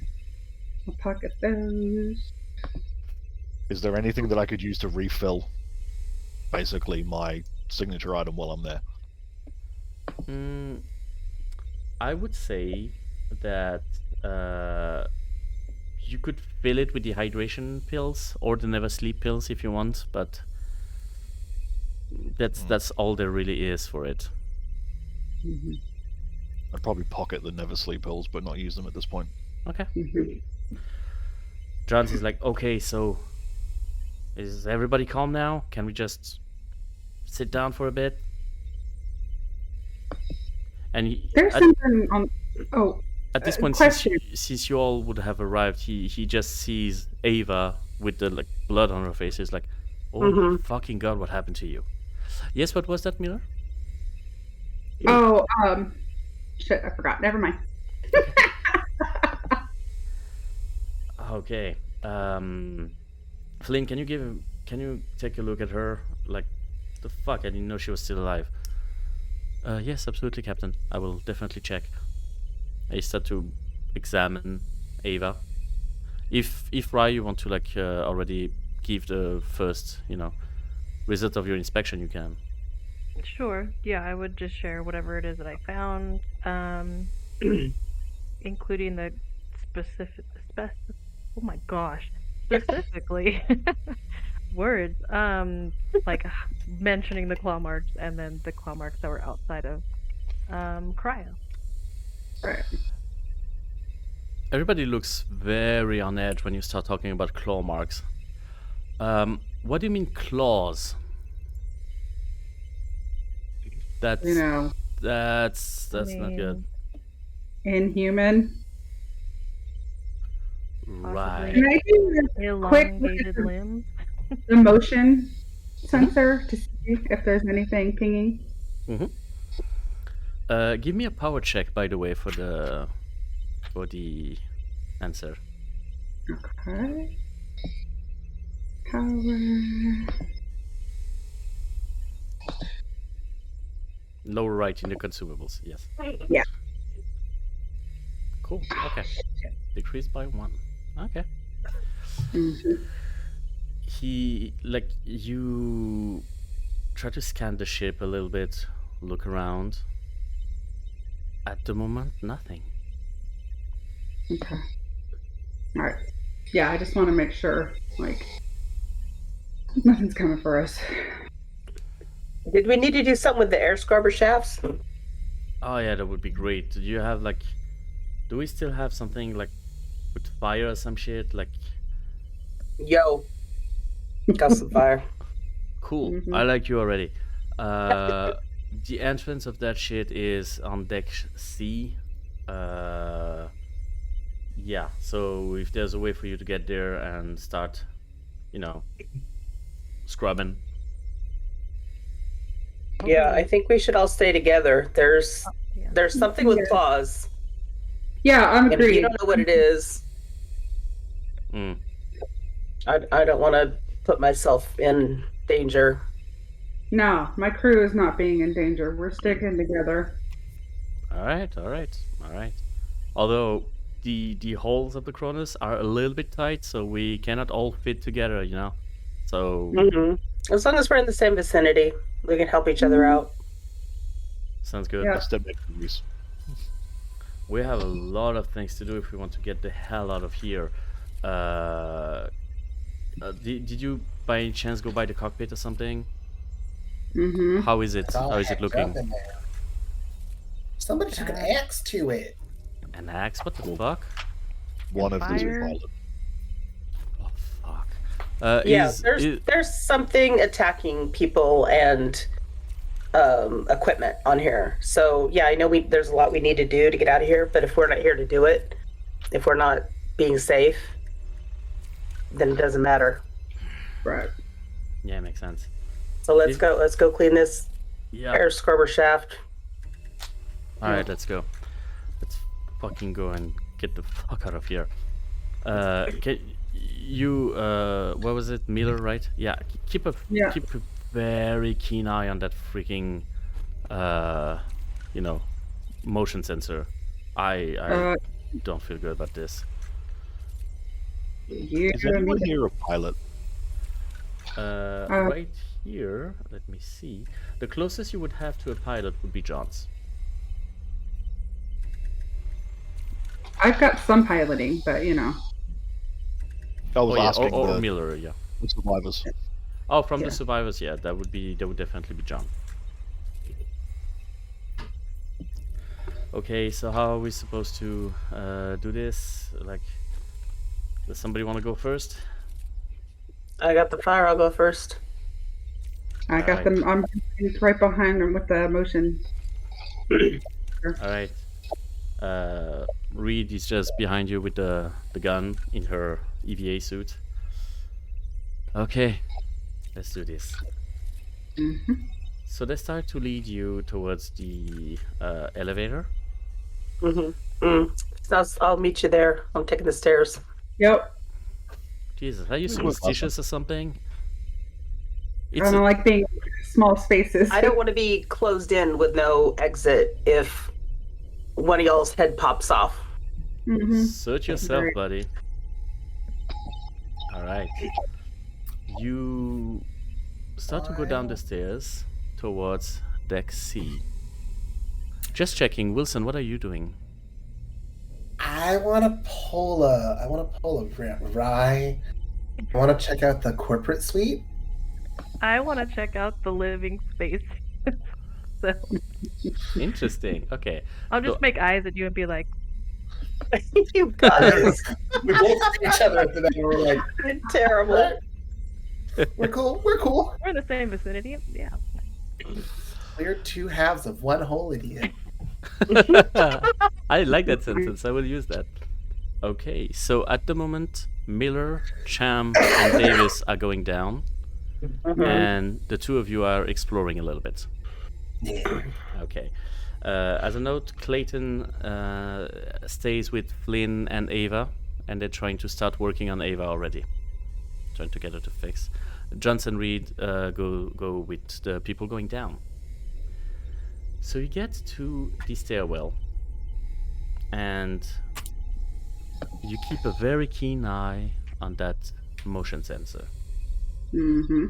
I'll pocket those. Is there anything that I could use to refill, basically, my signature item while I'm there? I would say that you could fill it with the hydration pills or the never sleep pills if you want, but that's all there really is for it. I'd probably pocket the never sleep pills, but not use them at this point. Okay. Johns is like, okay, so is everybody calm now? Can we just sit down for a bit? And There's something on. Oh, at this point, since question. since you all would have arrived, he just sees Ava with the like blood on her face. He's like, "Oh my fucking god, what happened to you?" Yes, what was that, Miller? Oh, shit, I forgot. Never mind. Okay. Flynn, can you take a look at her? Like, the fuck? I didn't know she was still alive. Yes, absolutely, Captain. I will definitely check. I start to examine Ava. If Rai, you want to like already give the first, result of your inspection, you can. Sure. Yeah, I would just share whatever it is that I found, including the oh my gosh, specifically words, like mentioning the claw marks and then the claw marks that were outside of cryo. Right. Everybody looks very on edge when you start talking about claw marks. What do you mean claws? That's that's not good. Inhuman. Right. Can I do a quick look at Elongated limbs. the motion sensor to see if there's anything pinging? Give me a power check, by the way, for the answer. Okay. Power. Lower right in the consumables. Yes. Yeah. Cool. Okay. Decreased by 1. Okay. You try to scan the ship a little bit, look around. At the moment, nothing. Okay. All right. Yeah, I just want to make sure, like, nothing's coming for us. Did we need to do something with the air scrubber shafts? Oh yeah, that would be great. Do you have like, do we still have something like with fire or some shit? Like, Yo. Got some fire. cool. I like you already. The entrance of that shit is on deck C. Yeah, so if there's a way for you to get there and start, scrubbing. Yeah, I think we should all stay together. There's Yeah. something with claws. Yeah, I'm And if you agreed. don't know what it is, Mm. I don't want to put myself in danger. No, my crew is not being in danger. We're sticking together. All right. Although the holes of the Cronus are a little bit tight, so we cannot all fit together, So As long as we're in the same vicinity, we can help each other out. sounds good. Yeah. Let's step back to this. We have a lot of things to do if we want to get the hell out of here. Did you by any chance go by the cockpit or something? Mm-hmm. How is it? It's all How is it hacked looking? up in there. Somebody took an axe to it. An axe? What the fuck? One of the two Fire. pilots. Oh fuck. Yeah, there's something attacking people and equipment on here. So yeah, I know there's a lot we need to do to get out of here, but if we're not here to do it, if we're not being safe, then it doesn't matter. Right. Yeah, makes sense. So let's go clean this Yeah. air scrubber shaft. All right, let's go. Let's fucking go and get the fuck out of here. Can you what was it, Miller? Right? Yeah. Keep a very keen eye on that freaking motion sensor. I don't feel good about this. Yeah. Is anyone here a pilot? Right here. Let me see. The closest you would have to a pilot would be John's. I've got some piloting, but I was yeah, asking or the Miller. Yeah. survivors. Oh, from Yeah. the survivors, yeah, that would definitely be John. Okay, so how are we supposed to do this? Like, does somebody want to go first? I got the fire. I'll go first. I got Alright. them. I'm right behind them with the motion. All right. Reed is just behind you with the gun in her EVA suit. Okay, let's do this. Mm-hmm. So they start to lead you towards the elevator. So I'll meet you there. I'm taking the stairs. Yep. Jesus, are you Awesome. superstitious or something? I don't like being in small spaces. I don't want to be closed in with no exit if one of y'all's head pops off. Mm-hmm. Search yourself, Great. buddy. All right. You start to go down the stairs towards deck C. Just checking, Wilson. What are you doing? I want to pull a Rye. I want to check out the corporate suite. I want to check out the living space. So Interesting. Okay. I'll just So- make eyes at you and be like, You guys, We both see each other and then we're like, terrible. we're cool. We're cool. we're in the same vicinity. Yeah. We're two halves of one whole idiot. I like that sentence. I will use that. Okay, so at the moment, Miller, Cham, and Davis are going down, and the two of you are exploring a little bit. Okay. As a note, Clayton stays with Flynn and Ava, and they're trying to start working on Ava already, trying to get her to fix. Johnson Reed go with the people going down. So you get to the stairwell, and you keep a very keen eye on that motion sensor Mm-hmm.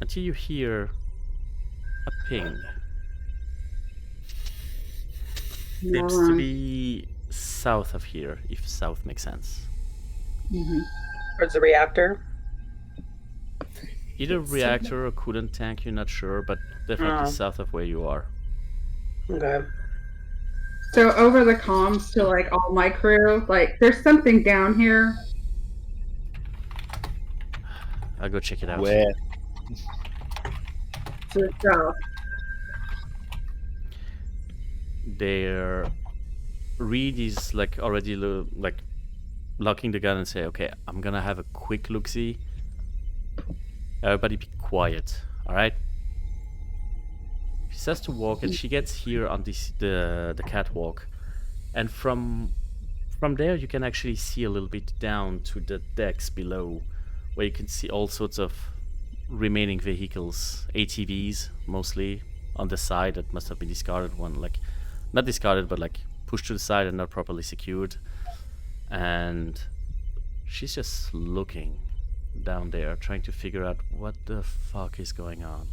until you hear a ping. Seems to be south of here, if south makes sense. Mm-hmm. Towards the reactor. Either reactor or coolant tank, you're not sure, but definitely south of where you are. Okay. So over the comms to like all my crew, like there's something down here. I'll go check it out. Where? To the south. Their Reed is like already like locking the gun and say, okay, I'm gonna have a quick look-see. Everybody be quiet, alright? She starts to walk and she gets here on the catwalk. And from there you can actually see a little bit down to the decks below, where you can see all sorts of remaining vehicles, ATVs mostly, on the side that must have been discarded. One, like, not discarded, but like pushed to the side and not properly secured. And she's just looking down there, trying to figure out what the fuck is going on.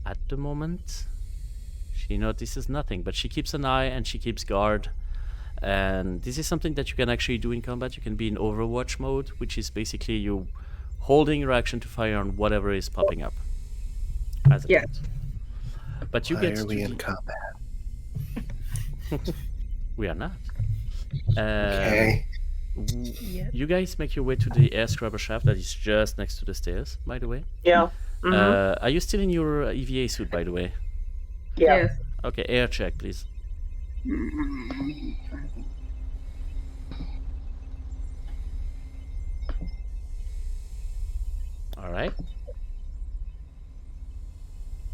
At the moment, she notices nothing, but she keeps an eye and she keeps guard. And this is something that you can actually do in combat. You can be in Overwatch mode, which is basically you holding your action to fire on whatever is popping up. As Yes. But you Why get are to we in the- combat? We are not. Okay. You guys make your way to the air scrubber shaft that is just next to the stairs, by the way. Yeah. Are you still in your EVA suit, by the way? Yeah. Yes. Okay, air check, please. All right.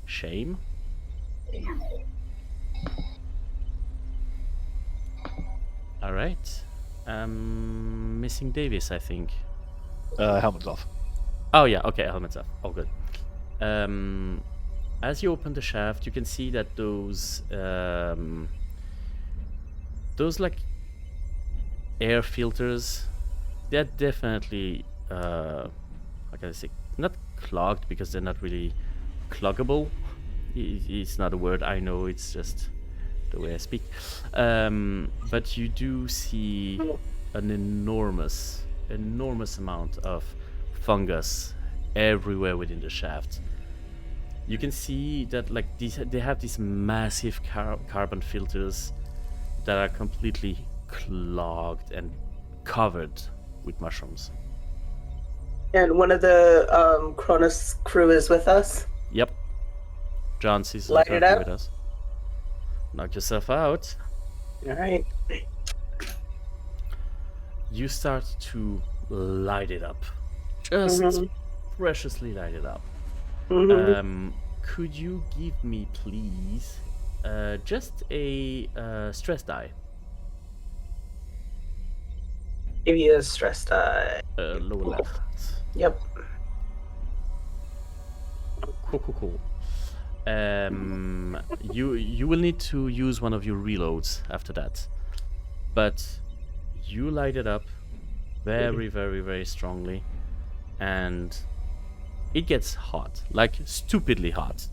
Shame. All right. Missing Davis, I think. Helmet's off. Oh yeah, okay, helmet's off. All good. As you open the shaft, you can see that those like air filters, they're definitely how can I say, not clogged, because they're not really cloggable. It's not a word, I know, it's just the way I speak. But you do see an enormous amount of fungus everywhere within the shaft. You can see that, like, they have these massive carbon filters that are completely clogged and covered with mushrooms. And one of the Cronus crew is with us. Yep. John is Light it up. with us. Knock yourself out. All right. You start to light it up. Just preciously light it up. Could you give me, please, just a stress die? Give you a stress die. Lower left. Yep. Cool. You will need to use one of your reloads after that, but you light it up very, very, very strongly, and it gets hot, like stupidly hot,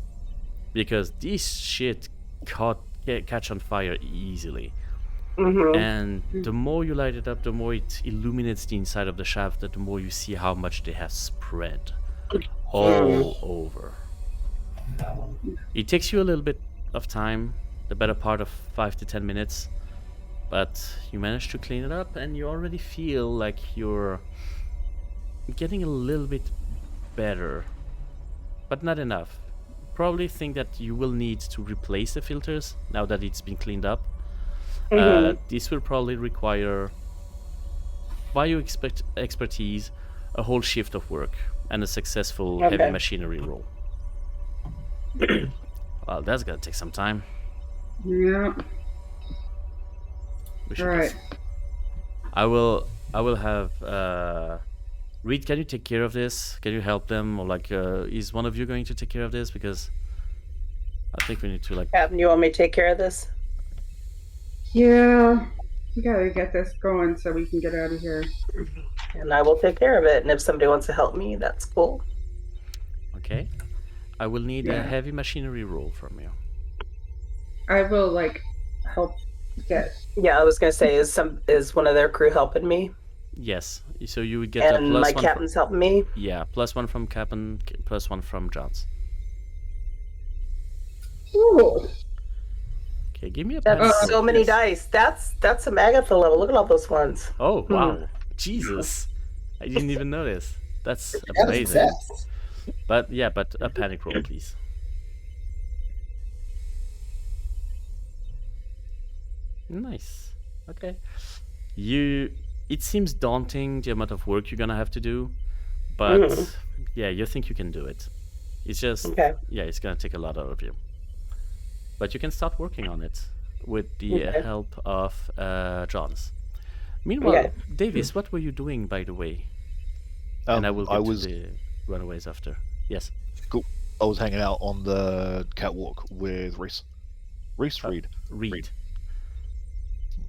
because this shit catch on fire easily. And the more you light it up, the more it illuminates the inside of the shaft, the more you see how much they have spread all over. It takes you a little bit of time, the better part of 5 to 10 minutes, but you manage to clean it up, and you already feel like you're getting a little bit better, but not enough. Probably think that you will need to replace the filters now that it's been cleaned up. This will probably require, by your expertise, a whole shift of work and a successful heavy machinery roll. Well, that's gonna take some time. Yeah. We All right. I will have Reed, can you take care of this? Can you help them, or like is one of you going to take care of this? Because I think we need to, like, Captain, you want me to take care of this? Yeah. We gotta get this going so we can get out of here. And I will take care of it. And if somebody wants to help me, that's cool. okay. I will need a heavy machinery roll from you. I will help get. Yeah, I was gonna say, is one of their crew helping me? Yes. So you would get a And plus my one. captain's helping me. Yeah, +1 from Captain, +1 from Johns. Ooh. Okay, give me a That's panic so roll, many please. dice. That's some Agatha level. Look at all those ones. Oh wow, Jesus! I didn't even notice. That's That's amazing. obsessed. But yeah, but a panic roll, please. Nice. Okay. It seems daunting, the amount of work you're gonna have to do, but yeah, you think you can do it. It's just it's gonna take a lot out of you. But you can start working on it with the help of John's. Meanwhile, Davis, what were you doing, by the way? And I will get to the runaways after. Yes. Cool. I was hanging out on the catwalk with Reese. Reed.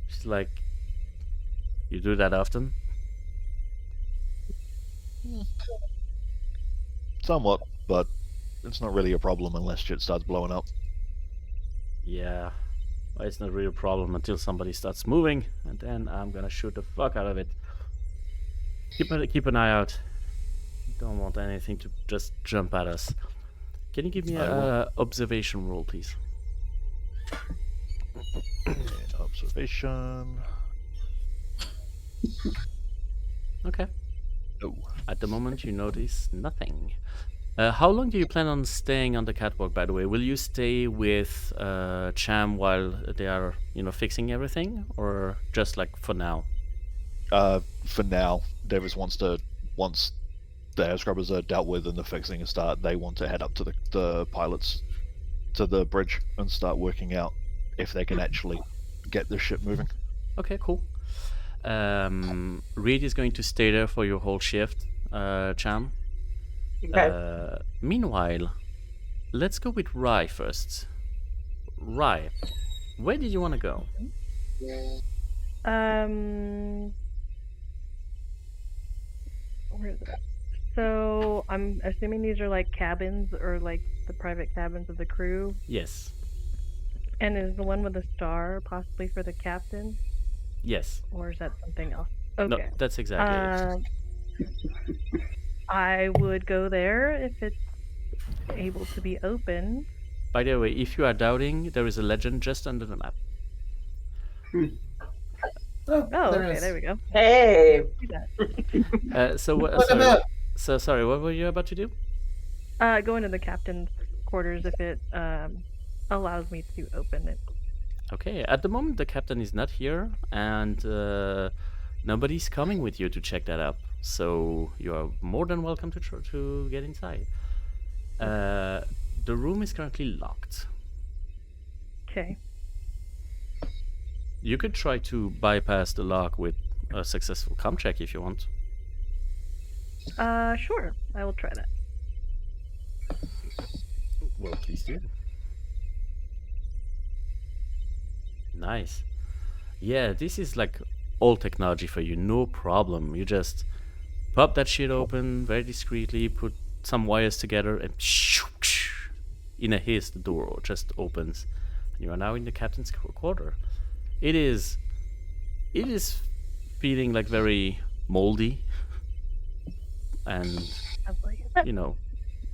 She's like, you do that often? Somewhat, but it's not really a problem unless shit starts blowing up. Yeah. Well, it's not really a problem until somebody starts moving, and then I'm gonna shoot the fuck out of it. Keep an eye out. Don't want anything to just jump at us. Can you give me an observation roll, please? Observation. Okay. Oh. At the moment, you notice nothing. How long do you plan on staying on the catwalk, by the way? Will you stay with Cham while they are, fixing everything? Or just like for now? For now, Davis once the air scrubbers are dealt with and the fixing is start, they want to head up to the pilots, to the bridge, and start working out if they can actually get the ship moving. Okay, cool. Reed is going to stay there for your whole shift, Cham. Okay. Meanwhile, let's go with Rye first. Rye, where did you want to go? Where is it? So I'm assuming these are like cabins or like the private cabins of the crew. Yes. And is the one with the star possibly for the captain? Yes. Or is that something else? Okay. No, that's exactly it. I would go there if it's able to be open. By the way, if you are doubting, there is a legend just under the map. Oh, okay, there we go. Hey. Sorry, what were you about to do? Go into the captain's quarters if it allows me to open it. Okay, at the moment the captain is not here, and nobody's coming with you to check that up. So you are more than welcome to get inside. The room is currently locked. Okay. You could try to bypass the lock with a successful comm check if you want. Sure. I will try that. Well, please do. Nice. Yeah, this is like old technology for you, no problem. You just pop that shit open very discreetly, put some wires together, and in a haste, the door just opens. You are now in the captain's quarter. It is feeling like very moldy, and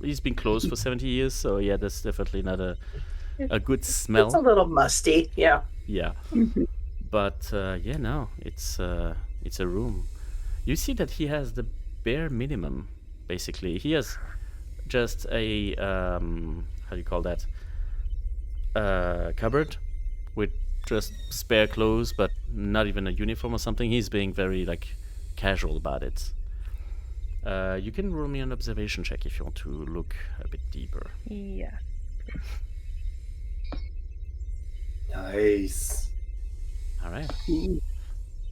he's been closed for 70 years, so yeah, that's definitely not a good smell. It's a little musty, yeah. Yeah, but it's a room. You see that he has the bare minimum. Basically, he has just a how do you call that? Cupboard with just spare clothes, but not even a uniform or something. He's being very casual about it. You can roll me an observation check if you want to look a bit deeper. Yeah. Nice. All right.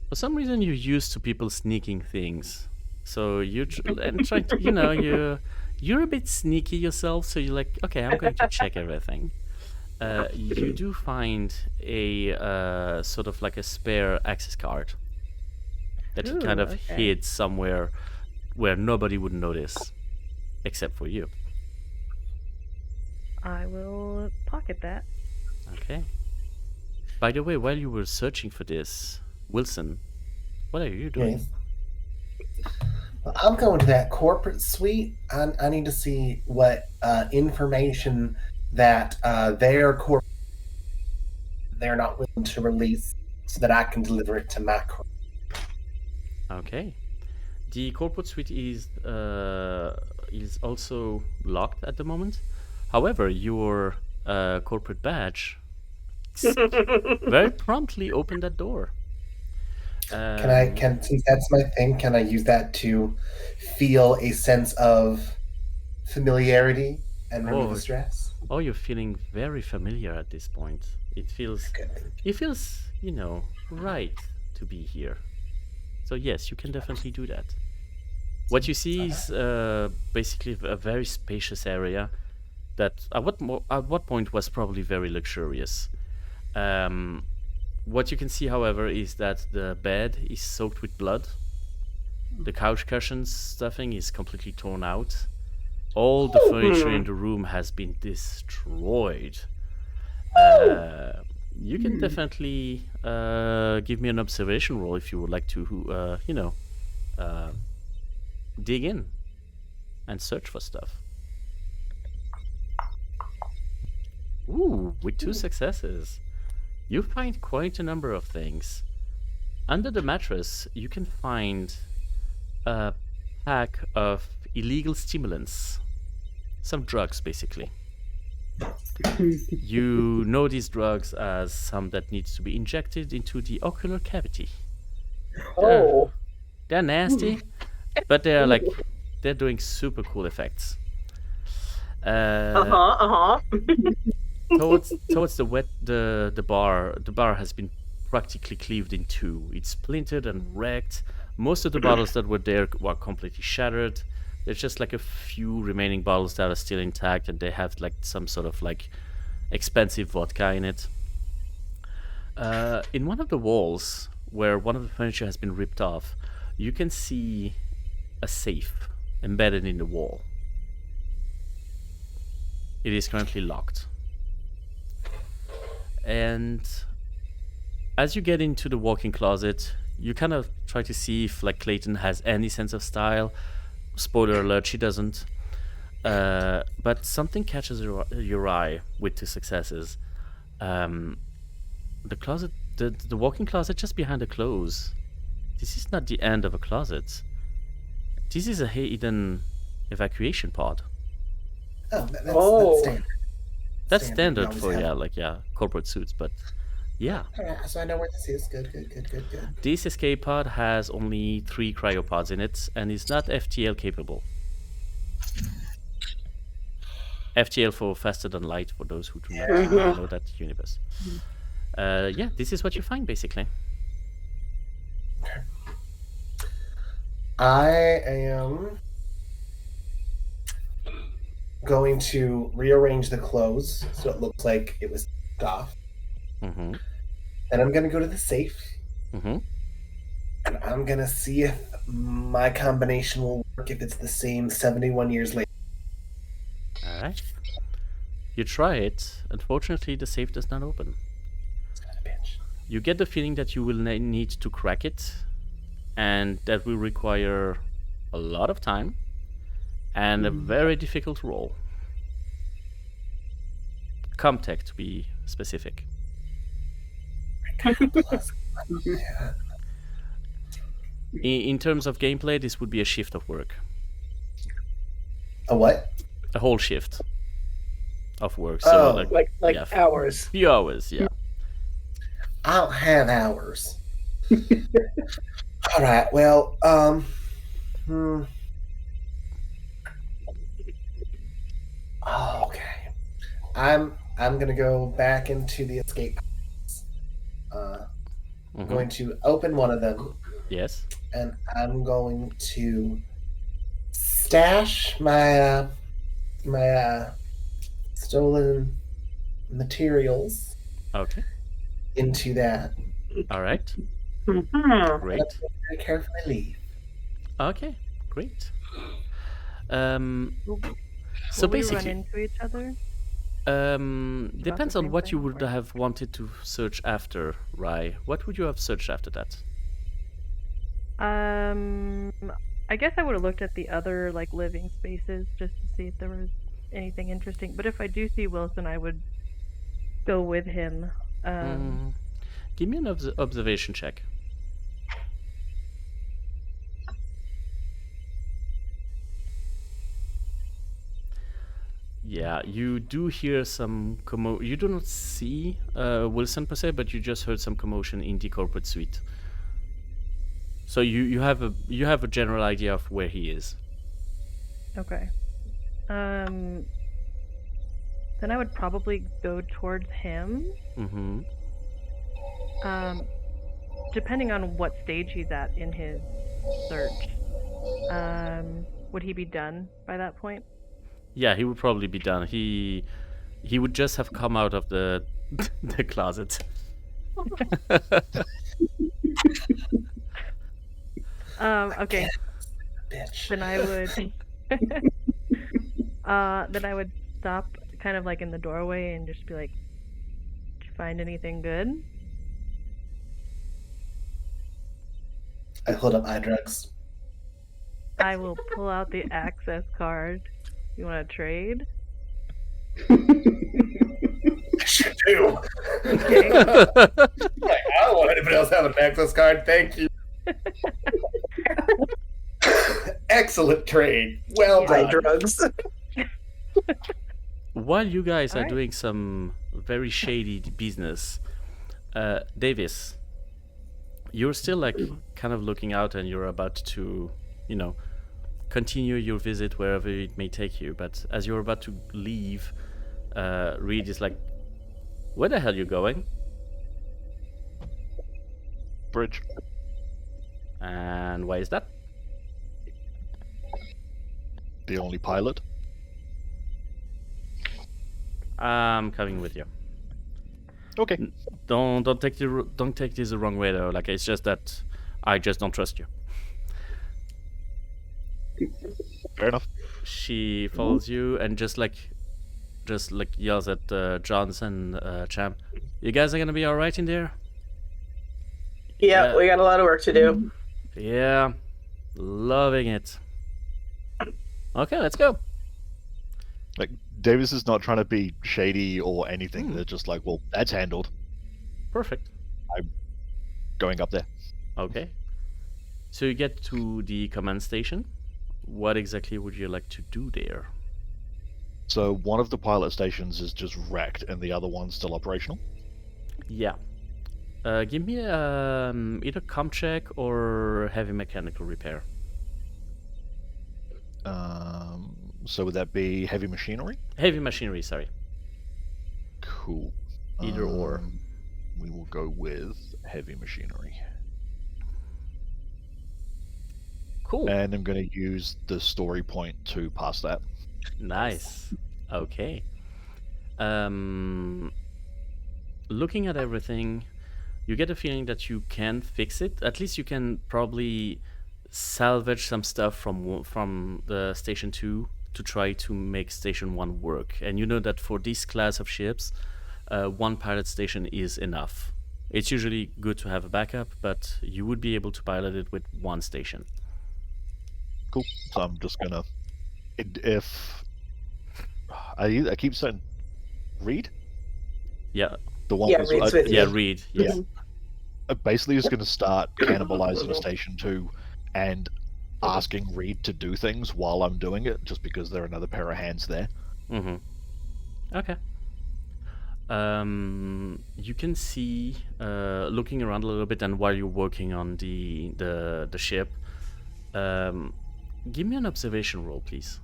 For some reason, you're used to people sneaking things, so you're trying to, you're a bit sneaky yourself. So you're like, okay, I'm going to check everything. You do find a sort of like a spare access card that he kind of hid somewhere where nobody would notice, except for you. I will pocket that. Okay. By the way, while you were searching for this, Wilson, what are you doing? Yes. Well, I'm going to that corporate suite. I need to see what information that they're not willing to release, so that I can deliver it to my corp. Okay. The corporate suite is also locked at the moment. However, your corporate badge very promptly opened that door. Since that's my thing, can I use that to feel a sense of familiarity and remove the stress? Oh, you're feeling very familiar at this point. It feels, right to be here. So yes, you can definitely do that. What you see is basically a very spacious area that at what point was probably very luxurious. What you can see, however, is that the bed is soaked with blood. The couch cushions stuffing is completely torn out. All the furniture in the room has been destroyed. You can definitely give me an observation roll if you would like to, dig in and search for stuff. Ooh, with 2 successes. You find quite a number of things. Under the mattress, you can find a pack of illegal stimulants. Some drugs, basically. You know these drugs as some that needs to be injected into the ocular cavity. They're nasty, but they're doing super cool effects. Towards the bar has been practically cleaved in 2. It's splintered and wrecked. Most of the bottles that were there were completely shattered. There's just a few remaining bottles that are still intact, and they have some sort of expensive vodka in it. In one of the walls, where one of the furniture has been ripped off, you can see a safe embedded in the wall. It is currently locked. And as you get into the walk-in closet, you kind of try to see if Clayton has any sense of style. Spoiler alert, she doesn't. But something catches your eye with 2 successes. The closet, the walk-in closet just behind the clothes. This is not the end of a closet. This is a hidden evacuation pod. Oh, that's standard. That's standard for corporate suits, but yeah. Alright, so I know where this is. Good. This escape pod has only 3 cryopods in it and is not FTL capable. FTL for faster than light, for those who do not know that universe. This is what you find basically. Okay. I am going to rearrange the clothes so it looks like it was off. Mm-hmm. And I'm going to go to the safe. Mm-hmm. And I'm going to see if my combination will work if it's the same 71 years later. Alright. You try it. Unfortunately, the safe does not open. You get the feeling that you will need to crack it, and that will require a lot of time and a very difficult roll. Comtech, to be specific. In terms of gameplay, this would be a shift of work. A what? A whole shift of work. So hours. Few hours, yeah. I don't have hours. All right. Well, okay. I'm gonna go back into the escape pods. I'm going to open one of them. Yes. And I'm going to stash my stolen materials. Okay. Into that. All right. Mm-hmm. Great. Very carefully leave. Okay. Great. So Will basically, we run into each other. Depends on what you would have wanted to search after, Rai. What would you have searched after that? I guess I would have looked at the other living spaces just to see if there was anything interesting. But if I do see Wilson, I would go with him. Give me an observation check. Yeah, you do hear some you do not see Wilson per se, but you just heard some commotion in the corporate suite. So you have a general idea of where he is. Okay. Then I would probably go towards him. Mm-hmm. Depending on what stage he's at in his search. Would he be done by that point? Yeah, he would probably be done. He would just have come out of the the closet. Okay. Bitch. Then I would then I would stop kind of like in the doorway and just be like, did you find anything good? I hold up eye drugs. I will pull out the access card. You want to trade? I should do. Okay. Like, I don't want anybody else to have an access card. Thank you. Excellent trade. Well Buy done. drugs. While you guys are Alright. doing some very shady business, Davis, you're still like kind of looking out, and you're about to, continue your visit wherever it may take you. But as you're about to leave, Reed is like, "Where the hell are you going?" Bridge. And why is that? The only pilot. I'm coming with you. Okay. Don't take this the wrong way though. Like, it's just that I just don't trust you. Fair enough. She follows you and just yells at Johnson, Champ. "You guys are gonna be all right in there?" Yeah, we got a lot of work to do. Yeah, loving it. Okay, let's go. Like, Davis is not trying to be shady or anything. They're just like, well, that's handled. Perfect. Going up there. Okay. So you get to the command station. What exactly would you like to do there? So one of the pilot stations is just wrecked and the other one's still operational. Yeah. Give me either comm check or heavy mechanical repair. So would that be heavy machinery? Heavy machinery, sorry. Cool. Either or. We will go with heavy machinery. Cool. And I'm going to use the story point to pass that. Nice. Okay. Looking at everything, you get a feeling that you can fix it. At least you can probably salvage some stuff from the Station 2 to try to make Station 1 work. And you know that for this class of ships, one pilot station is enough. It's usually good to have a backup, but you would be able to pilot it with one station. Cool. So I'm just gonna, if I keep saying, Reed. Yeah. The one. Yeah, that's- Reed's with Yeah, you. Reed. Yeah. Yes. Basically, just gonna start cannibalizing Station 2 and asking Reed to do things while I'm doing it, just because there are another pair of hands there. Mm-hmm. Okay. You can see, looking around a little bit, and while you're working on the ship, give me an observation roll, please.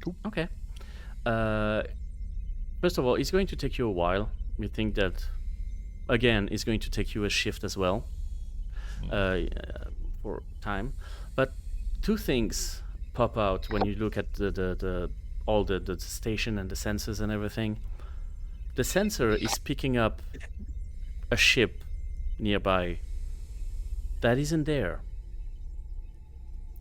Cool. Okay. First of all, it's going to take you a while. You think that, again, it's going to take you a shift as well, for time. But two things pop out when you look at all the station and the sensors and everything. The sensor is picking up a ship nearby that isn't there.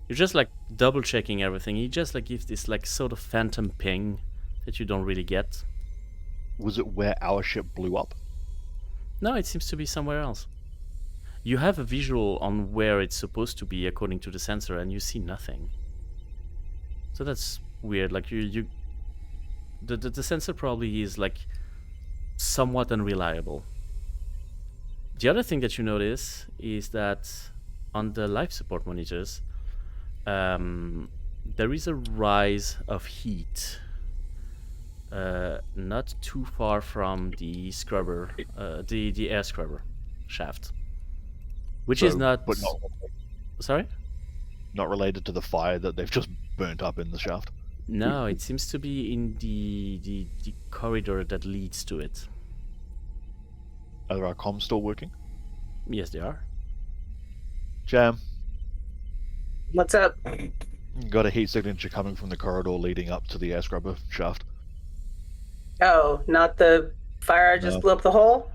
You're just like double checking everything. He just like gives this like sort of phantom ping that you don't really get. Was it where our ship blew up? No, it seems to be somewhere else. You have a visual on where it's supposed to be according to the sensor, and you see nothing. So that's weird. Like the sensor probably is like somewhat unreliable. The other thing that you notice is that on the life support monitors, there is a rise of heat not too far from the scrubber, the air scrubber shaft, which is not. But not, Sorry? not related to the fire that they've just burnt up in the shaft. No, it seems to be in the corridor that leads to it. Are our comms still working? Yes, they are. Jam, What's up? got a heat signature coming from the corridor leading up to the air scrubber shaft. Oh, not the fire I just No. blew up the hole?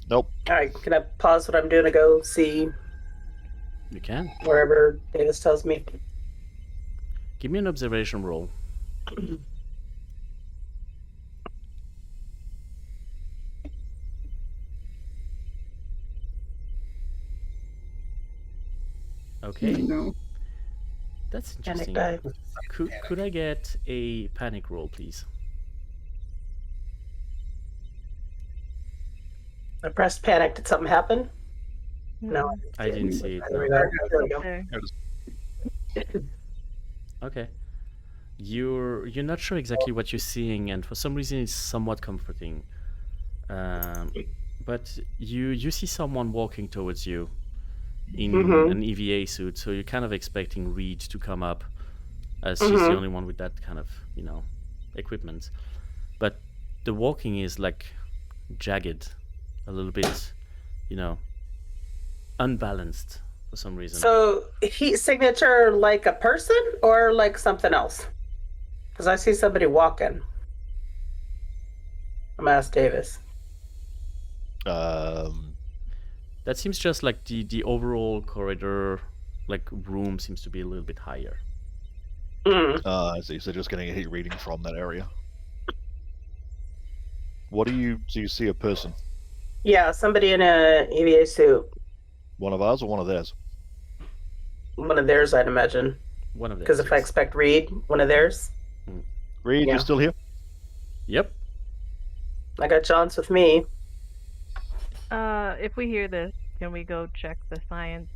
Nope. All right, can I pause what I'm doing to go see You can. wherever Davis tells me? Give me an observation roll. Okay, No. that's Panic interesting. die. Could I get a panic roll, please? I pressed panic. Did something happen? No. I didn't see it. There we No. go. There we go. There. Okay. You're not sure exactly what you're seeing, and for some reason it's somewhat comforting. But you see someone walking towards you in an EVA suit, so you're kind of expecting Reed to come up, as she's the only one with that kind of equipment. But the walking is like jagged, a little bit, unbalanced for some reason. So heat signature like a person or like something else? Because I see somebody walking. I'm gonna ask Davis. That seems just like the overall corridor, like room, seems to be a little bit higher. I see. So just getting a heat reading from that area. What do you see a person? Yeah, somebody in a EVA suit. One of ours or one of theirs? One of theirs, I'd imagine. One of them. Because if I expect Reed, one of theirs. Reed, Yeah. you're still here? Yep. I got Johns with me. If we hear this, can we go check the science,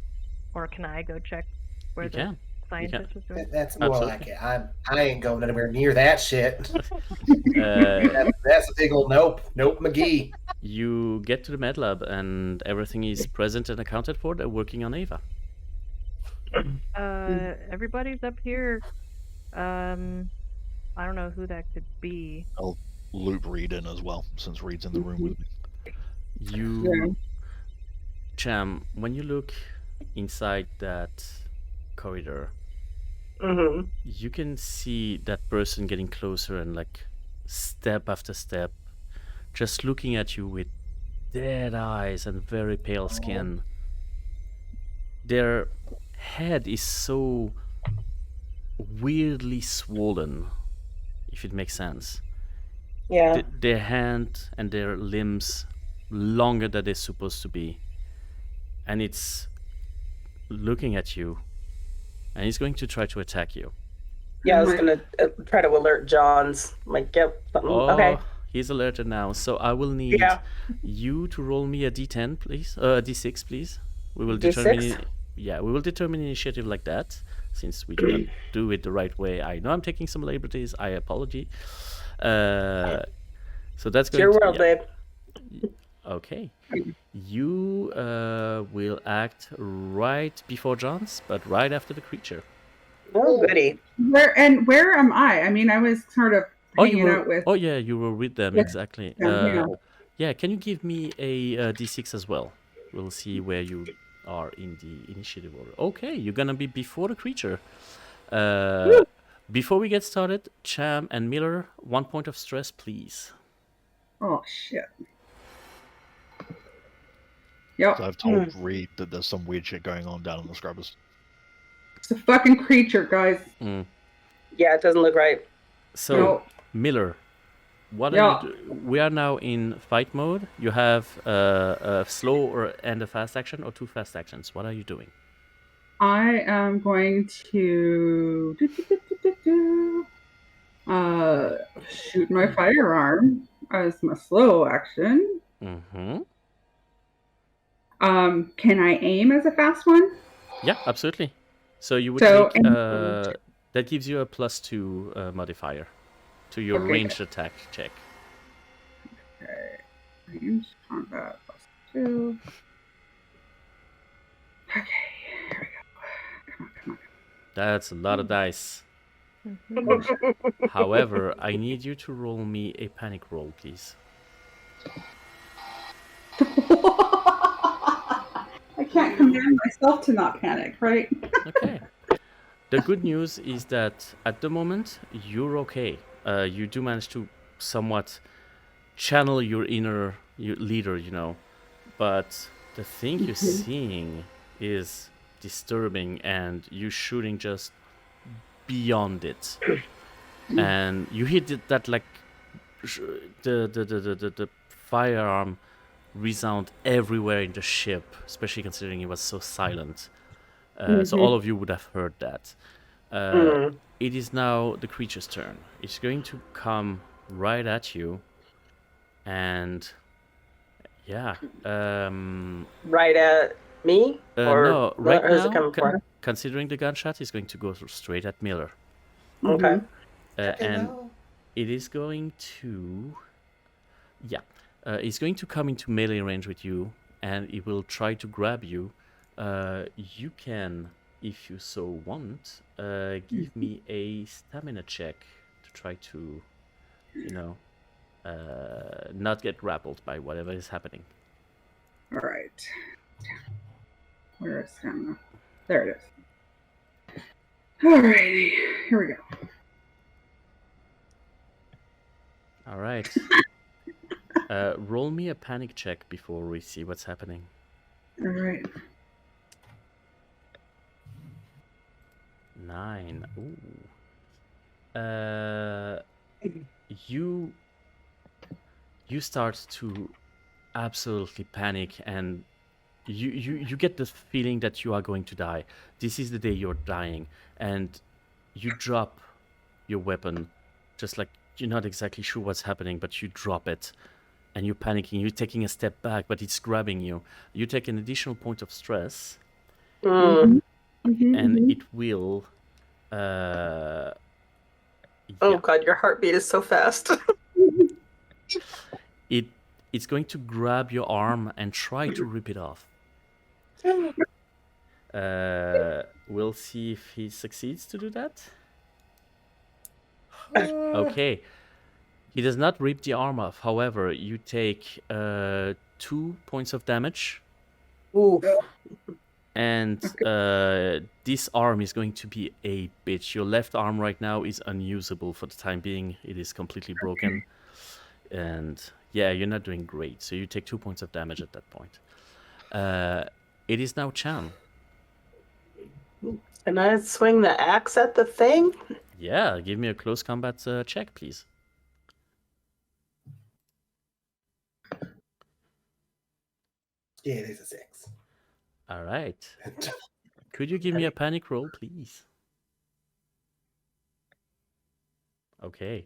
or can I go check where You the can. scientist was doing? That's more Absolutely. like it. I ain't going anywhere near that shit. Uh, That's a big old nope. Nope, McGee. you get to the med lab and everything is present and accounted for. They're working on Ava. Everybody's up here. I don't know who that could be. I'll loop Reed in as well, since Reed's in the room with me. You, Cham, when you look inside that corridor, you can see that person getting closer and like step after step, just looking at you with dead eyes and very pale skin. Their head is so weirdly swollen, if it makes sense. Yeah. Their hand and their limbs longer than they're supposed to be, and it's looking at you, and it's going to try to attack you. Yeah, I was gonna try to alert Johns. I'm like, yep. Okay. He's alerted now, so I will need Yeah. you to roll me a d10, please. D6, please. We will D6? determine. We will determine initiative like that, since we do not do it the right way. I know I'm taking some liberties. I apologize. So that's It's going your to world, babe. Okay. You will act right before John's, but right after the creature. Oh, goody. Where am I? I mean, I was sort of hanging out with. Oh yeah, you were with them, Yeah. exactly. Yeah. Can you give me a d6 as well? We'll see where you are in the initiative order. Okay, you're gonna be before the creature. Before we get started, Cham and Miller, 1 point of stress, please. Oh shit. Yep. So I've told Reed that there's some weird shit going on down in the scrubbers. It's a fucking creature, guys. Yeah, it doesn't look right. So, No. Miller, what Yeah. are you we are now in fight mode. You have a slow and a fast action, or 2 fast actions. What are you doing? I am going to shoot my firearm as my slow action. Mm-hmm. Can I aim as a fast one? Yeah, absolutely. So you would So, take that gives you a +2 modifier to your Okay, ranged attack check. Okay. Range combat +2. Okay, here we go. Come on. That's a lot of dice. Mhm. However, I need you to roll me a panic roll, please. I can't command myself to not panic, right? Okay. The good news is that at the moment, you're okay. You do manage to somewhat channel your inner leader, but the thing you're seeing is disturbing, and you're shooting just beyond it. And you hit that like the firearm resound everywhere in the ship, especially considering it was so silent. So all of you would have heard that. It is now the creature's turn. It's going to come right at you, and yeah. Right at me? Or No, right or is it now, coming for? considering the gunshot, is going to go straight at Miller. Okay. And it is going to... Yeah. It's going to come into melee range with you, and it will try to grab you. You can, if you so want, give me a stamina check to try to, not get grappled by whatever is happening. All right. Where is stamina? There it is. Alrighty, here we go. All right. Roll me a panic check before we see what's happening. All right. 9. Ooh. You start to absolutely panic, and you get the feeling that you are going to die. This is the day you're dying, and you drop your weapon, just like you're not exactly sure what's happening, but you drop it, and you're panicking. You're taking a step back, but it's grabbing you. You take an additional point of stress, and it will. Oh Yeah. God, your heartbeat is so fast. It's going to grab your arm and try to rip it off. We'll see if he succeeds to do that. Okay. He does not rip the arm off. However, you take 2 points of damage. Ooh. And this arm is going to be a bitch. Your left arm right now is unusable for the time being. It is completely broken. And yeah, you're not doing great. So you take 2 points of damage at that point. It is now Chan. Can I swing the axe at the thing? Yeah, give me a close combat check, please. Yeah, it is a 6. All right. Could you give me a panic roll, please? Okay.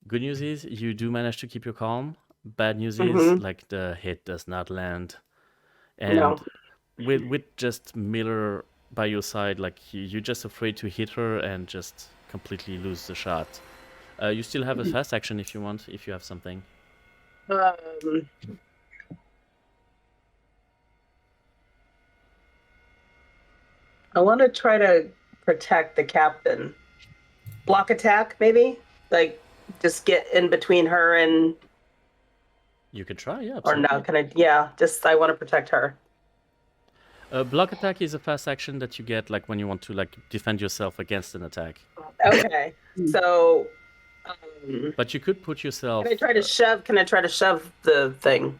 Good news is you do manage to keep your calm. Bad news is like the hit does not land. And with just Miller by your side, like you're just afraid to hit her and just completely lose the shot. You still have a fast action if you want, if you have something. I want to try to protect the captain. Block attack, maybe? Like, just get in between her and... You could try, yeah. Absolutely. Or not, I want to protect her. Block attack is a fast action that you get like when you want to like defend yourself against an attack. Okay, so... but you could put yourself... Can I try to shove the thing?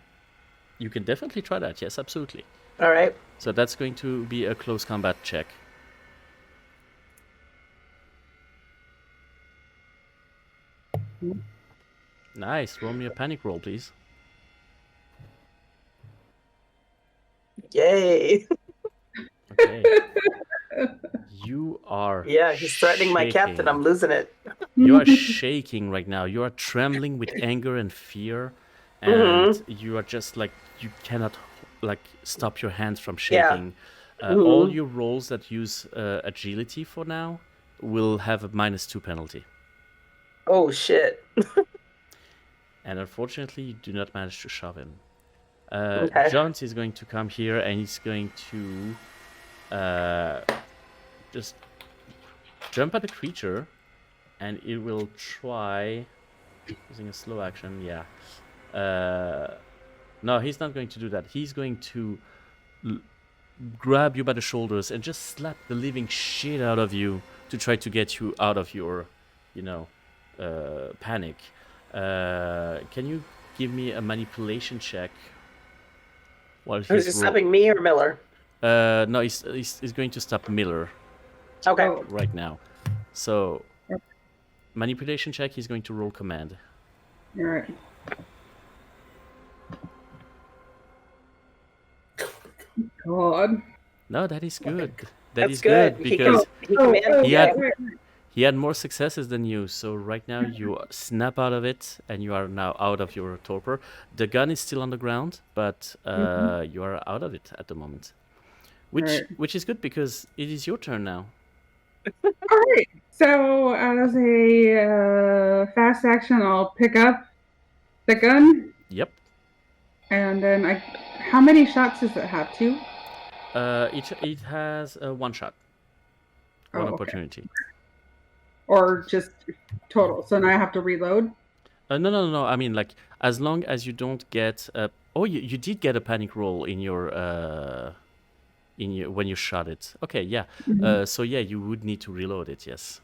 You can definitely try that, yes, absolutely. All right. So that's going to be a close combat check. Nice. Roll me a panic roll, please. Yay. Okay. You are Yeah, he's threatening my captain. I'm losing it. You are shaking right now. You are trembling with anger and fear. And you are just like, you cannot like stop your hands from shaking. Yeah. All your rolls that use agility for now will have a -2 penalty. Oh shit. And unfortunately, you do not manage to shove him. Okay. John is going to come here and he's going to just jump at the creature, and it will try using a slow action. Yeah. No, he's not going to do that. He's going to grab you by the shoulders and just slap the living shit out of you to try to get you out of your, panic. Can you give me a manipulation check? While Who's he stopping, me or Miller? No, he's going to stop Miller. Okay. Right now. So, manipulation check, he's going to roll command. All right. God. No, that is good. That's good because he he had more successes than you. So right now you snap out of it, and you are now out of your torpor. The gun is still on the ground, but you are out of it at the moment, which is good because it is your turn now. All right. So as a fast action, I'll pick up the gun. Yep. And then how many shots does it have? 2? It has one shot, one opportunity. Or just total. So now I have to reload. No. I mean, like, as long as you don't get you did get a panic roll in your when you shot it. Okay, yeah. So yeah, you would need to reload it. Yes,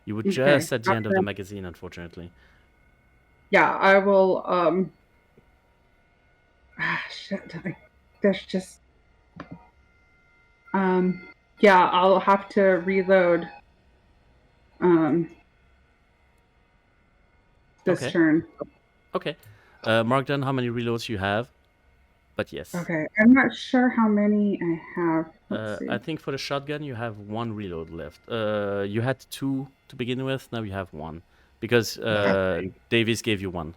you would just at the end of the magazine, unfortunately. Yeah, I will. Shit. There's just. Yeah, I'll have to reload. This turn. Okay. Mark down how many reloads you have. But yes. Okay, I'm not sure how many I have. I think for the shotgun you have 1 reload left. You had 2 to begin with. Now you have 1 because Davies gave you 1.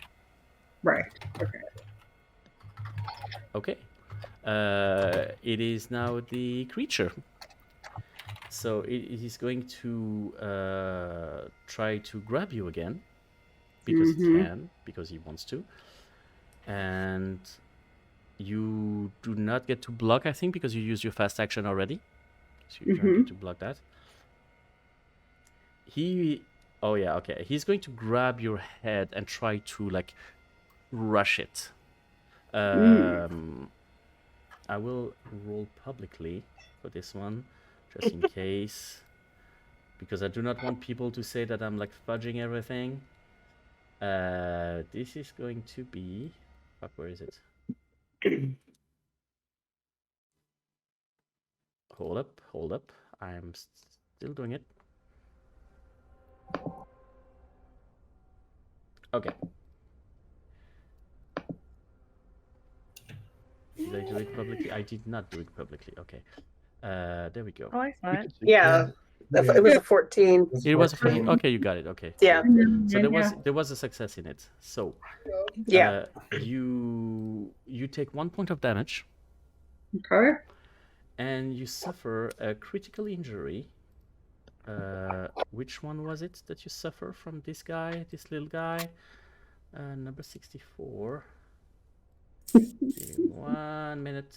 Right. Okay. It is now the creature. So it is going to try to grab you again because it can, because he wants to, and you do not get to block, I think, because you used your fast action already. So you don't get to block that. He's going to grab your head and try to like rush it. I will roll publicly for this one, just in case, because I do not want people to say that I'm like fudging everything. This is going to be, fuck, where is it? Hold up. I'm still doing it. Okay. Did I do it publicly? I did not do it publicly. Okay. There we go. Oh, I saw it. Yeah. It was a 14. It was a 14. Okay, you got it. Okay. Yeah. So there was a success in it. So you take 1 point of damage. Okay. And you suffer a critical injury. Which one was it that you suffer from this guy, this little guy? Number 64. Give me 1 minute.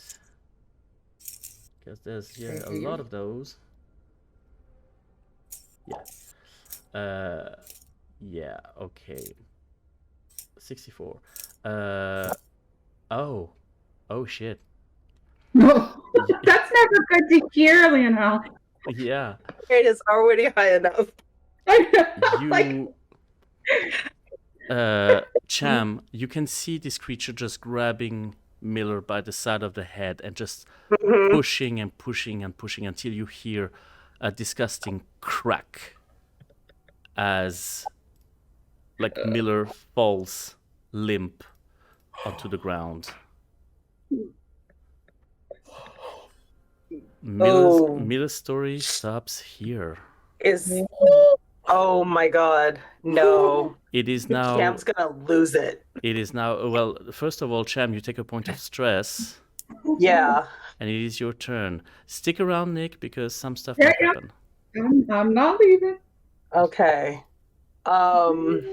Because there's a lot of those. Yeah. Okay. 64. Oh shit. That's never good to hear, Lionel. Yeah. It is already high enough. Cham, you can see this creature just grabbing Miller by the side of the head and just pushing and pushing and pushing until you hear a disgusting crack as like Miller falls limp onto the ground. Miller's story stops here. Oh my god, no. It is now... Cham's gonna lose it. It is now... Well, first of all, Cham, you take a point of stress. Yeah. And it is your turn. Stick around, Nick, because some stuff might happen. I'm not leaving. Okay. Can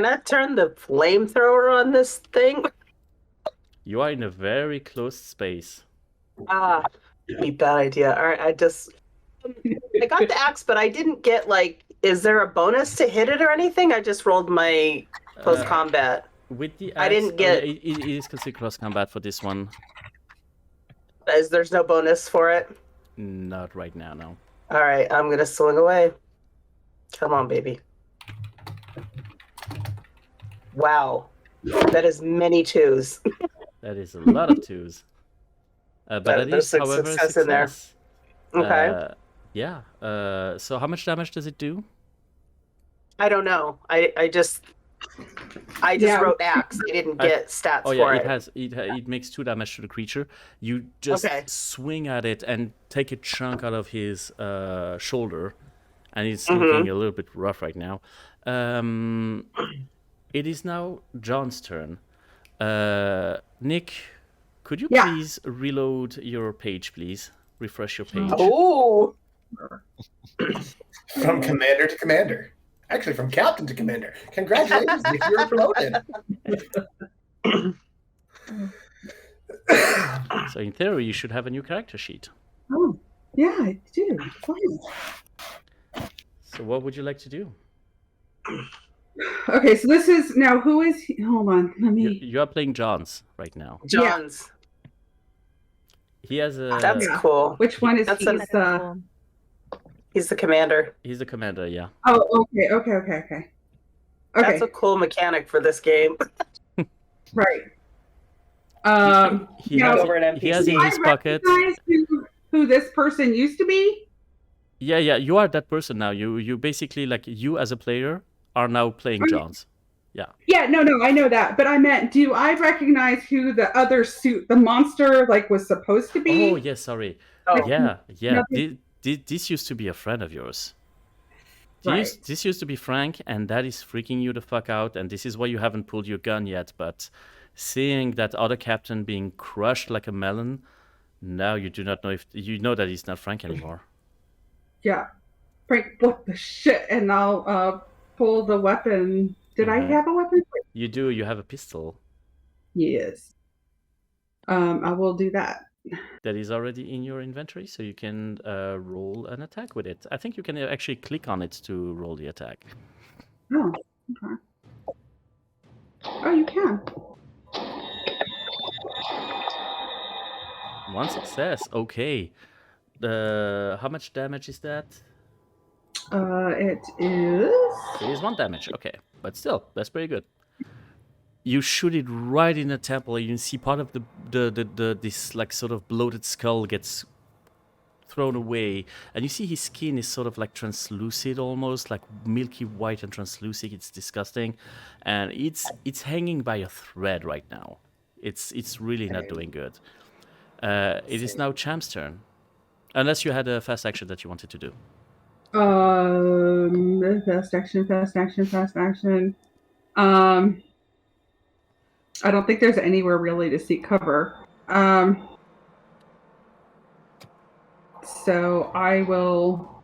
I turn the flamethrower on this thing? You are in a very closed space. Be bad idea. All right, I got the axe, but I didn't get is there a bonus to hit it or anything? I just rolled my close combat. With the axe, I didn't get. it is considered close combat for this one. There's no bonus for it? Not right now, no. All right, I'm gonna swing away. Come on, baby. Wow, that is many twos. That is a lot of twos. But that is, however, a success. In there. Okay. Yeah. So how much damage does it do? I don't know. I just wrote axe. I didn't get stats for it. It makes 2 damage to the creature. You just swing at it and take a chunk out of his shoulder, and it's looking a little bit rough right now. It is now John's turn. Nick, could you please reload your page, please? Refresh your page. Oh! From commander to commander. Actually, from captain to commander. Congratulations, Nick, you're promoted. So in theory, you should have a new character sheet. Oh, yeah, I do. Fine. So what would you like to do? Okay, so this is now who is hold on, let me You are playing John's right now. John's. He has a That's cool. Which one is He's the commander. He's the commander, yeah. Oh, okay. That's a cool mechanic for this game. Right. He has in his pocket. Who this person used to be? Yeah, you are that person now. You basically, you as a player are now playing John's. Yeah. Yeah, no, I know that, but I meant, do I recognize who the other suit, the monster, was supposed to be? Oh, yes, sorry. Oh. Yeah. This used to be a friend of yours. This used to be Frank, and that is freaking you the fuck out, and this is why you haven't pulled your gun yet, but seeing that other captain being crushed like a melon, now you do not know if you know that he's not Frank anymore. Yeah. Frank, what the shit? And I'll pull the weapon. Did I have a weapon? You do. You have a pistol. Yes. I will do that. That is already in your inventory, so you can roll an attack with it. I think you can actually click on it to roll the attack. Oh, okay. Oh, you can. 1 success. Okay. How much damage is that? It is 1 damage. Okay, but still, that's pretty good. You shoot it right in the temple. You can see part of this sort of bloated skull gets thrown away, and you see his skin is sort of translucid, almost like milky white and translucid. It's disgusting, and it's hanging by a thread right now. It's really not doing good. It is now Champ's turn, unless you had a fast action that you wanted to do. Fast action. I don't think there's anywhere really to seek cover. So I will.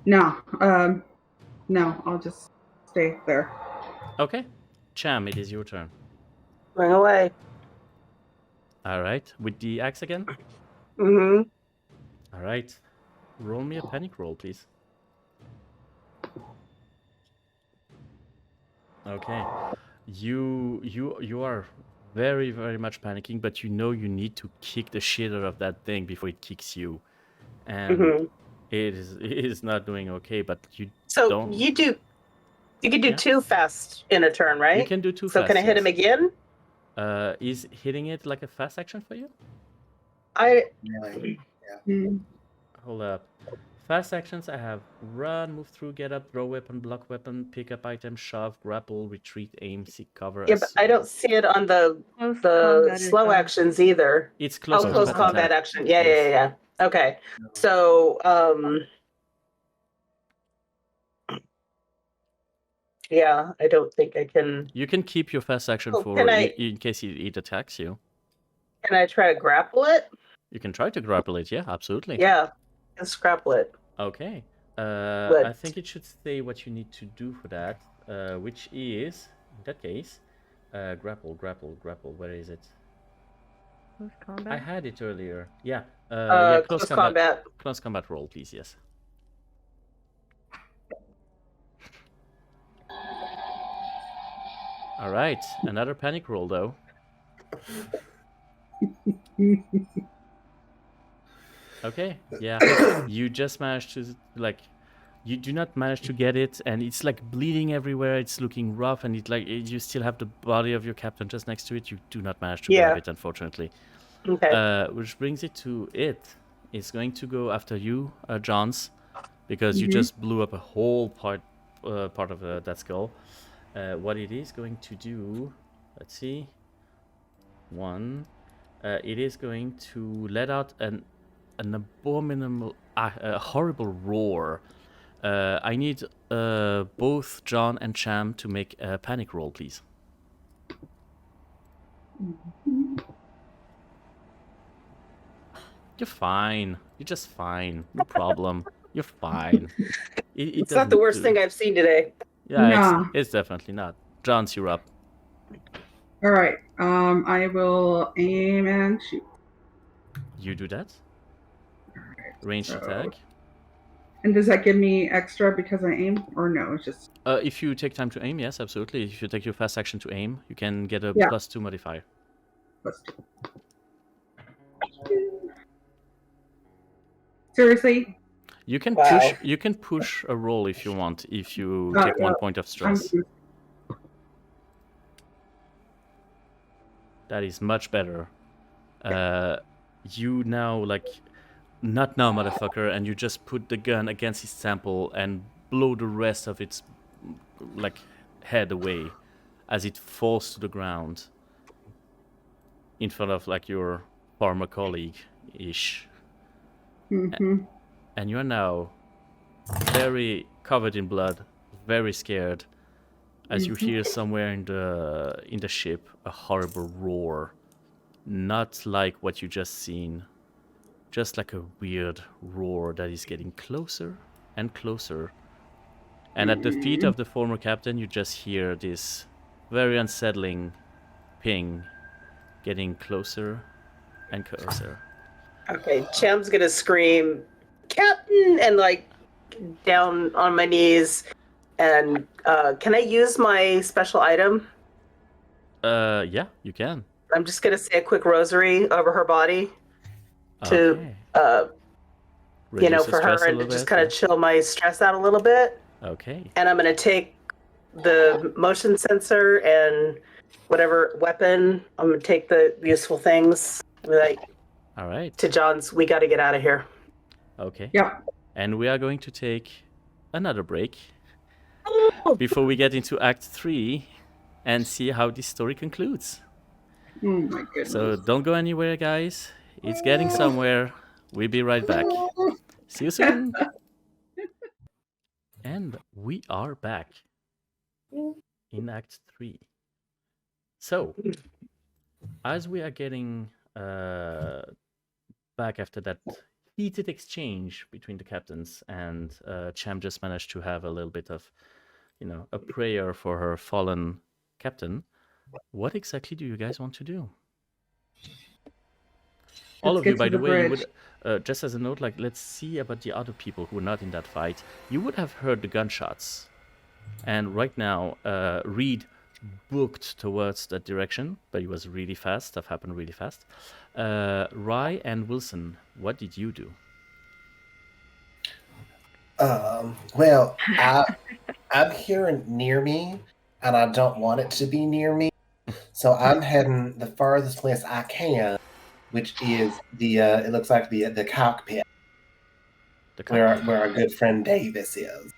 No, I'll just stay there. Okay, Cham, it is your turn. Bring away. All right, with the axe again. Mm-hmm. All right, roll me a panic roll, please. Okay. You are very, very much panicking, but you know you need to kick the shit out of that thing before it kicks you, and it is not doing okay. But you don't. You can do 2 fast in a turn, right? You can do 2 fast. So can I hit him again? Is hitting it like a fast action for you? Hold up. Fast actions, I have run, move through, get up, throw weapon, block weapon, pick up item, shove, grapple, retreat, aim, seek cover. Yeah, but I don't see it on the slow actions either. It's close combat action. Yeah. Okay. So, yeah, I don't think I can. You can keep your fast action in case it attacks you. Can I try to grapple it? You can try to grapple it, yeah, absolutely. Yeah, let's grapple it. Okay. I think it should say what you need to do for that, which is, in that case, grapple. Where is it? Close combat. I had it earlier. Yeah. Yeah. Close combat. Close combat roll, please. Yes. All right. Another panic roll, though. Okay. Yeah. You just managed to you do not manage to get it, and it's like bleeding everywhere. It's looking rough, and you still have the body of your captain just next to it. You do not manage to grab it, unfortunately. Okay. Which brings it to it. It's going to go after you, Johns, because you just blew up a whole part of that skull. What it is going to do, let's see. One, it is going to let out an abominable, a horrible roar. I need both John and Cham to make a panic roll, please. You're fine. You're just fine. No problem. You're fine. It's not the worst thing I've seen today. Yeah, it's definitely not. John's, you're up. All right. I will aim and shoot. You do that. Ranged attack. And does that give me extra because I aim, or no? It's just. If you take time to aim, yes, absolutely. If you take your fast action to aim, you can get a +2 modifier. +2. Seriously? You can push. You can push a roll if you want. If you take 1 point of stress. That is much better. You now not now, motherfucker, and you just put the gun against his temple and blow the rest of its head away as it falls to the ground in front of your former colleague ish. And you're now very covered in blood, very scared, as you hear somewhere in the ship a horrible roar, not like what you just seen, just like a weird roar that is getting closer and closer. And at the feet of the former captain, you just hear this very unsettling ping getting closer and closer. Okay, Cham's gonna scream, Captain, and down on my knees. And can I use my special item? Yeah, you can. I'm just gonna say a quick rosary over her body to, for her, and to just kind of chill my stress out a little bit. Okay. And I'm gonna take the motion sensor and whatever weapon. I'm gonna take the useful things. All right. To John's, we got to get out of here. Okay. Yeah. And we are going to take another break before we get into Act 3 and see how this story concludes. Oh my goodness. So don't go anywhere, guys. It's getting somewhere. We'll be right back. See you soon. And we are back in Act 3. So, as we are getting back after that heated exchange between the captains, and Cham just managed to have a little bit of, a prayer for her fallen captain. What exactly do you guys want to do? All of you, by the way, you would, just as a note, let's see about the other people who were not in that fight. You would have heard the gunshots. And right now, Reed booked towards that direction, but it was really fast. Stuff happened really fast. Rye and Wilson, what did you do? Well, I'm hearing near me, and I don't want it to be near me. So I'm heading the farthest place I can, which is it looks like the cockpit. Where our good friend Davis is.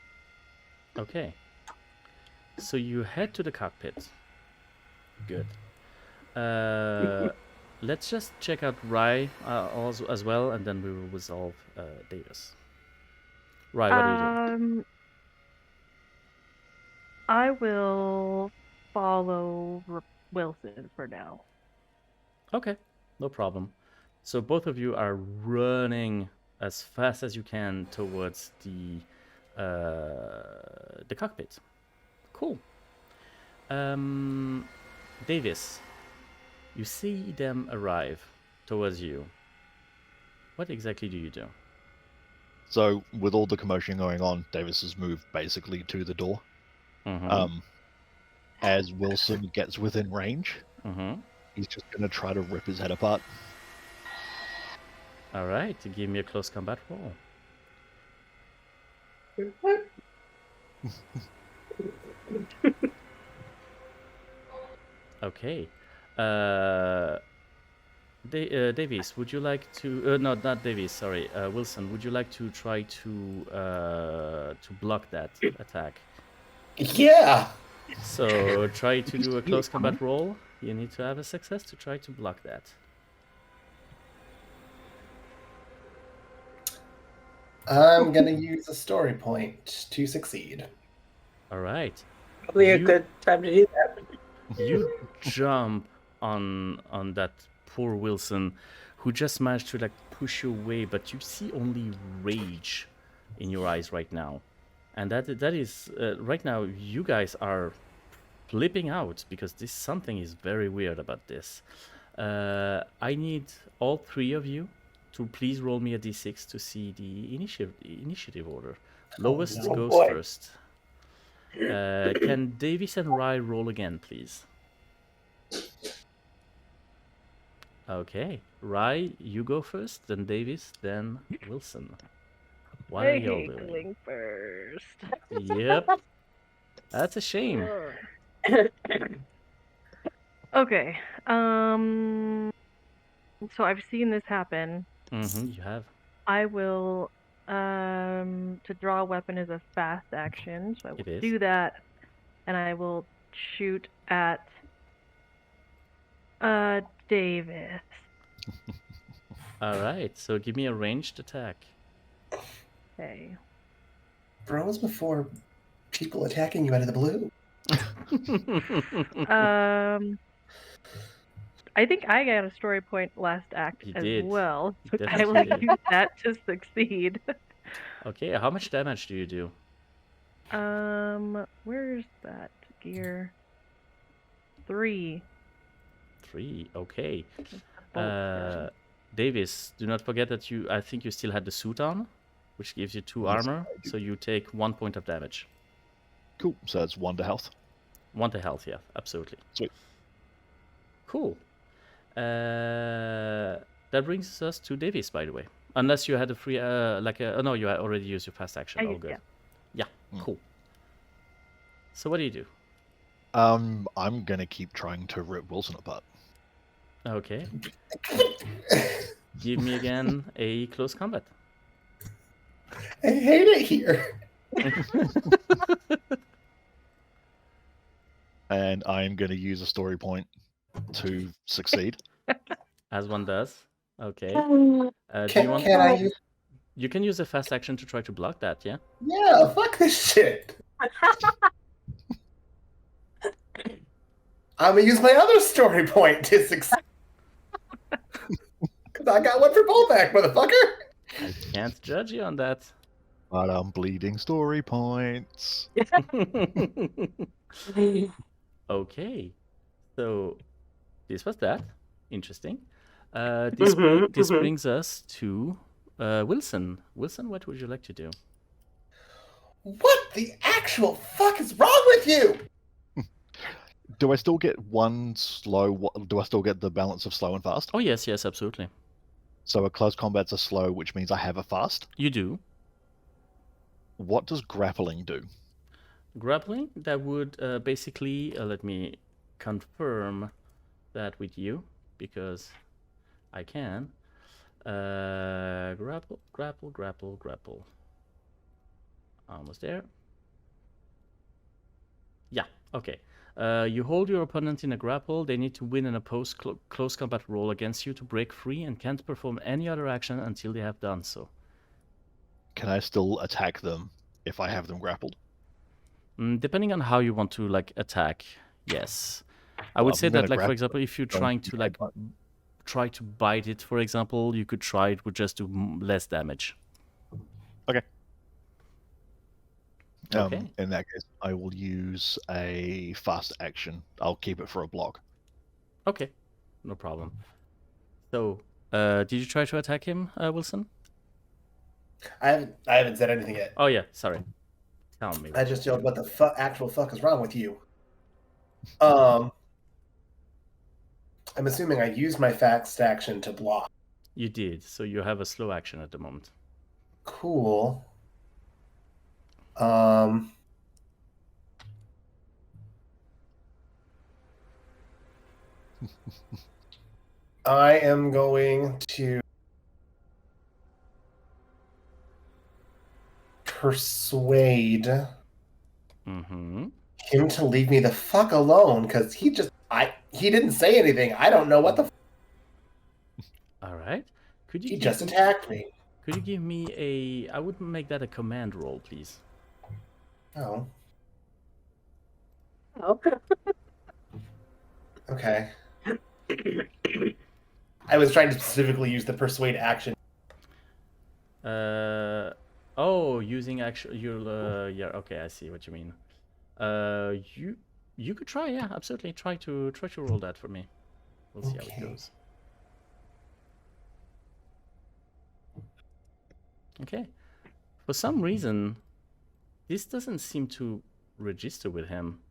Okay. So you head to the cockpit. Good. Let's just check out Rye as well, and then we will resolve Davis. Rye, what do you do? I will follow Wilson for now. Okay, no problem. So both of you are running as fast as you can towards the cockpit. Cool. Davis, you see them arrive towards you. What exactly do you do? So, with all the commotion going on, Davis has moved basically to the door. As Wilson gets within range, he's just going to try to rip his head apart. All right, give me a close combat roll. Okay. Davies, would you like to? No, not Davies. Sorry, Wilson. Would you like to try to block that attack? Yeah. So try to do a close combat roll. You need to have a success to try to block that. I'm gonna use a story point to succeed. All right. Probably a good time to do that. You jump on that poor Wilson, who just managed to like push you away, but you see only rage in your eyes right now, and that is right now you guys are flipping out because something is very weird about this. I need all three of you to please roll me a d6 to see the initiative order. Lowest goes first. Can Davis and Rye roll again, please? Okay, Rye, you go first, then Davis, then Wilson. What are y'all doing? Going first. Yep. That's a shame. Okay. So I've seen this happen. You have. I will. To draw a weapon is a fast action, so I will do that, and I will shoot at Davis. All right, so give me a ranged attack. Okay. Bro, was before people attacking you out of the blue. I think I got a story point last act well. I will use that to succeed. Okay, how much damage do you do? Where's that gear? 3. 3, okay. Davis, do not forget that I think you still had the suit on, which gives you 2 armor, so you take 1 point of damage. Cool, so that's 1 to health. 1 to health, yeah, absolutely. Sweet. Cool. That brings us to Davis, by the way. Unless you had a free, no, you had already used your fast action. Oh, good. Yeah, cool. So what do you do? I'm gonna keep trying to rip Wilson apart. Okay. Give me again a close combat. I hate it here. And I'm gonna use a story point to succeed. As one does. Okay. You can use a fast action to try to block that, yeah? Yeah, fuck this shit. I'm gonna use my other story point to succeed. Because I got one for Bullback, motherfucker. I can't judge you on that. But I'm bleeding story points. Okay. So this was that. Interesting. This brings us to Wilson. Wilson, what would you like to do? What the actual fuck is wrong with you? Do I still get one slow? Do I still get the balance of slow and fast? Oh, yes, absolutely. So a close combat's a slow, which means I have a fast? You do. What does grappling do? Grappling, that would basically, let me confirm that with you, because I can. Grapple. Almost there. Yeah, okay. You hold your opponent in a grapple. They need to win an opposed close combat roll against you to break free and can't perform any other action until they have done so. Can I still attack them if I have them grappled? Depending on how you want to attack, yes. I would say that, for example, if you're trying to try to bite it, for example, you could try it with just do less damage. Okay. Okay. In that case, I will use a fast action. I'll keep it for a block. Okay, no problem. So, did you try to attack him, Wilson? I haven't said anything yet. Oh yeah, sorry. Tell me. I just yelled, "What the actual fuck is wrong with you?" I'm assuming I used my fast action to block. You did, so you have a slow action at the moment. Cool. I am going to persuade him to leave me the fuck alone, because he didn't say anything. I don't know what the. All right. Could you? He just attacked me. Could you give me a? I would make that a command roll, please. Oh. Okay. Okay. I was trying to specifically use the persuade action. Oh, using action. Yeah. Okay, I see what you mean. You could try. Yeah, absolutely. Try to roll that for me. We'll see how it goes. Okay. For some reason, this doesn't seem to register with him.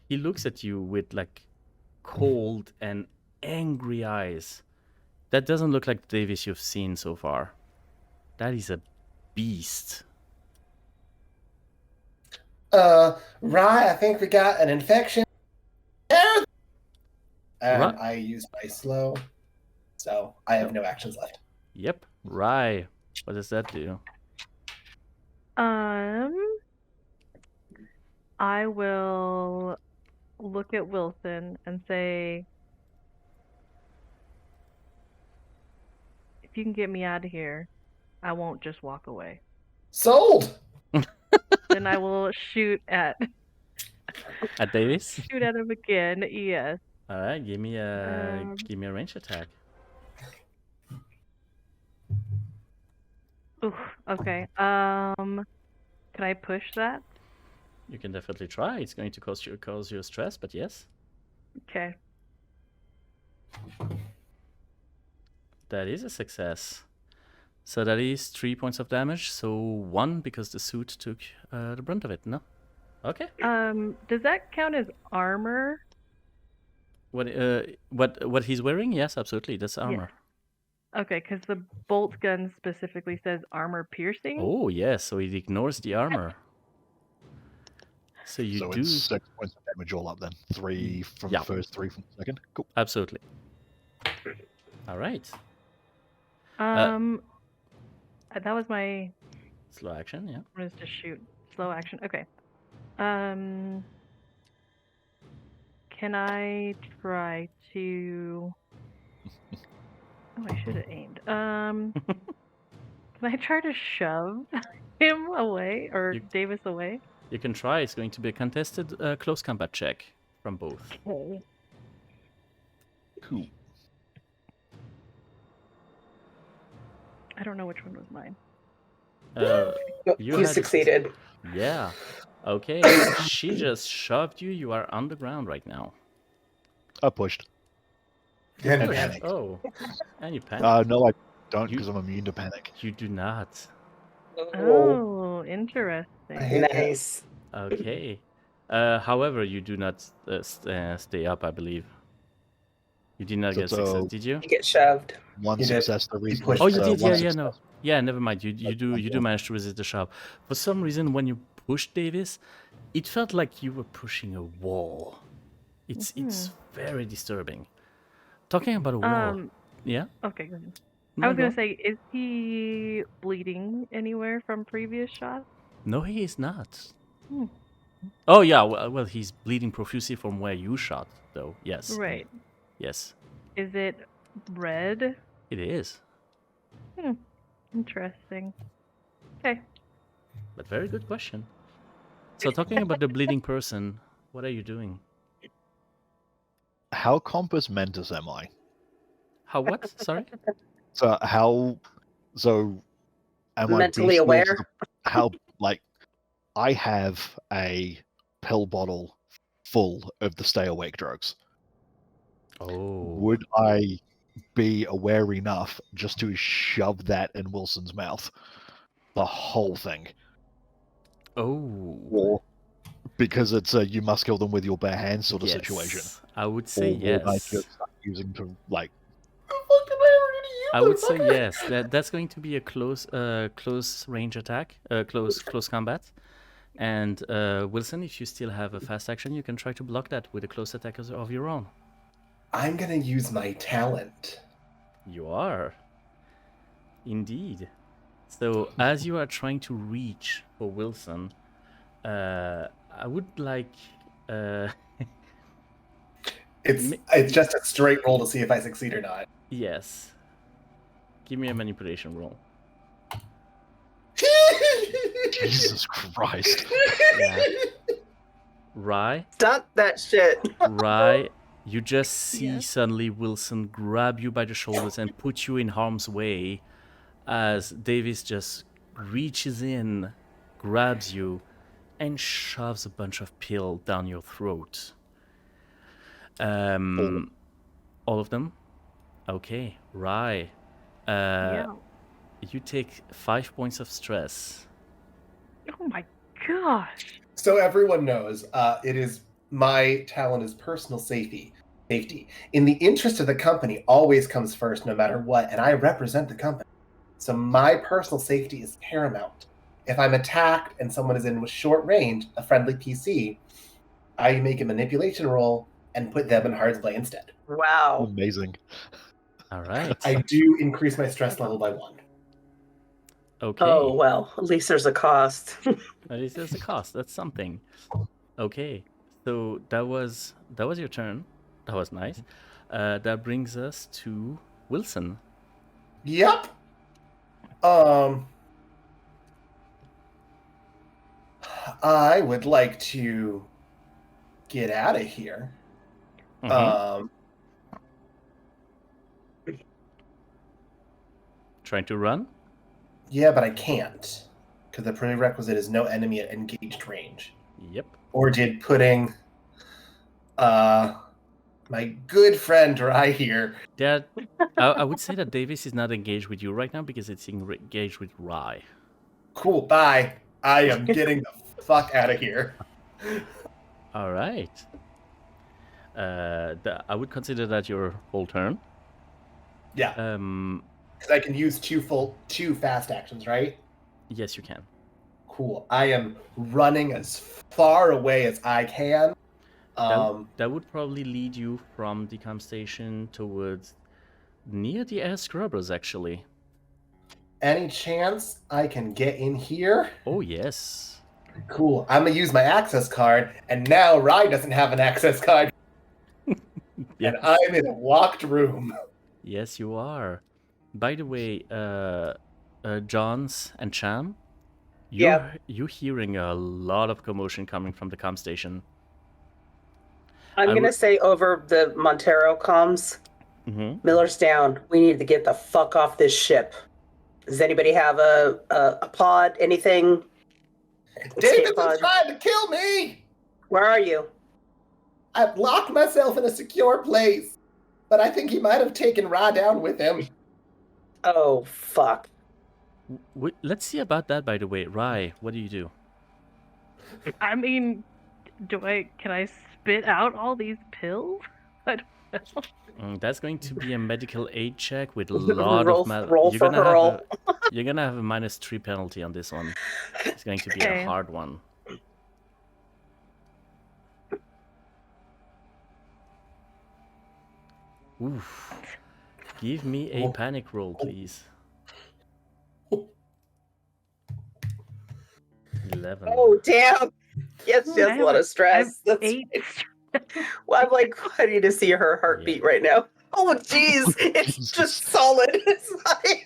He looks at you with like cold and angry eyes. That doesn't look like the Davis you've seen so far. That is a beast. Rye, I think we got an infection. And Right. I used my slow, so I have no actions left. Yep. Rye. What does that do? I will look at Wilson and say, if you can get me out of here, I won't just walk away. Sold! Then I will shoot at Davis? shoot at him again. Yes. All right, give me a range attack. Ooh, okay. Can I push that? You can definitely try. It's going to cause you stress, but yes. Okay. That is a success. So that is 3 points of damage. So 1 because the suit took the brunt of it. No. Okay. Does that count as armor? What he's wearing? Yes, absolutely. That's armor. Yeah. Okay, because the bolt gun specifically says armor piercing. Oh yes, so it ignores the armor. So you do. It's 6 points of damage all up then. 3 from the first, 3 from the second. Cool. Absolutely. All right. That was my slow action. Yeah. Was to shoot. Slow action. Okay. Can I try to? Oh, I should have aimed. Can I try to shove him away or Davis away? You can try. It's going to be a contested close combat check from both. Okay. Cool. I don't know which one was mine. You succeeded. Yeah. Okay. She just shoved you. You are on the ground right now. I pushed. And you panicked. Oh. And you panicked. No, I don't because I'm immune to panic. You do not. Oh, interesting. Nice. Okay. However, you do not stay up, I believe. You did not get success, did you? You get shoved. One success. The reason. Oh, you did. Yeah, no. Yeah, never mind. You do manage to resist the shove. For some reason, when you pushed Davis, it felt like you were pushing a wall. It's very disturbing. Talking about a wall. Yeah. Okay, go ahead. No, I was gonna say, is he bleeding anywhere from previous shots? No, he is not. Oh yeah. Well, he's bleeding profusely from where you shot, though. Yes. Right. Yes. Is it red? It is. Interesting. Okay. But very good question. So talking about the bleeding person, what are you doing? How compass mentis am I? How what? Sorry? So how? So am I Mentally bestial to aware? how like I have a pill bottle full of the stay awake drugs. Oh. Would I be aware enough just to shove that in Wilson's mouth? The whole thing. Oh. Or because it's a you must kill them with your bare hands sort of situation. I would say Or would I yes. just start using to like I would say yes. That's going to be a close range attack, close combat. And Wilson, if you still have a fast action, you can try to block that with a close attack of your own. I'm gonna use my talent. You are. Indeed. So as you are trying to reach for Wilson, I would like. It's just a straight roll to see if I succeed or not. Yes. Give me a manipulation roll. Jesus Christ. Yeah. Rye? Stop that shit. Rye, you just see suddenly Wilson grab you by the shoulders and put you in harm's way as Davis just reaches in, grabs you, and shoves a bunch of pill down your throat. All of them? Okay, Rye. You take 5 points of stress. Oh my gosh. So everyone knows, it is my talent is personal safety. In the interest of the company always comes first, no matter what, and I represent the company. So my personal safety is paramount. If I'm attacked and someone is in short range, a friendly PC, I make a manipulation roll and put them in harm's way instead. Wow. Amazing. All right. I do increase my stress level by 1. Okay. Oh, well, at least there's a cost. At least there's a cost. That's something. Okay. So that was your turn. That was nice. That brings us to Wilson. Yep. I would like to get out of here. Trying to run? Yeah, but I can't. Because the prerequisite is no enemy at engaged range. Yep. Or did putting my good friend right here. That I would say that Davis is not engaged with you right now because it's engaged with Rye. Cool, bye. I am getting the fuck out of here. All right. I would consider that your whole turn. Yeah. Because I can use two fast actions, right? Yes, you can. Cool. I am running as far away as I can. That would probably lead you from the comm station towards near the air scrubbers, actually. Any chance I can get in here? Oh, yes. Cool. I'm going to use my access card, and now Rye doesn't have an access card. Yes. And I'm in a locked room. Yes, you are. By the way, Johns and Cham, you're hearing a lot of commotion coming from the comm station. I'm going to say over the Montero comms, Miller's down. We need to get the fuck off this ship. Does anybody have a pod, anything? David's trying to kill me! Where are you? I've locked myself in a secure place, but I think he might have taken Ra down with him. Oh, fuck. Let's see about that, by the way. Rye, what do you do? I mean, can I spit out all these pills? I don't know. That's going to be a medical aid check with a lot roll, of... roll for hurl. You're going to have a -3 penalty on this one. It's going to be a hard one. Oof. Give me a panic roll, please. 11. Oh, damn. Yes, she has a lot of stress. That's 8. Well, I'm like, I need to see her heartbeat right now. Oh, jeez. It's just solid. It's like...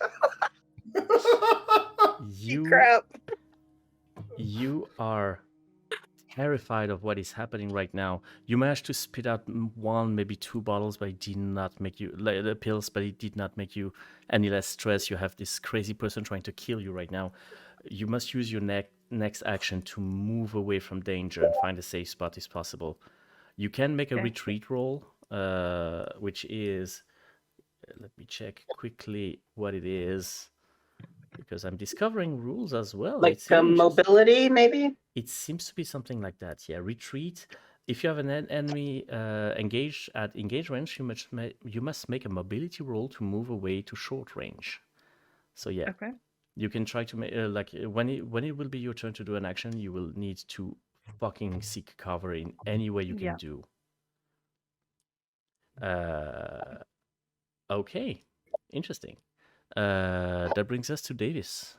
You crap. You are terrified of what is happening right now. You managed to spit out one, maybe 2 bottles, but it did not make you pills, but it did not make you any less stressed. You have this crazy person trying to kill you right now. You must use your next action to move away from danger and find a safe spot if possible. You can make a retreat roll, which is, let me check quickly what it is, because I'm discovering rules as well. Like mobility, maybe? It seems to be something like that, yeah. Retreat. If you have an enemy engaged at engage range, you must make a mobility roll to move away to short range. So yeah, Okay. you can try to make like when it will be your turn to do an action, you will need to fucking seek cover in any way you can do. Okay, interesting. That brings us to Davis.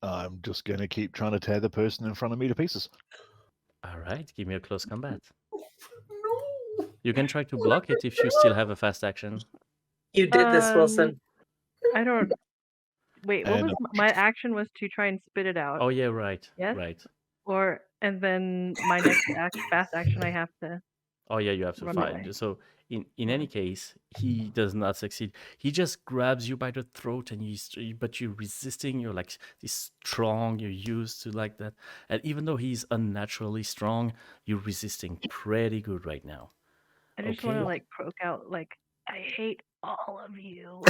I'm just gonna keep trying to tear the person in front of me to pieces. All right, give me a close combat. No. You can try to block it if you still have a fast action. You did this, Wilson. I don't. Wait, what was my action? Was to try and spit it out. Oh yeah, right. Yes. Right. And then my next fast action, I have to. Oh yeah, you have to fight. Away. So in any case, he does not succeed. He just grabs you by the throat, and but you're resisting. You're like this strong. You're used to like that, and even though he's unnaturally strong, you're resisting pretty good right now. I just want to like croak out like, I hate all of you.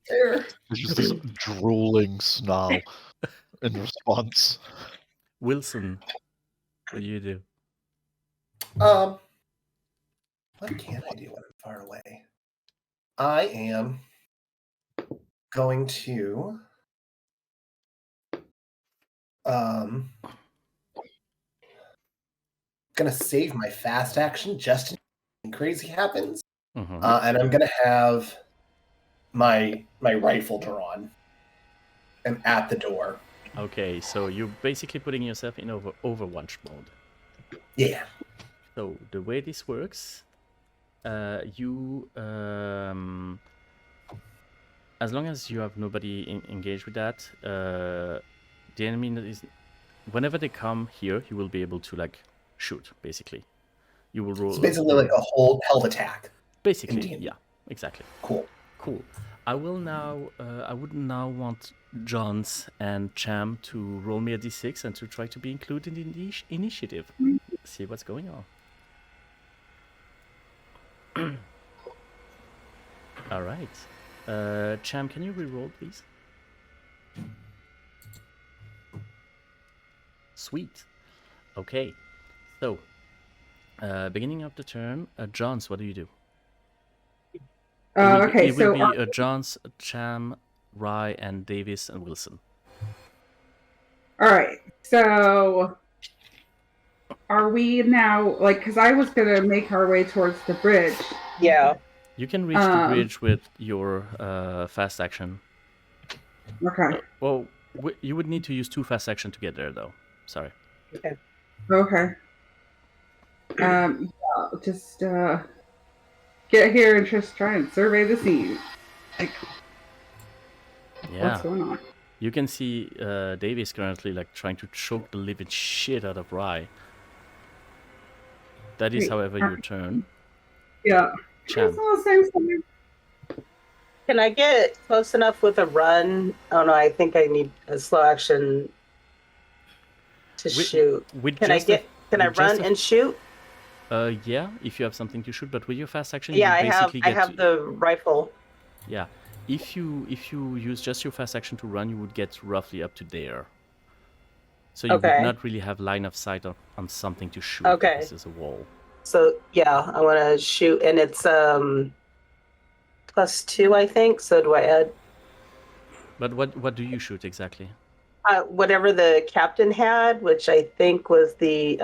It's just this drooling snarl in response. Wilson, what do you do? What can I do when I'm far away? I am going to gonna save my fast action just in case crazy happens. Mm-hmm. And I'm gonna have my rifle drawn and at the door. Okay, so you're basically putting yourself in Overwatch mode. Yeah. So the way this works, you as long as you have nobody engaged with that, the enemy is, whenever they come here, you will be able to like shoot. Basically, you will roll. It's basically like a whole held attack. Basically, yeah, exactly. Cool. I will now. I would now want Johns and Cham to roll me a d6 and to try to be included in the initiative. See what's going on. All right. Cham, can you re-roll, please? Sweet. Okay. So, beginning of the turn, Johns, what do you do? Okay, it will be Johns, Cham, Rye, and Davis, and Wilson. All right. So, are we now, like, because I was going to make our way towards the bridge. Yeah. You can reach the bridge with your fast action. Okay. Well, you would need to use 2 fast action to get there, though. Sorry. Okay. Just get here and just try and survey the scene. Like, what's going on? You can see Davis currently like trying to choke the living shit out of Rye. That is, however, your turn. Yeah. Cham. Can I get close enough with a run? Oh no, I think I need a slow action to shoot. Can I run and shoot? Yeah, if you have something to shoot, but with your fast action, yeah, you basically I have the rifle. Yeah, if you use just your fast action to run, you would get roughly up to there. So you would not really have line of sight on something to shoot. Okay, this is a wall. So yeah, I want to shoot, and it's +2, I think. So do I add? But what do you shoot exactly? Whatever the captain had, which I think was the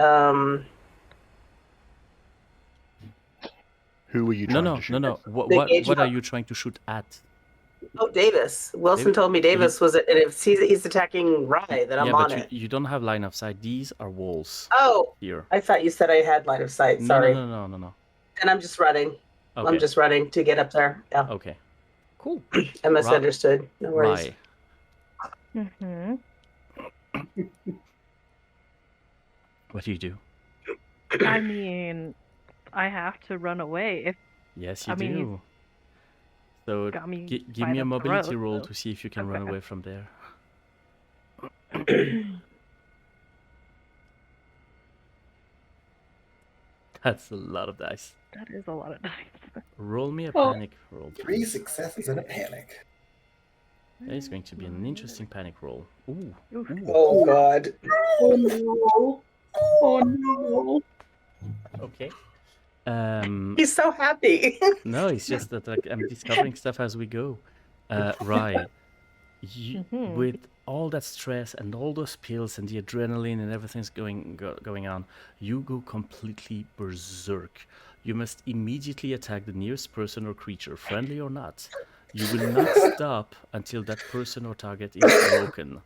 Who were you trying to shoot? No. What are you trying to shoot at? Oh, Davis. Wilson told me Davis was it, and if he's attacking Rye, then I'm on it. You don't have line of sight. These are walls. Oh, here. I thought you said I had line of sight. Sorry. No. And I'm just running. Okay. I'm just running to get up there. Yeah. Okay. Cool. I misunderstood. No worries. Rye. Mm-hmm. What do you do? I mean, I have to run away. If Yes, you I mean, he's do. So got me give by me a the mobility throat, roll so- to see if you can run okay. away from there. That's a lot of dice. That is a lot of dice. Roll me a Oh. panic roll. 3 successes and a panic. That is going to be an interesting panic roll. Ooh. Oof. Ooh. Oh God. Oh no. Oh no. Okay. He's so happy. No, it's just that like I'm discovering stuff as we go. Rye, Mhm. with all that stress and all those pills and the adrenaline and everything's going on, you go completely berserk. You must immediately attack the nearest person or creature, friendly or not. You will not stop until that person or target is broken.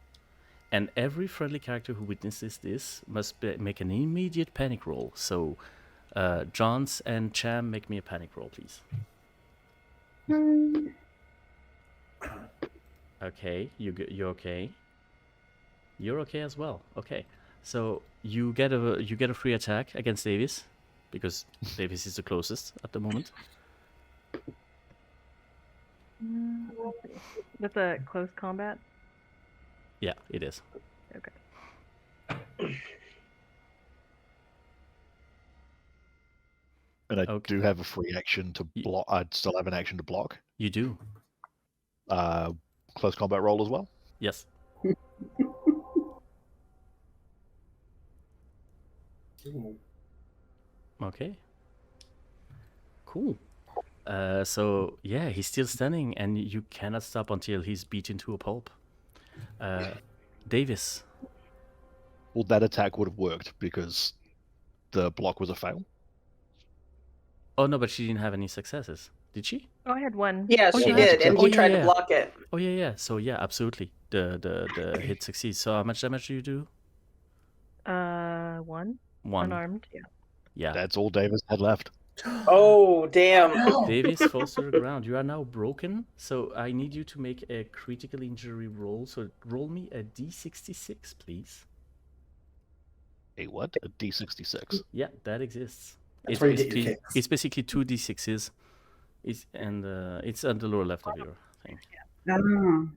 And every friendly character who witnesses this must make an immediate panic roll. So, Johns and Cham, make me a panic roll, please. Okay, you're okay. You're okay as well. Okay, so you get a free attack against Davis, because Davis is the closest at the moment. Let's see. With a close combat. Yeah, it is. Okay. And I Okay. do have a free action to Ye- block. I'd still have an action to block. You do. Close combat roll as well. Yes. Okay. Cool. So yeah, he's still standing, and you cannot stop until he's beaten to a pulp. Davis. Well, that attack would have worked because the block was a fail. Oh no, but she didn't have any successes, did she? Oh, I had one. Yeah, Oh, she yeah. did, and Oh, he yeah, tried yeah. to block it. Oh yeah. So yeah, absolutely. The hit succeeds. So how much damage do you do? 1. One. Unarmed. Yeah. Yeah. That's all Davis had left. Oh damn! Davis falls to the ground. You are now broken. So I need you to make a critical injury roll. So roll me a d66, please. A what? A D66. Yeah, that exists. That's where you get your kicks. It's basically 2 d6s. It's on the lower left of your thing. Oh.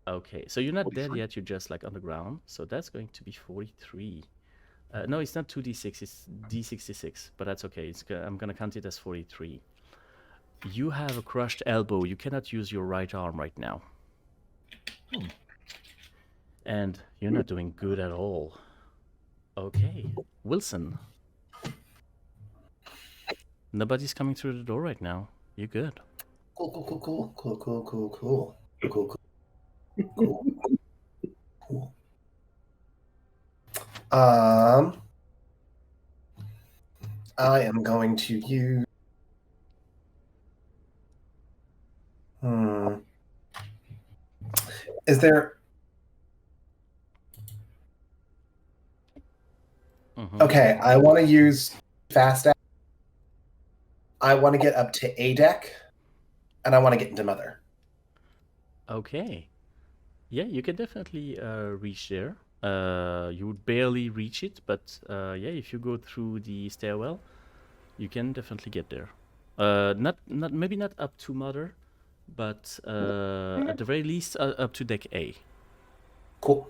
Okay, so you're not dead yet. You're just like on the ground. So that's going to be 43. No, it's not 2d6. It's d66. But that's okay. I'm gonna count it as 43. You have a crushed elbow. You cannot use your right arm right now. And you're not doing good at all. Okay, Wilson. Nobody's coming through the door right now. You're good. Cool. I am going to use. Is there? Okay, I want to use fast. I want to get up to A deck, and I want to get into Mother. Okay. Yeah, you can definitely reach there. You would barely reach it, but yeah, if you go through the stairwell, you can definitely get there. Maybe not up to Mother, but at the very least up to deck A. Cool.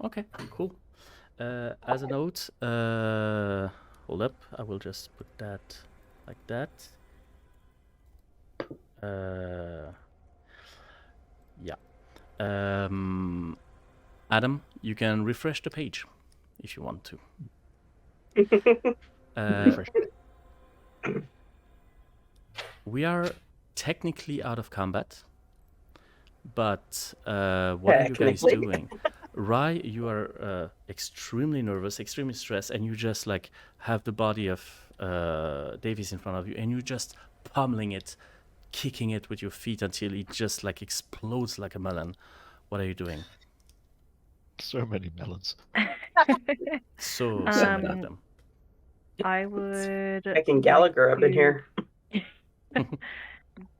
Okay, cool. As a note, hold up, I will just put that like that. Yeah. Adam, you can refresh the page if you want to. We are technically out of combat, but what are you guys doing? Rye, you are extremely nervous, extremely stressed, and you just like have the body of Davis in front of you, and you're just pummeling it, kicking it with your feet until it just like explodes like a melon. What are you doing? So many melons. So many of them. I would. Making Gallagher up in here.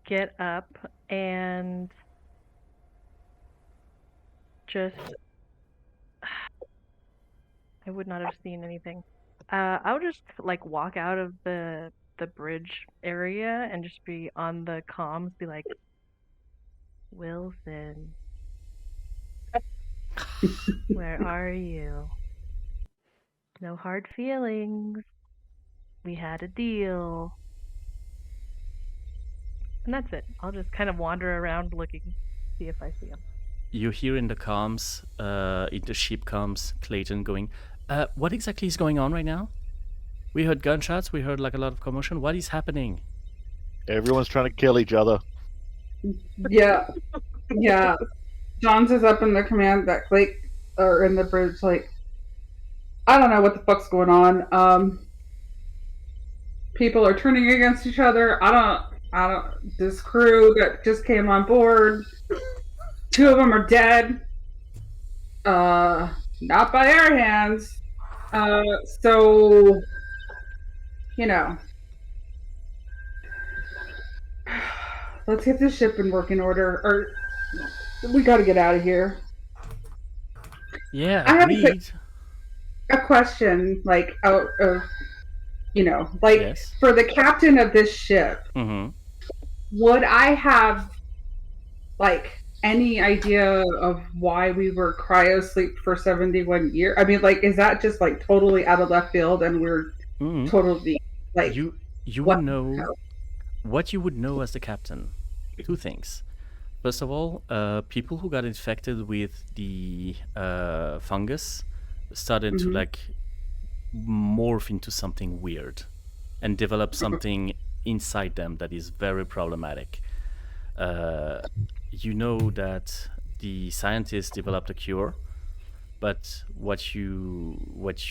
Get up and just... I would not have seen anything. I would just like walk out of the bridge area and just be on the comms, be like, Wilson, where are you? No hard feelings. We had a deal. And that's it. I'll just kind of wander around looking, see if I see him. You hear in the comms, in the ship comms, Clayton going, what exactly is going on right now? We heard gunshots, we heard like a lot of commotion. What is happening? Everyone's trying to kill each other. Yeah. Yeah. Johns is up in the command that or in the bridge, like, I don't know what the fuck's going on. People are turning against each other. I don't, this crew that just came on board, 2 of them are dead. Not by our hands. So, you know, let's get this ship in working order, or we gotta get out of here. Yeah, I have agreed. a question, like, out of, you know, like, Yes. for the captain of this ship, Mm-hmm. would I have, like, any idea of why we were cryosleep for 71 years? I mean, like, is that just, like, totally out of left field and we're totally, like... You would know what you would know as the captain. 2 things. First of all, people who got infected with the fungus started to like morph into something weird and develop something inside them that is very problematic. You know that the scientists developed a cure, but what you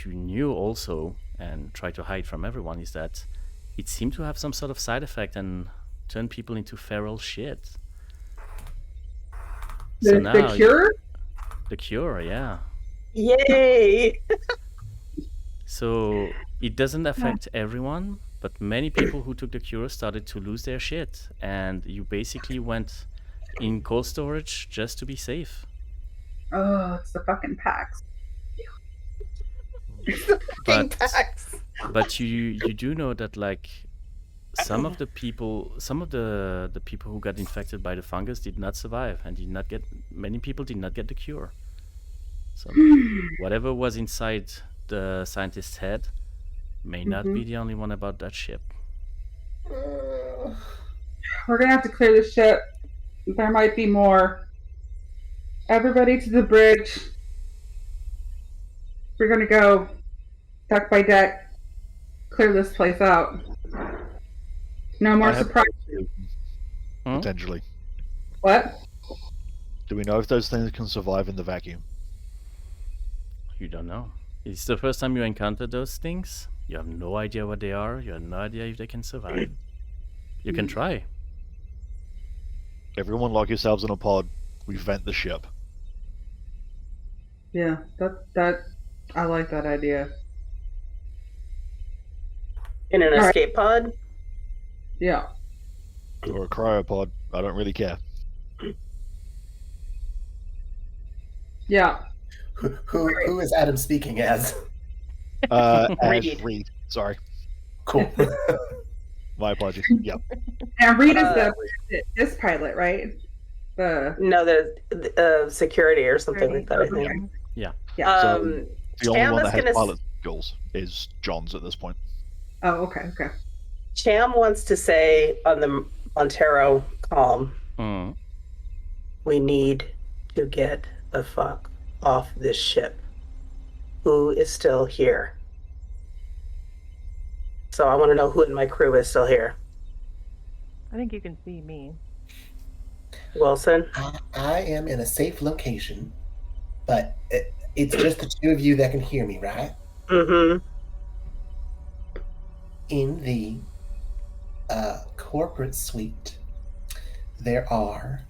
knew also and tried to hide from everyone is that it seemed to have some sort of side effect and turn people into feral shit. The cure? The cure, yeah. Yay! So it doesn't affect everyone, but many people who took the cure started to lose their shit, and you basically went in cold storage just to be safe. Oh, it's the fucking packs. But you do know that like some of the people who got infected by the fungus did not survive and many people did not get the cure. So whatever was inside the scientist's head may not be the only one about that ship. We're gonna have to clear the ship. There might be more. Everybody to the bridge. We're gonna go deck by deck, clear this place out. No more surprises. Potentially. What? Do we know if those things can survive in the vacuum? You don't know. It's the first time you encountered those things. You have no idea what they are. You have no idea if they can survive. You can try. Everyone lock yourselves in a pod. We vent the ship. Yeah, that I like that idea. In an escape pod? Yeah. Or a cryopod. I don't really care. Yeah. Who is Adam speaking as? As Reed. Sorry. Cool. My apologies. Yep. And Reed is this pilot, right? No, the security or something like that, I think. Yeah. So the only Cham one is that has gonna pilot skills is John's at this point. Oh, okay. Cham wants to say on the Montero comm, we need to get the fuck off this ship. Who is still here? So I want to know who in my crew is still here. I think you can see me. Wilson? I am in a safe location, but it's just the 2 of you that can hear me, right? Mm-hmm. In the corporate suite, there are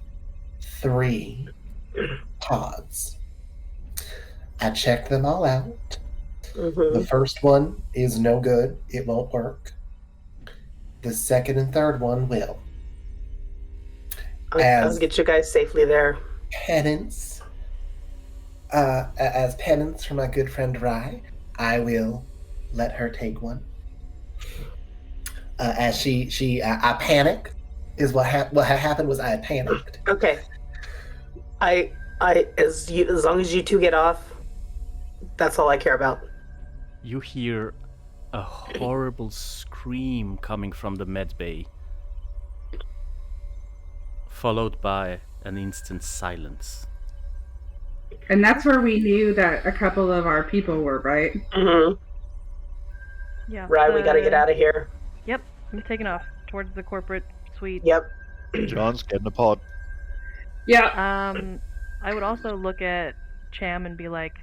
3 pods. I checked them all out. The first one is no good. It won't work. The second and third one will. I'll get you guys safely there. Penance, as penance for my good friend Rye, I will let her take one. As I panicked, is what happened was I panicked. Okay. As long as you two get off, that's all I care about. You hear a horrible scream coming from the med bay, followed by an instant silence. And that's where we knew that a couple of our people were, right? Mm-hmm. Yeah. Right, we gotta get out of here. Yep, I'm taking off towards the corporate suite. Yep. John's getting a pod. Yeah. I would also look at Cham and be like,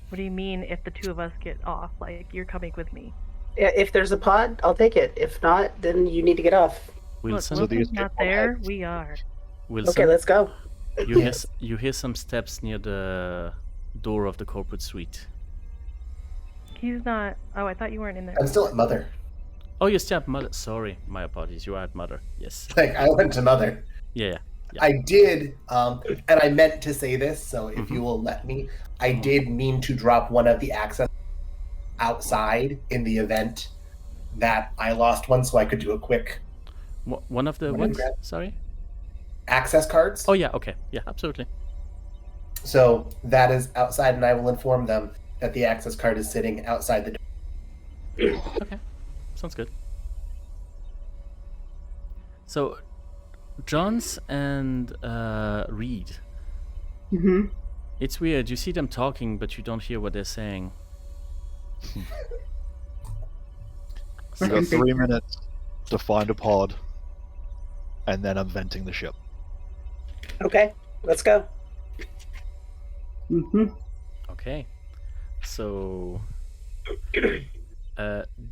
what do you mean if the two of us get off? Like, you're coming with me. If there's a pod, I'll take it. If not, then you need to get off. Wilson, Look, Wilson's not there. We are. Wilson, Okay, let's go. You hear some steps near the door of the corporate suite. He's not. Oh, I thought you weren't in there. I'm still at Mother. Oh, you're still at Mother. Sorry, my apologies. You are at Mother. Yes. Like, I went to Mother. Yeah. I did, and I meant to say this, so if you will let me, I did mean to drop one of the access outside in the event that I lost one, so I could do a quick One of the what? Sorry? access cards. Oh, yeah, okay. Yeah, absolutely. So that is outside, and I will inform them that the access card is sitting outside the door. Okay, sounds good. So, Johns and Reed. Mm-hmm. It's weird. You see them talking, but you don't hear what they're saying. We got 3 minutes to find a pod, and then I'm venting the ship. Okay, let's go. Mm-hmm. Okay. So,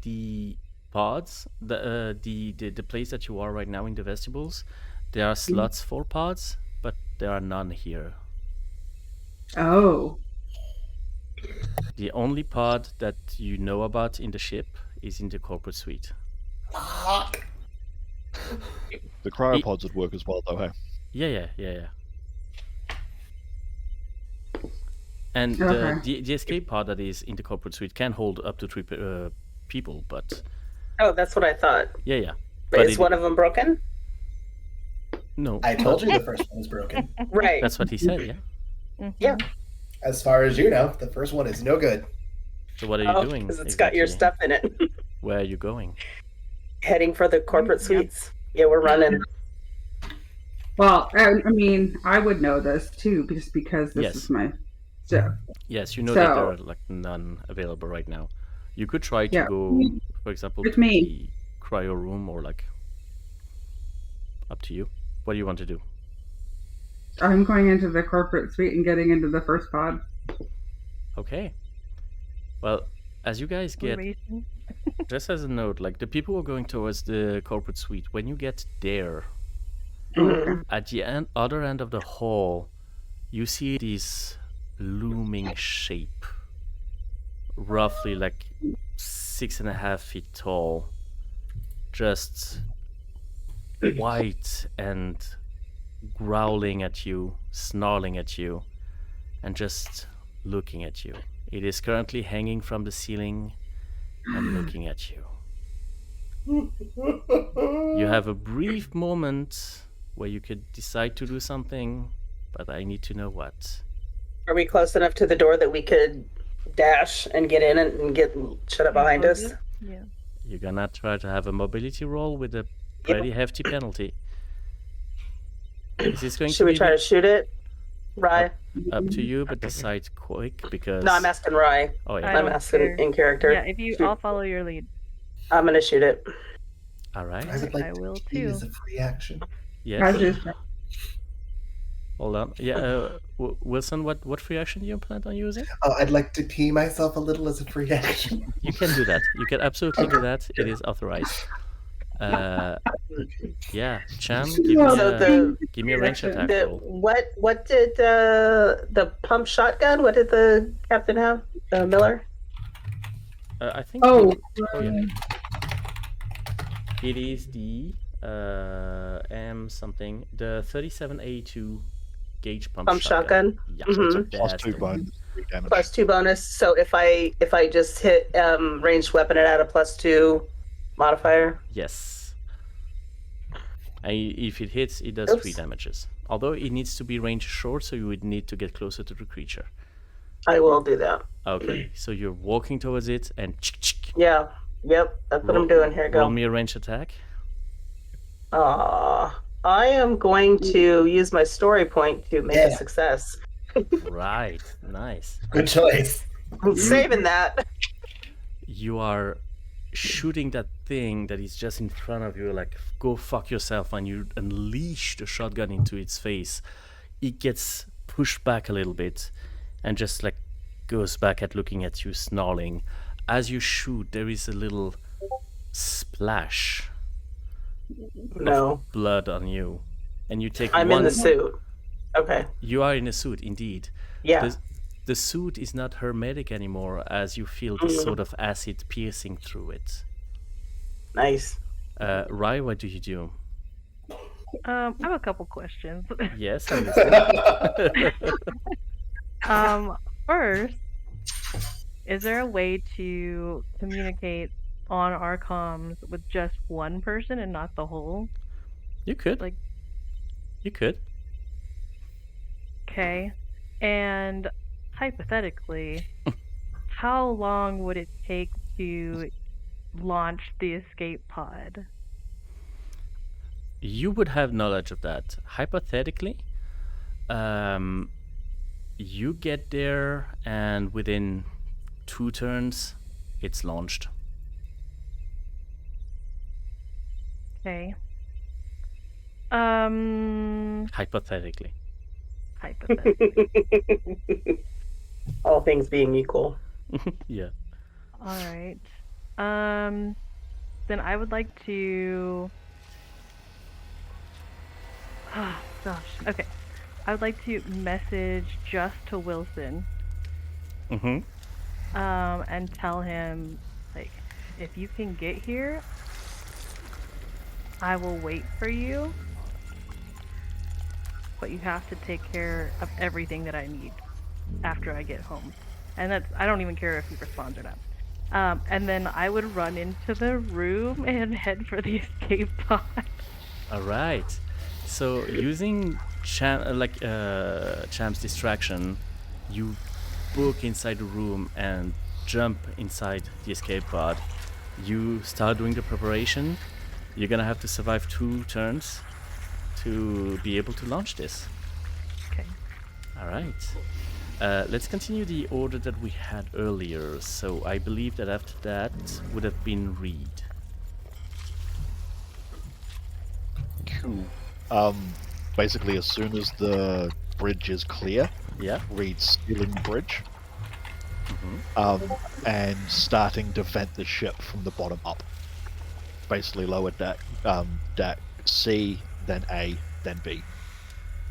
the pods, the place that you are right now in the vestibules, there are slots for pods, but there are none here. Oh. The only pod that you know about in the ship is in the corporate suite. Fuck. The cryopods would work as well, though, hey? Yeah. And Okay. the escape pod that is in the corporate suite can hold up to 3 people, but Oh, that's what I thought. yeah. But is one of them broken? No, I told you the first one was broken. Right. that's what he said. Yeah. Mm-hmm. Yeah. As far as you know, the first one is no good. So what are you doing? Because it's got your exactly? stuff in it. Where are you going? Heading for the corporate suites. Yeah, we're running. Well, I mean, I would know this too, just because this Yes. is my stuff. Yes, you know that there So- are like none available right now. You could try to Yeah. go, for example, With to me. the cryo room, or like up to you. What do you want to do? I'm going into the corporate suite and getting into the first pod. Okay. Well, as you guys get, Formation. just as a note, like the people who are going towards the corporate suite, when you get there, Mhm. at the other end of the hall, you see this looming shape, roughly like 6.5 feet tall, just white and growling at you, snarling at you, and just looking at you. It is currently hanging from the ceiling and looking at you. You have a brief moment where you could decide to do something, but I need to know what. Are we close enough to the door that we could dash and get in and get shut up behind us? Yeah. You're gonna try to have a mobility roll with a pretty hefty penalty. Is this going Should to we be try to shoot it? Rye? up to you, but decide quick because... No, I'm asking Rye. Oh, I yeah. I'm don't asking care. in character. Yeah, if you, I'll follow your lead. I'm gonna shoot it. All right. I would like I to will use too. as a free action. Yes. Just, Hold on. Yeah, Wilson, what free action do you plan on using? Oh, I'd like to pee myself a little as a free action. You can do that. You can absolutely do that. It is authorized. Yeah, Cham, give me a range attack roll. What did the pump shotgun? What did the captain have? Miller? I think. oh, Yeah. It is the M something, the 37A2 gauge pump shotgun. Yeah, Mhm. it's a Plus bad 2 thing. bonus, 3 damage. Plus 2 bonus. So if I just hit ranged weapon, it add a plus 2 modifier. Yes. If it hits, it does 3 Oops. damages. Although it needs to be range short, so you would need to get closer to the creature. I will do that. Okay, so you're walking towards it and Yeah. Yep. That's what I'm doing. Here, roll go. me a range attack. I am going to use my story point to make a Yeah. success. Right, nice. Good choice. I'm saving that. You are shooting that thing that is just in front of you, like, go fuck yourself, and you unleash the shotgun into its face. It gets pushed back a little bit and just like goes back at looking at you, snarling. As you shoot, there is a little splash No. of blood on you, and you take I'm one. in the suit. Okay. You are in a suit, indeed. Yeah. The suit is not hermetic anymore, as you feel this sort of acid piercing through it. Nice. Rai, what do you do? I have a couple questions. Yes, I listen. First, is there a way to communicate on our comms with just one person and not the whole? You could. Like- You could. Okay. And hypothetically, how long would it take to launch the escape pod? You would have knowledge of that. Hypothetically, you get there, and within 2 turns, it's launched. Okay. Hypothetically. Hypothetically. All things being equal. Yeah. All right. Then I would like to. Oh, gosh. Okay. I would like to message just to Wilson. Mm-hmm. And tell him, like, if you can get here, I will wait for you. But you have to take care of everything that I need after I get home. And that's, I don't even care if he responds or not. And then I would run into the room and head for the escape pod. All right. So using Champ's distraction, you book inside the room and jump inside the escape pod. You start doing the preparation. You're gonna have to survive 2 turns to be able to launch this. Okay. All right. Let's continue the order that we had earlier. So I believe that after that would have been Reed. Cool. Basically, as soon as the bridge is clear, Yeah. Reed's stealing the bridge, Mm-hmm. and starting to vent the ship from the bottom up. Basically, lower deck C, then A, then B.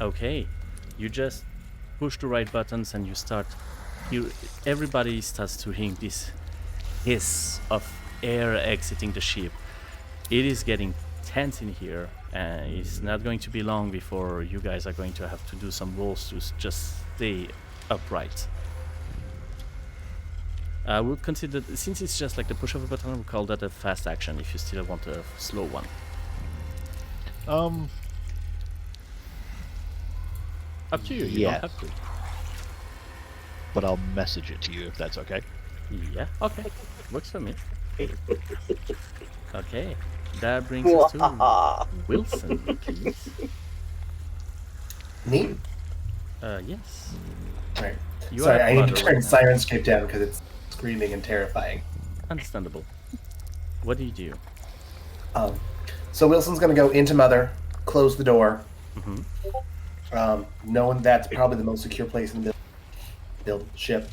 Okay. You just push the right buttons and you start. Everybody starts to hear this hiss of air exiting the ship. It is getting tense in here, and it's not going to be long before you guys are going to have to do some rolls to just stay upright. I would consider, since it's just like the push of a button, I would call that a fast action if you still want a slow one. Up to you, you Yeah. don't have to. But I'll message it to you if that's okay. Yeah, okay. Works for me. Okay, that brings us to Wilson, please. Me? Yes. Alright. You Sorry, are I need to Mother turn right now. Sirenscape down because it's screaming and terrifying. Understandable. What do you do? So Wilson's going to go into Mother, close the door, Mm-hmm. knowing that's probably the most secure place in the build ship,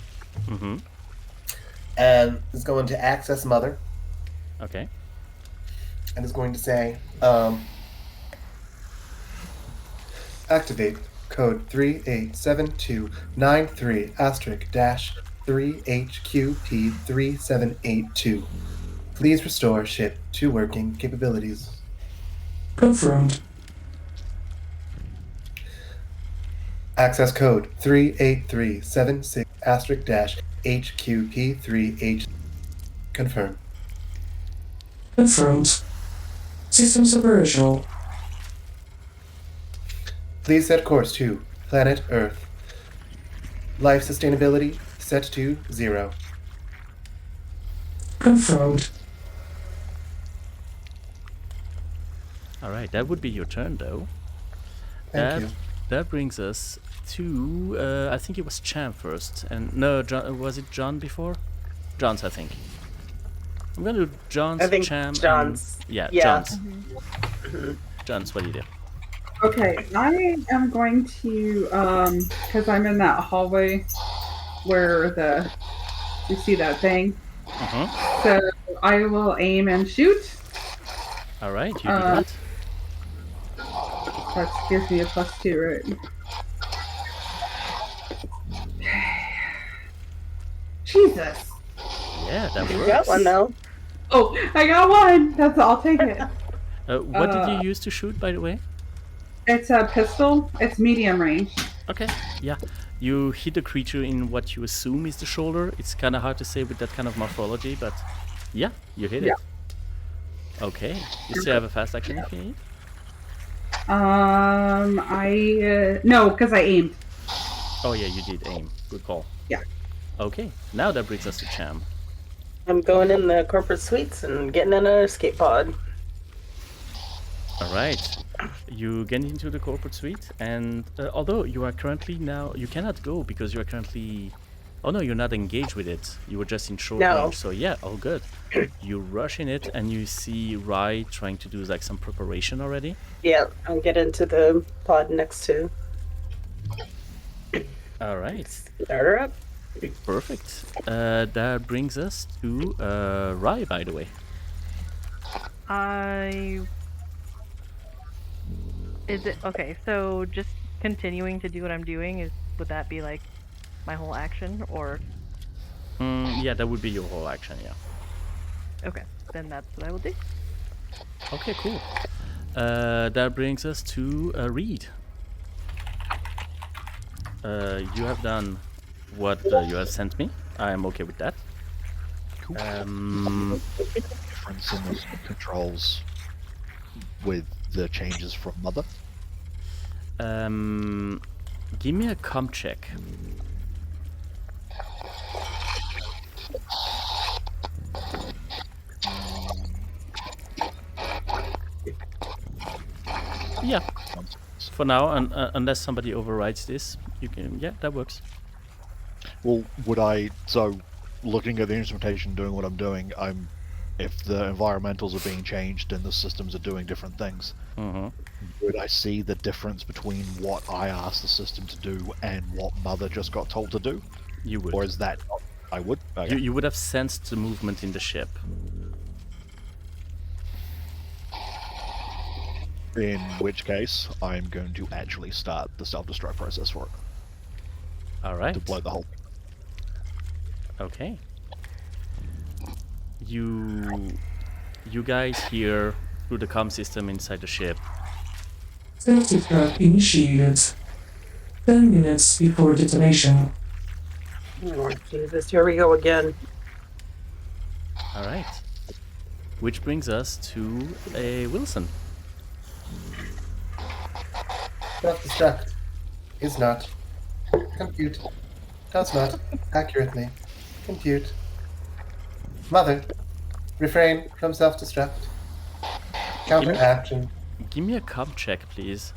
Mm-hmm. and is going to access Mother Okay. and is going to say, activate code 387293*3HQP3782. Please restore ship to working capabilities. Access code 38376*HQP3H. Confirm. Confirmed. Systems operational. Please set course to planet Earth. Life sustainability set to 0. Confirmed. Alright, that would be your turn though. Thank you. That brings us to, I think it was Cham first. And no, John, was it John before? John's, I think. I'm gonna do John's, I think Cham, John's. and, yeah, Yeah. John's. John's, what do you do? Okay, I am going to, because I'm in that hallway where you see that thing. So I will aim and shoot. Alright, you do that. That gives me a +2, right? Jesus. Yeah, that You works. got one though. Oh, I got one. I'll take it. What did you use to shoot, by the way? It's a pistol. It's medium range. Okay, yeah. You hit the creature in what you assume is the shoulder. It's kind of hard to say with that kind of morphology, but yeah, you hit it. Okay, you still have a fast action if you need? No, because I aimed. Oh yeah, you did aim. Good call. Yeah. Okay, now that brings us to Cham. I'm going in the corporate suites and getting in an escape pod. Alright, you get into the corporate suite, and although you are currently now, you cannot go because you are currently, oh no, you're not engaged with it, you were just in short range, so yeah, all good. You rush in it and you see Rai trying to do like some preparation already. Yeah, I'll get into the pod next to. Alright, Start her up. perfect. That brings us to Rai, by the way. Is it okay? So just continuing to do what I'm doing would that be like my whole action, or? Yeah, that would be your whole action. Yeah. Okay, then that's what I will do. Okay, cool. That brings us to Reed. You have done what you have sent me. I am okay with that. Cool. Difference in the controls with the changes from Mother. Give me a comp check. Yeah. For now, unless somebody overrides this, you can. Yeah, that works. Well, would I? So, looking at the instrumentation, doing what I'm doing, if the environmentals are being changed and the systems are doing different things, would I see the difference between what I asked the system to do and what Mother just got told to do? You would. Or is that? I would. Okay. You would have sensed the movement in the ship. In which case, I'm going to actually start the self-destruct process for it. All right. To blow the whole thing. Okay. You guys hear through the comm system inside the ship. Self-destruct initiated. 10 minutes before detonation. Oh, Jesus, here we go again. All right. Which brings us to a Wilson. Self-destruct is not. Compute. Does not accurately compute. Mother, refrain from self-destruct. Counteraction. Give me a comm check, please.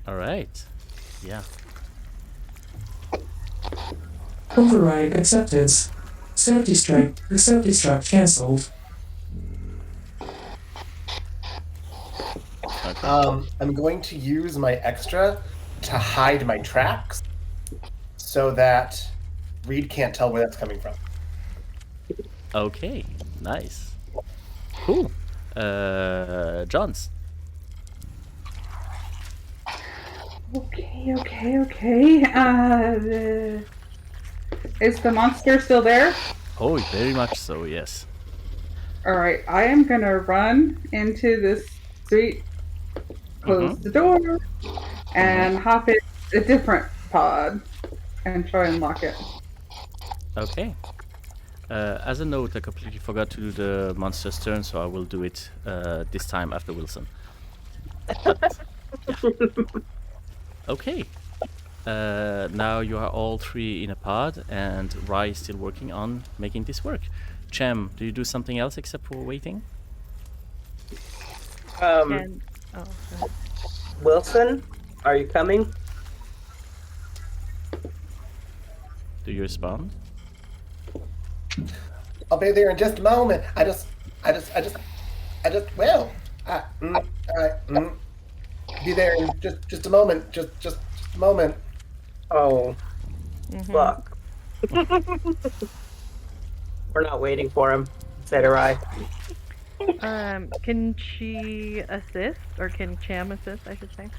All right. Yeah. Override accepted. Self-destruct cancelled. Okay. I'm going to use my extra to hide my tracks so that Reed can't tell where that's coming from. Okay. Nice. Cool. Johns. Okay. Is the monster still there? Oh, very much so, yes. All right, I am gonna run into this suite, close the door, and hop in a different pod and try and lock it. Okay. As a note, I completely forgot to do the monster's turn, so I will do it this time after Wilson. But, yeah. Okay. Now you are all three in a pod, and Rai is still working on making this work. Chem, do you do something else except for waiting? Wilson, are you coming? Do you respond? I'll be there in just a moment. Be there in just a moment. Just a moment. Oh, fuck. We're not waiting for him, said Arai. Can she assist, or can Cham assist, I should say?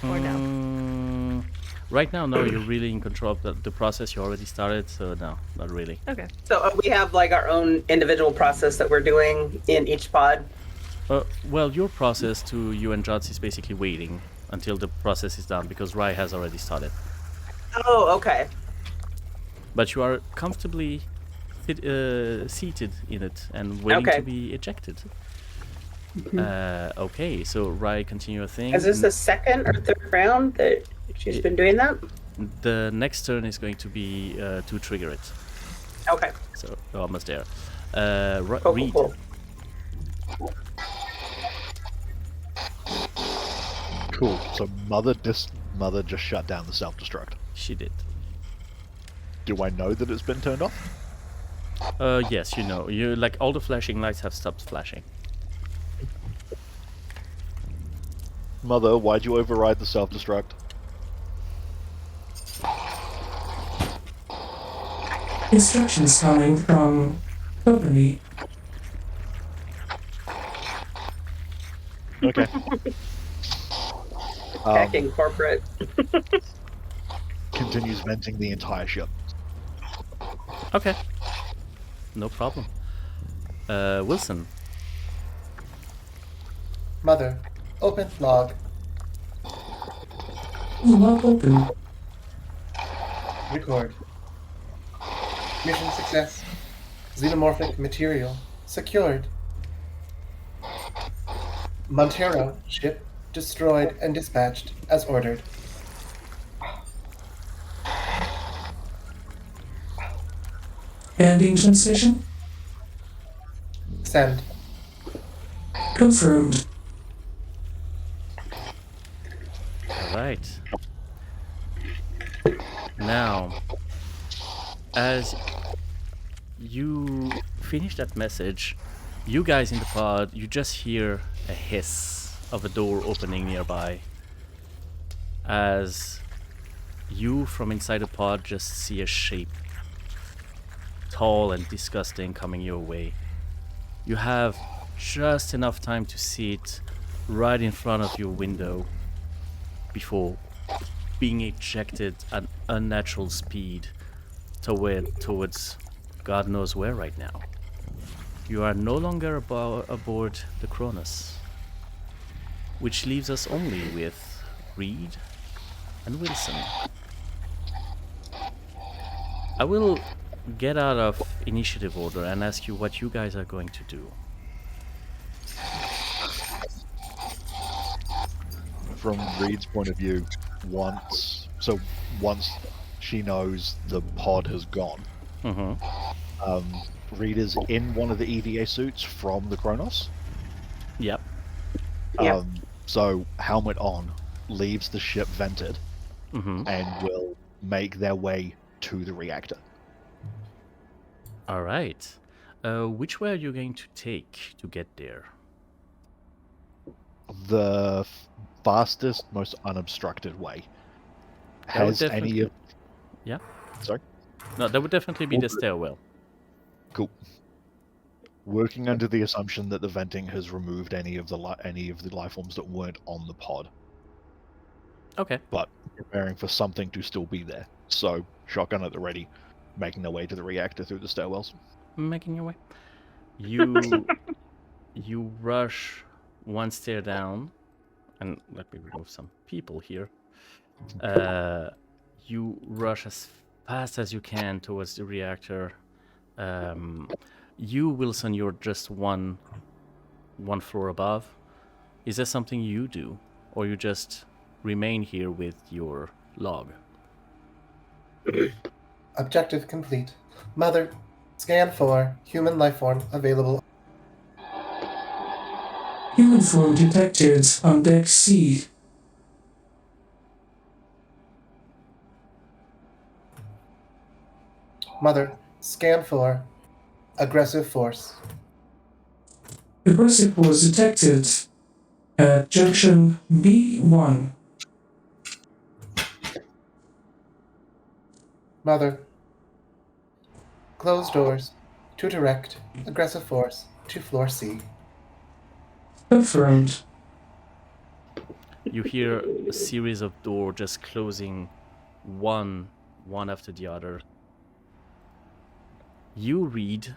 Or no? Right now, no, you're really in control of the process. You already started, so no, not really. Okay. So we have like our own individual process that we're doing in each pod? Well, your process to you and Jots is basically waiting until the process is done, because Rai has already started. Oh, okay. But you are comfortably seated in it and waiting to be ejected. Okay, so Rai, continue your thing. Is this the second or third round that she's been doing that? The next turn is going to be to trigger it. Okay. So you're almost there. Reed. Cool. Cool. So Mother just shut down the self-destruct. She did. Do I know that it's been turned off? Yes, you know. You like all the flashing lights have stopped flashing. Mother, why'd you override the self-destruct? Instructions coming from company. Okay. Hacking corporate. Continues venting the entire ship. Okay. No problem. Wilson. Mother, open log. Log open. Record. Mission success. Xenomorphic material secured. Montero ship destroyed and dispatched as ordered. Ending translation. Send. Confirmed. Alright. Now, as you finish that message, you guys in the pod, you just hear a hiss of a door opening nearby. As you from inside the pod just see a shape, tall and disgusting, coming your way. You have just enough time to see it right in front of your window before being ejected at unnatural speed towards God knows where right now. You are no longer aboard the Cronus, which leaves us only with Reed and Wilson. I will get out of initiative order and ask you what you guys are going to do. From Reed's point of view, once she knows the pod has gone, Reed is in one of the EVA suits from the Kronos. Yep. So helmet on, leaves the ship vented, and will make their way to the reactor. Alright. Which way are you going to take to get there? The fastest, most unobstructed way. Has any of... Yeah? Sorry? No, that would definitely be the stairwell. Cool. Working under the assumption that the venting has removed any of the life forms that weren't on the pod. Okay. But preparing for something to still be there. So, shotgun at the ready. making their way to the reactor through the stairwells. Making your way. You you rush one stair down, and let me remove some people here. You rush as fast as you can towards the reactor. You, Wilson, you're just one floor above. Is there something you do, or you just remain here with your log? Objective complete. Mother, scan for human life form available. Human form detected on deck C. Mother, scan for aggressive force. Aggressive force detected at junction B1. Mother, close doors to direct aggressive force to floor C. Confirmed. You hear a series of doors just closing one after the other. You, Reed,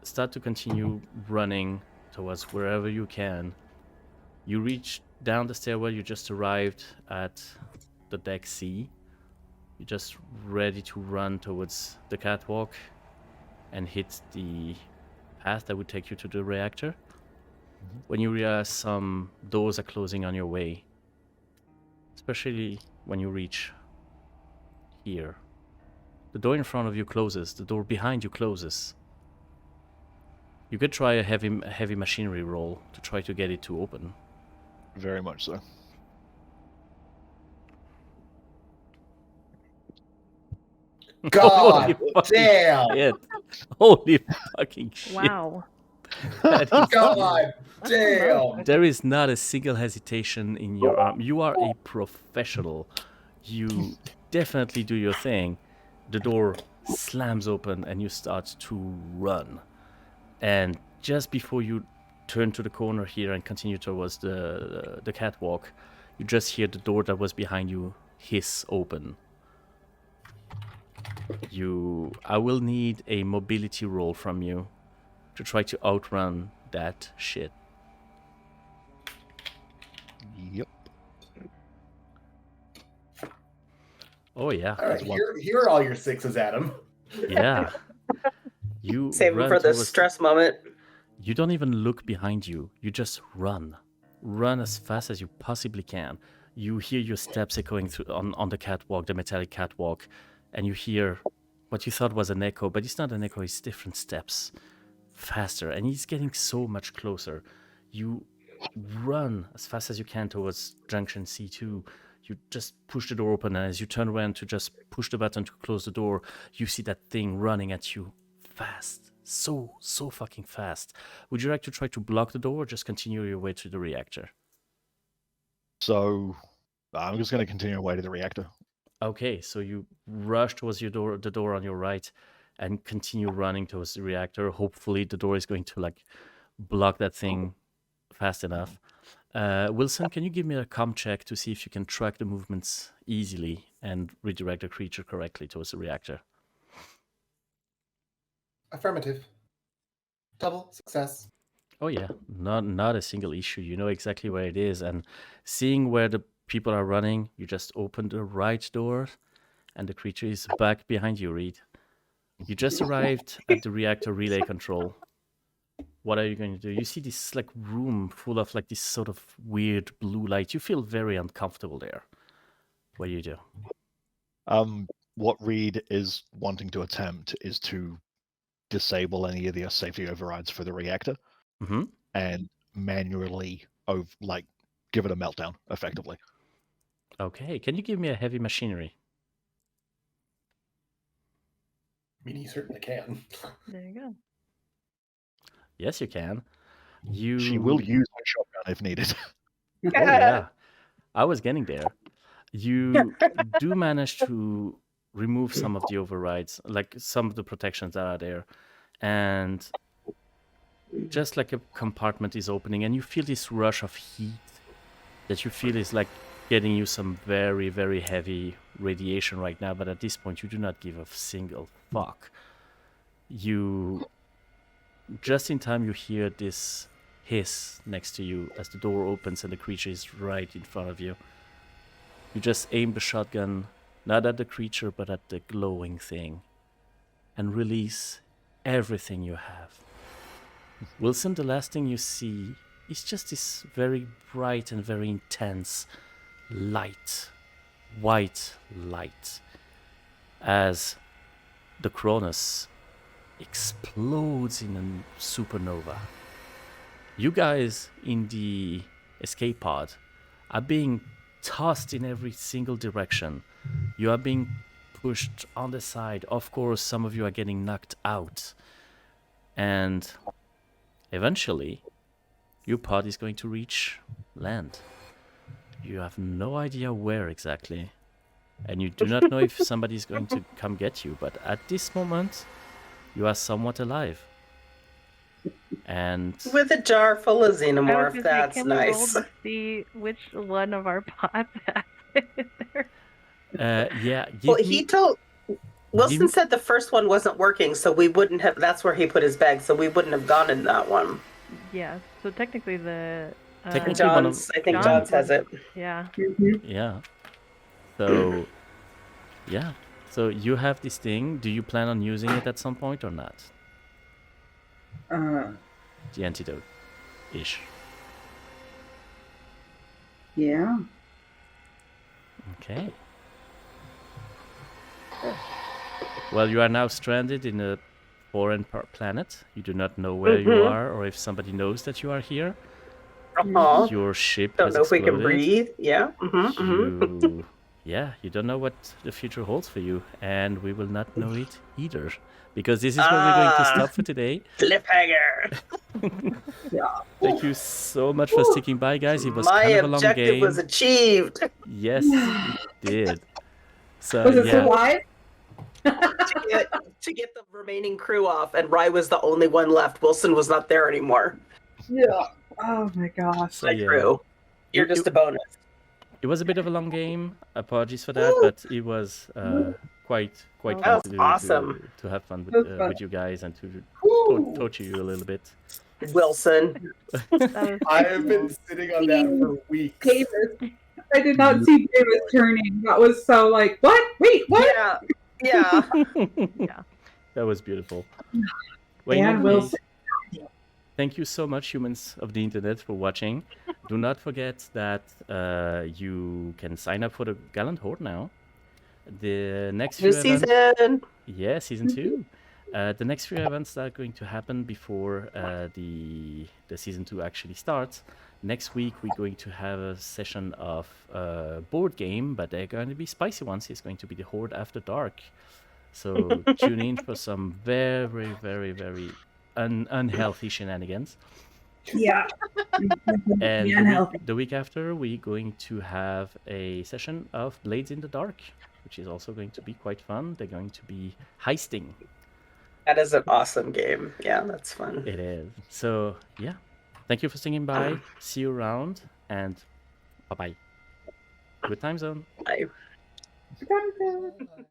start to continue running towards wherever you can. You reach down the stairwell. You just arrived at the deck C. You're just ready to run towards the catwalk and hit the path that would take you to the reactor. When you realize some doors are closing on your way, especially when you reach here. The door in front of you closes, the door behind you closes. You could try a heavy machinery roll to try to get it to open. Very much so. God Holy fucking damn! shit. Holy fucking shit. Wow. That is- God damn! There is not a single hesitation in your arm. You are a professional. You definitely do your thing. The door slams open and you start to run. And just before you turn to the corner here and continue towards the catwalk, you just hear the door that was behind you hiss open. I will need a mobility roll from you to try to outrun that shit. Yep. Oh yeah. All right, here are all your sixes, Adam. Yeah. You Save them run for the towards stress moment. You don't even look behind you. You just run. Run as fast as you possibly can. You hear your steps echoing through on the catwalk, the metallic catwalk, and you hear what you thought was an echo, but it's not an echo, it's different steps. Faster, and he's getting so much closer. You run as fast as you can towards junction C2. You just push the door open, and as you turn around to just push the button to close the door, you see that thing running at you fast. So fucking fast. Would you like to try to block the door or just continue your way to the reactor? So I'm just going to continue away to the reactor. Okay, so you rush towards the door on your right and continue running towards the reactor. Hopefully the door is going to block that thing fast enough. Wilson, can you give me a comm check to see if you can track the movements easily and redirect the creature correctly towards the reactor? Affirmative. Double success. Oh yeah, not a single issue. You know exactly where it is, and seeing where the people are running, you just open the right door, and the creature is back behind you, Reed. You just arrived at the reactor relay control. What are you going to do? You see this room full of this sort of weird blue light. You feel very uncomfortable there. What do you do? What Reed is wanting to attempt is to disable any of the safety overrides for the reactor and manually give it a meltdown effectively. Okay, can you give me a heavy machinery? I mean, he certainly can. There you go. Yes, you can. She will use her shotgun if needed. Oh yeah, I was getting there. You do manage to remove some of the overrides, some of the protections that are there, and just like a compartment is opening, and you feel this rush of heat that you feel is getting you some very, very heavy radiation right now, but at this point you do not give a single fuck. You, just in time, you hear this hiss next to you as the door opens and the creature is right in front of you. You just aim the shotgun, not at the creature, but at the glowing thing, and release everything you have. Wilson, the last thing you see is just this very bright and very intense light, white light, as the Cronus explodes in a supernova. You guys in the escape pod are being tossed in every single direction. You are being pushed on the side. Of course, some of you are getting knocked out. And eventually, your pod is going to reach land. You have no idea where exactly. And you do not know if somebody is going to come get you. But at this moment, you are somewhat alive. And with a jar full of xenomorph, Can that's we roll nice. to see which one of our pods has it in there? yeah. Well, Wilson said the first one wasn't working, so we wouldn't have. That's where he put his bag, so we wouldn't have gone in that one. Yeah. So technically, the Technically, John's. I think John's has it. Yeah. Yeah. So, yeah. So you have this thing. Do you plan on using it at some point or not? The antidote ish. Yeah. Okay. Well, you are now stranded in a foreign planet. You do not know where you are or if somebody knows that you are here. Your ship Don't has know if we exploded. can breathe. Yeah. You don't know what the future holds for you, and we will not know it either. Because this is where we're going to stop for today. Cliffhanger. Thank you so much for sticking by, guys. It was My kind of a long objective game. was achieved. Yes, it did. So Was it yeah. survive? to get the remaining crew off, and Rye was the only one left. Wilson was not there anymore. Yeah. Oh my gosh. So, yeah. Crew. You're just a bonus. It was a bit of a long game. Apologies for that, but it was quite fun That to was do, awesome. to have fun That was fun. with you guys and to torture you a little bit. Wilson. I have been sitting on that for weeks. Davis. I did not see Davis turning. That was so like, what? Wait, what? Yeah. Yeah. That was beautiful. Yeah, Wilson. Thank you so much, humans of the internet, for watching. Do not forget that you can sign up for the Gallant Horde now. The next few events, season. yeah, season 2. The next few events that are going to happen before the season 2 actually starts. Next week we're going to have a session of board game, but they're going to be spicy ones. It's going to be the Horde After Dark. So tune in for some very, very, very unhealthy shenanigans. Yeah. And the week after, we're going to have a session of Blades in the Dark, which is also going to be quite fun. They're going to be heisting. That is an awesome game. Yeah, that's fun. It is. So, yeah. Thank you for singing by. See you around, and bye-bye. Good time zone. Bye. Bye.